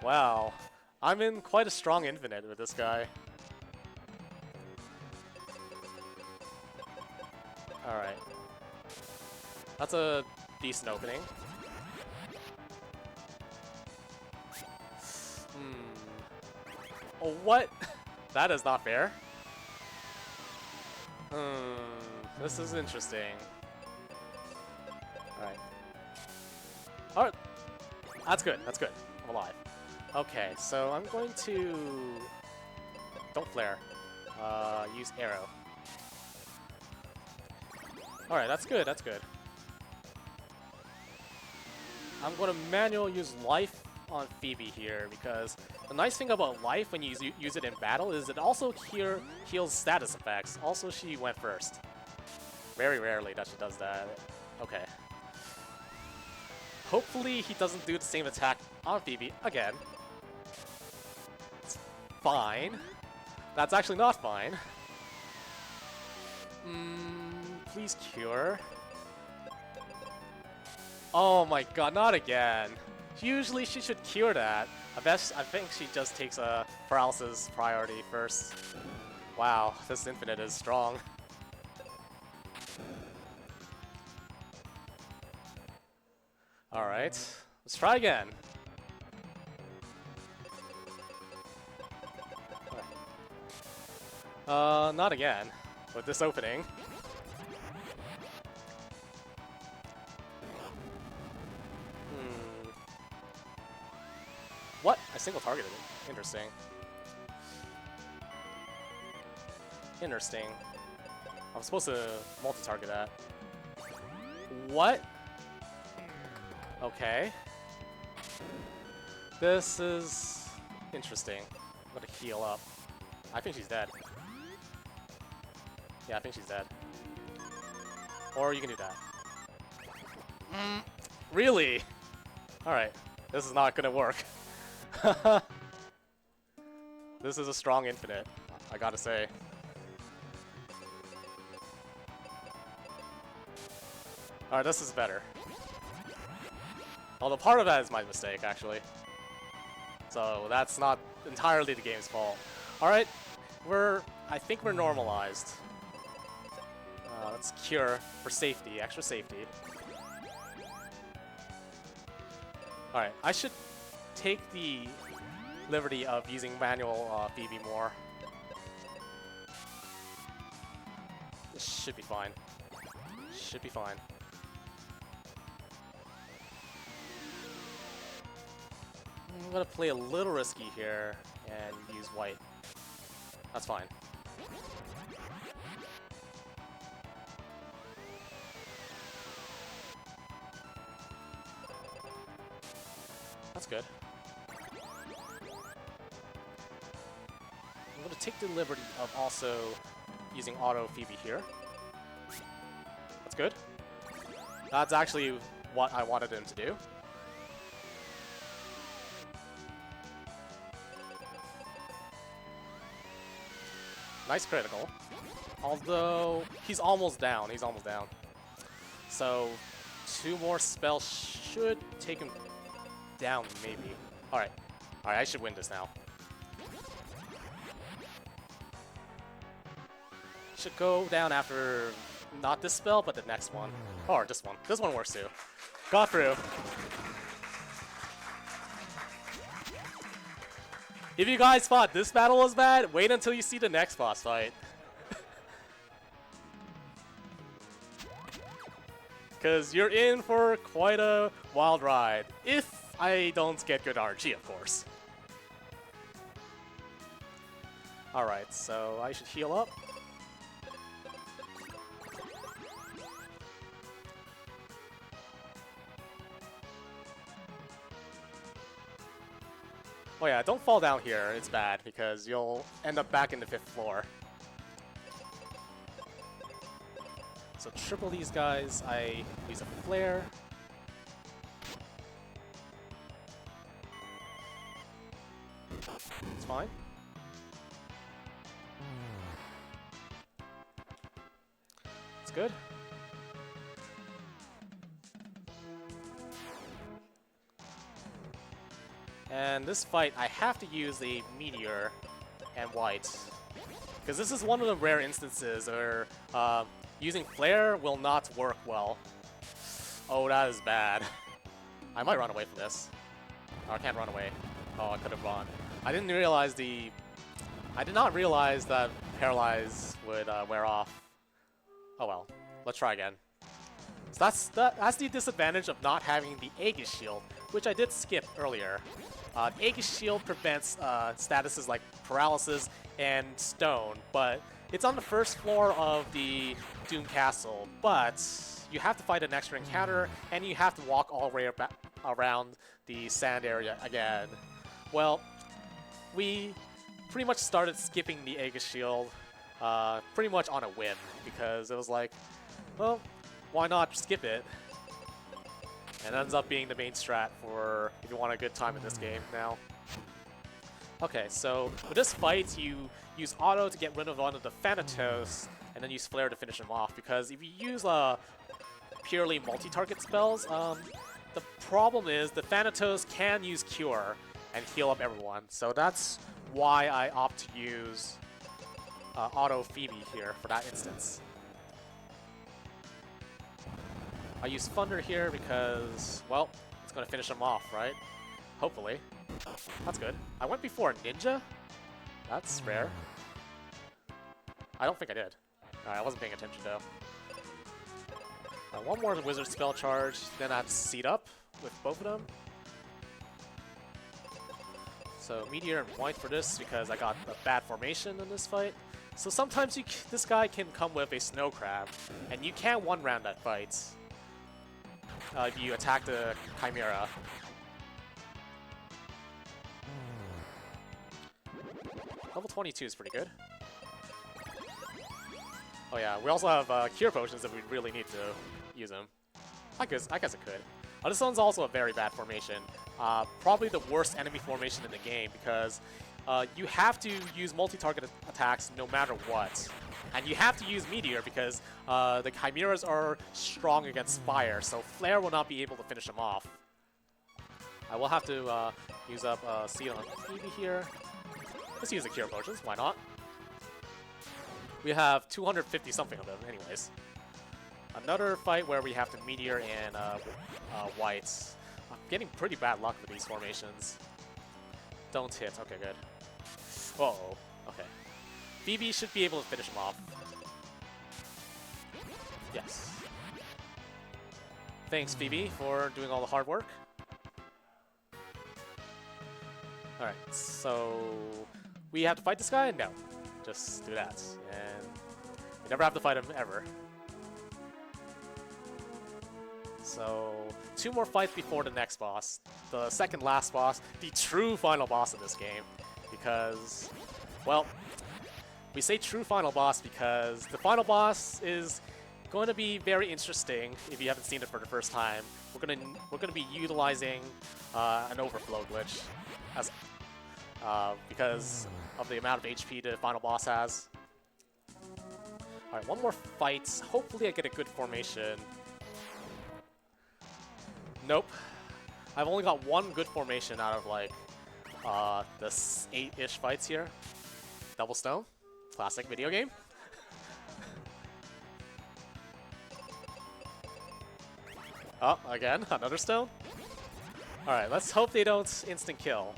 Speaker 3: Wow. I'm in quite a strong infinite with this guy. Alright. That's a decent opening. Oh, what? That is not fair. This is interesting. Alright. Alright. That's good, that's good. I'm alive. Okay, so I'm going to... Don't flare. Use arrow. Alright, that's good, that's good. I'm going to manual use life on Phoebe here because the nice thing about life when you use it in battle is it also heals status effects. Also, she went first. Very rarely that she does that. Okay. Hopefully he doesn't do the same attack on Phoebe again. It's fine. That's actually not fine. Please cure. Oh my god, not again. Usually she should cure that. I think she just takes a paralysis priority first. Wow, this infinite is strong. Alright, let's try again.
Speaker 2: Not again. With this opening. What? I single targeted it. Interesting. Interesting. I'm supposed to multi-target that. What? Okay. This is interesting. I'm gonna heal up. I think she's dead. Yeah, I think she's dead. Or you can do that. Really? Alright. This is not gonna work. This is a strong infinite, I gotta say. Alright, this is better. Although part of that is my mistake, actually. So that's not entirely the game's fault. Alright, I think we're normalized. Let's cure for safety, extra safety. Alright, I should take the liberty of using manual Phoebe more. This should be fine. Should be fine. I'm gonna play a little risky here and use white. That's fine. That's good. I'm gonna take the liberty of also using auto Phoebe here. That's good. That's actually what I wanted him to do. Nice critical. Although, he's almost down. He's almost down. So, 2 more spells should take him down, maybe. Alright. Alright, I should win this now. Should go down after not this spell, but the next one. Or this one. This one works too. Got through. If you guys thought this battle was bad, wait until you see the next boss fight. Because you're in for quite a wild ride. If I don't get good RNG, of course. Alright, so I should heal up. Oh yeah, don't fall down here, it's bad, because you'll end up back in the 5th floor. So triple these guys, I use a flare. It's fine. It's good. And this fight, I have to use a meteor and white. Because this is one of the rare instances where using flare will not work well. Oh, that is bad. I might run away from this. Oh, I can't run away. Oh, I could have run. I did not realize that Paralyze would wear off. Oh well. Let's try again. So that's the disadvantage of not having the Aegis Shield, which I did skip earlier. Aegis Shield prevents statuses like Paralysis and Stone, but it's on the 1st floor of the Doom Castle, but you have to fight an extra encounter, and you have to walk all the way around the sand area again. Well, we pretty much started skipping the Aegis Shield pretty much on a whim, because it was like, well, why not skip it? And it ends up being the main strat for if you want a good time in this game now. Okay, so with this fight, you use auto to get rid of one of the Thanatos, and then use flare to finish him off, because if you use purely multi-target spells, the problem is the Thanatos can use Cure and heal up everyone, so that's why I opt to use auto Phoebe here for that instance. I use Thunder here because, well, it's going to finish him off, right? Hopefully. That's good. I went before a Ninja? That's rare.
Speaker 3: I don't think I did. Alright, I wasn't paying attention though. One more wizard spell charge, then I have to seed up with both of them. So Meteor and White for this because I got a bad formation in this fight. So sometimes this guy can come with a Snow Crab, and you can one-round that fight if you attack the Chimera. Level 22 is pretty good. Oh yeah, we also have Cure Potions if we really need to use them. I guess I could. This one's also a very bad formation. Probably the worst enemy formation in the game because you have to use multi-target attacks no matter what. And you have to use Meteor because the Chimeras are strong against Fire, so Flare will not be able to finish them off. I will have to use up Seed on Phoebe here. Let's use the Cure Potions, why not? We have 250 something of them anyways. Another fight where we have to Meteor and Whites. I'm getting pretty bad luck with these formations. Don't hit, okay good. Uh-oh, okay. Phoebe should be able to finish him off. Yes. Thanks Phoebe for doing all the hard work. Alright, so we have to fight this guy? No. Just do that. And we never have to fight him ever. So 2 more fights before the next boss. The second last boss, the true final boss of this game. Because, well, we say true final boss because the final boss is going to be very interesting if you haven't seen it for the first time. We're gonna be utilizing an overflow glitch as because of the amount of HP the final boss has. Alright, one more fight. Hopefully I get a good formation. Nope. I've only got one good formation out of like the 8-ish fights here. Double Stone. Classic video game. Oh, again, another stone. Alright, let's hope they don't instant kill.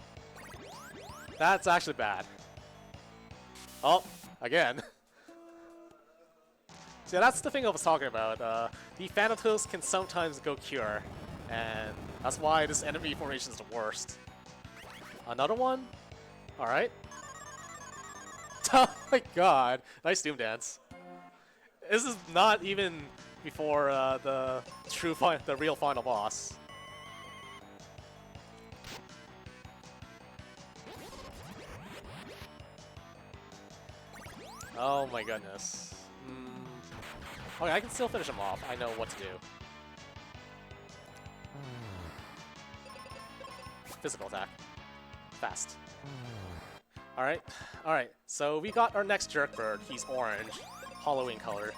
Speaker 3: That's actually bad. Oh, again. So that's the thing I was talking about. The Thanatos can sometimes go Cure, and that's why this enemy formation is the worst. Another one? Alright. Oh my god. Nice Doom Dance. This is not even before the real final boss. Oh my goodness. Okay, I can still finish him off. I know what to do. Physical attack. Fast. Alright, alright. So we got our next jerk bird. He's orange. Halloween colored.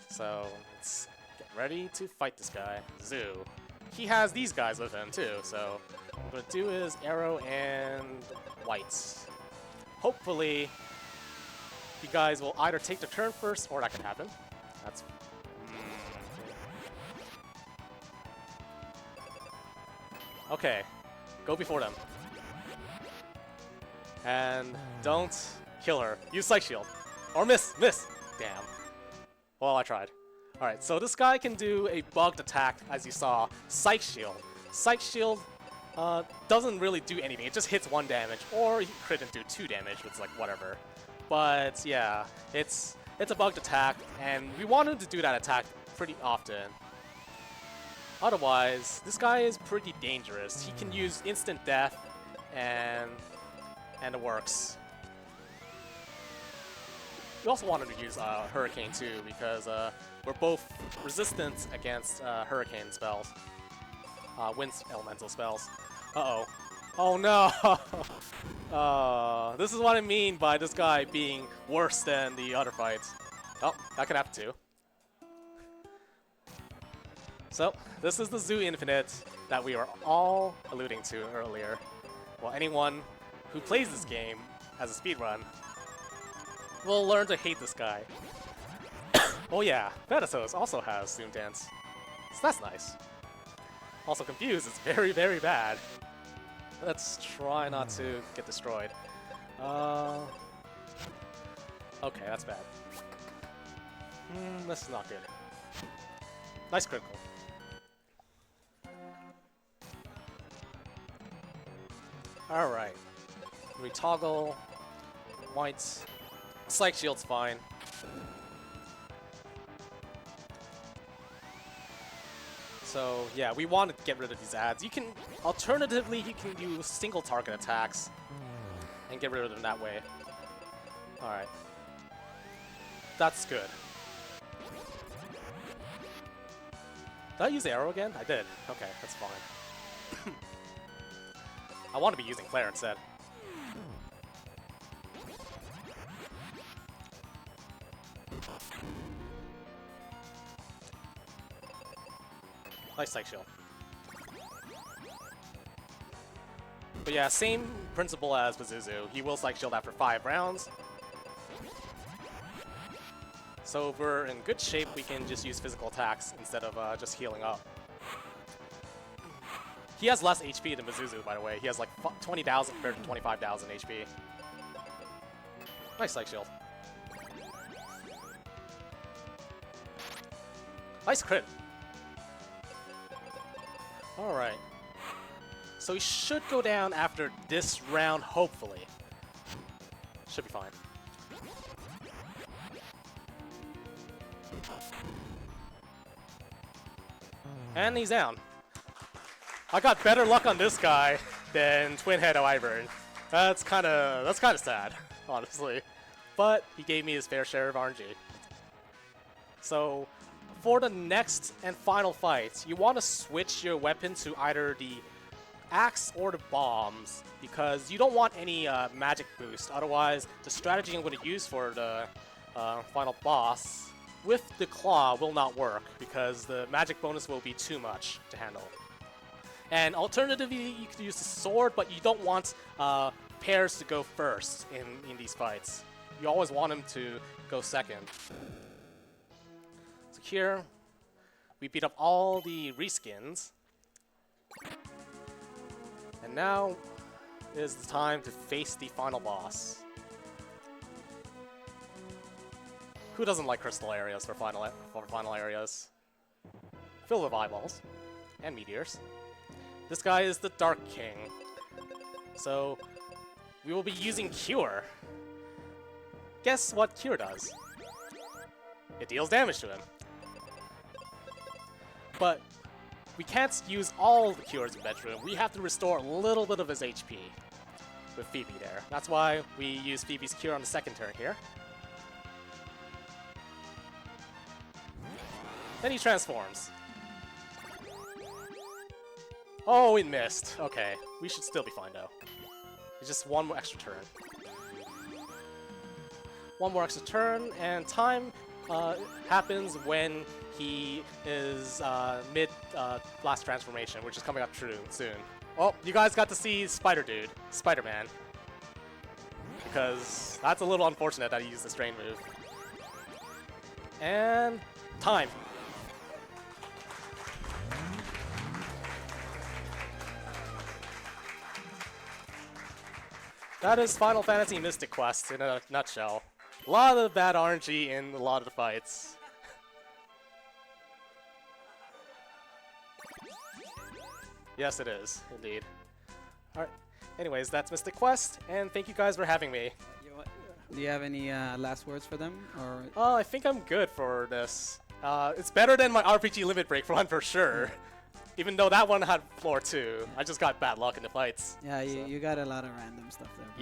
Speaker 3: So let's get ready to fight this guy. Zoo. He has these guys with him too, so what I'm gonna do is arrow and whites. Hopefully you guys will either take the turn first, or that can happen. That's... Okay, go before them. And don't kill her. Use Psych Shield. Or miss! Miss! Damn. Well, I tried. Alright, so this guy can do a bugged attack, as you saw. Psych Shield. Psych Shield doesn't really do anything. It just hits 1 damage, or he crit and do 2 damage, which is like whatever. But yeah, it's a bugged attack, and we want him to do that attack pretty often. Otherwise, this guy is pretty dangerous. He can use instant death, and it works. We also wanted to use Hurricane too, because we're both resistant against Hurricane spells, Wind Elemental spells. Uh-oh. Oh no! This is what I mean by this guy being worse than the other fights. Oh, that could happen too. So, this is the Zoo Infinite that we were all alluding to earlier. Well, anyone who plays this game as a speedrun will learn to hate this guy. Oh yeah, Thanatos also has Zoom Dance. So that's nice. Also Confused is very, very bad. Let's try not to get destroyed. Okay, that's bad. This is not good. Nice critical. Alright. We toggle. Whites. Psych shield's fine. So yeah, we want to get rid of these ads. You can, alternatively, you can use single target attacks and get rid of them that way. Alright. That's good. Did I use the arrow again? I did. Okay, that's fine. I want to be using Flare instead. Nice Psych Shield. But yeah, same principle as Pazuzu. He will Psych Shield after 5 rounds. So if we're in good shape, we can just use physical attacks instead of just healing up. He has less HP than Pazuzu, by the way. He has like 20,000 compared to 25,000 HP. Nice Psych Shield. Nice crit. Alright. So he should go down after this round, hopefully. Should be fine. And he's down. I got better luck on this guy than Twin Head Wyvern. That's kind of sad, honestly. But he gave me his fair share of RNG. So for the next and final fight, you want to switch your weapon to either the axe or the bombs because you don't want any magic boost. Otherwise, the strategy I'm going to use for the final boss with the claw will not work because the magic bonus will be too much to handle. And alternatively, you could use the sword, but you don't want pairs to go first in these fights. You always want them to go second. So here, we beat up all the reskins. And now is the time to face the final boss. Who doesn't like crystal areas for final areas? Filled with eyeballs and meteors. This guy is the Dark King. So we will be using Cure. Guess what Cure does? It deals damage to him. But we can't use all the cures in Bedroom. We have to restore a little bit of his HP with Phoebe there. That's why we use Phoebe's Cure on the second turn here. Then he transforms. Oh, we missed. Okay, we should still be fine though. It's just one more extra turn. One more extra turn, and time happens when he is mid last transformation, which is coming up true soon. Oh, you guys got to see Spider Dude, Spider-Man. Because that's a little unfortunate that he used the Strain move. And time. That is Final Fantasy Mystic Quest in a nutshell. A lot of bad RNG in a lot of the fights. Yes, it is, indeed. Alright, anyways, that's Mystic Quest, and thank you guys for having me.
Speaker 1: Do you have any last words for them? Or
Speaker 3: Oh, I think I'm good for this. It's better than my RPG Limit Break one for sure. Even though that one had floor 2. I just got bad luck in the fights.
Speaker 1: yeah,
Speaker 3: so.
Speaker 1: you got a lot of random stuff there.
Speaker 3: Yeah.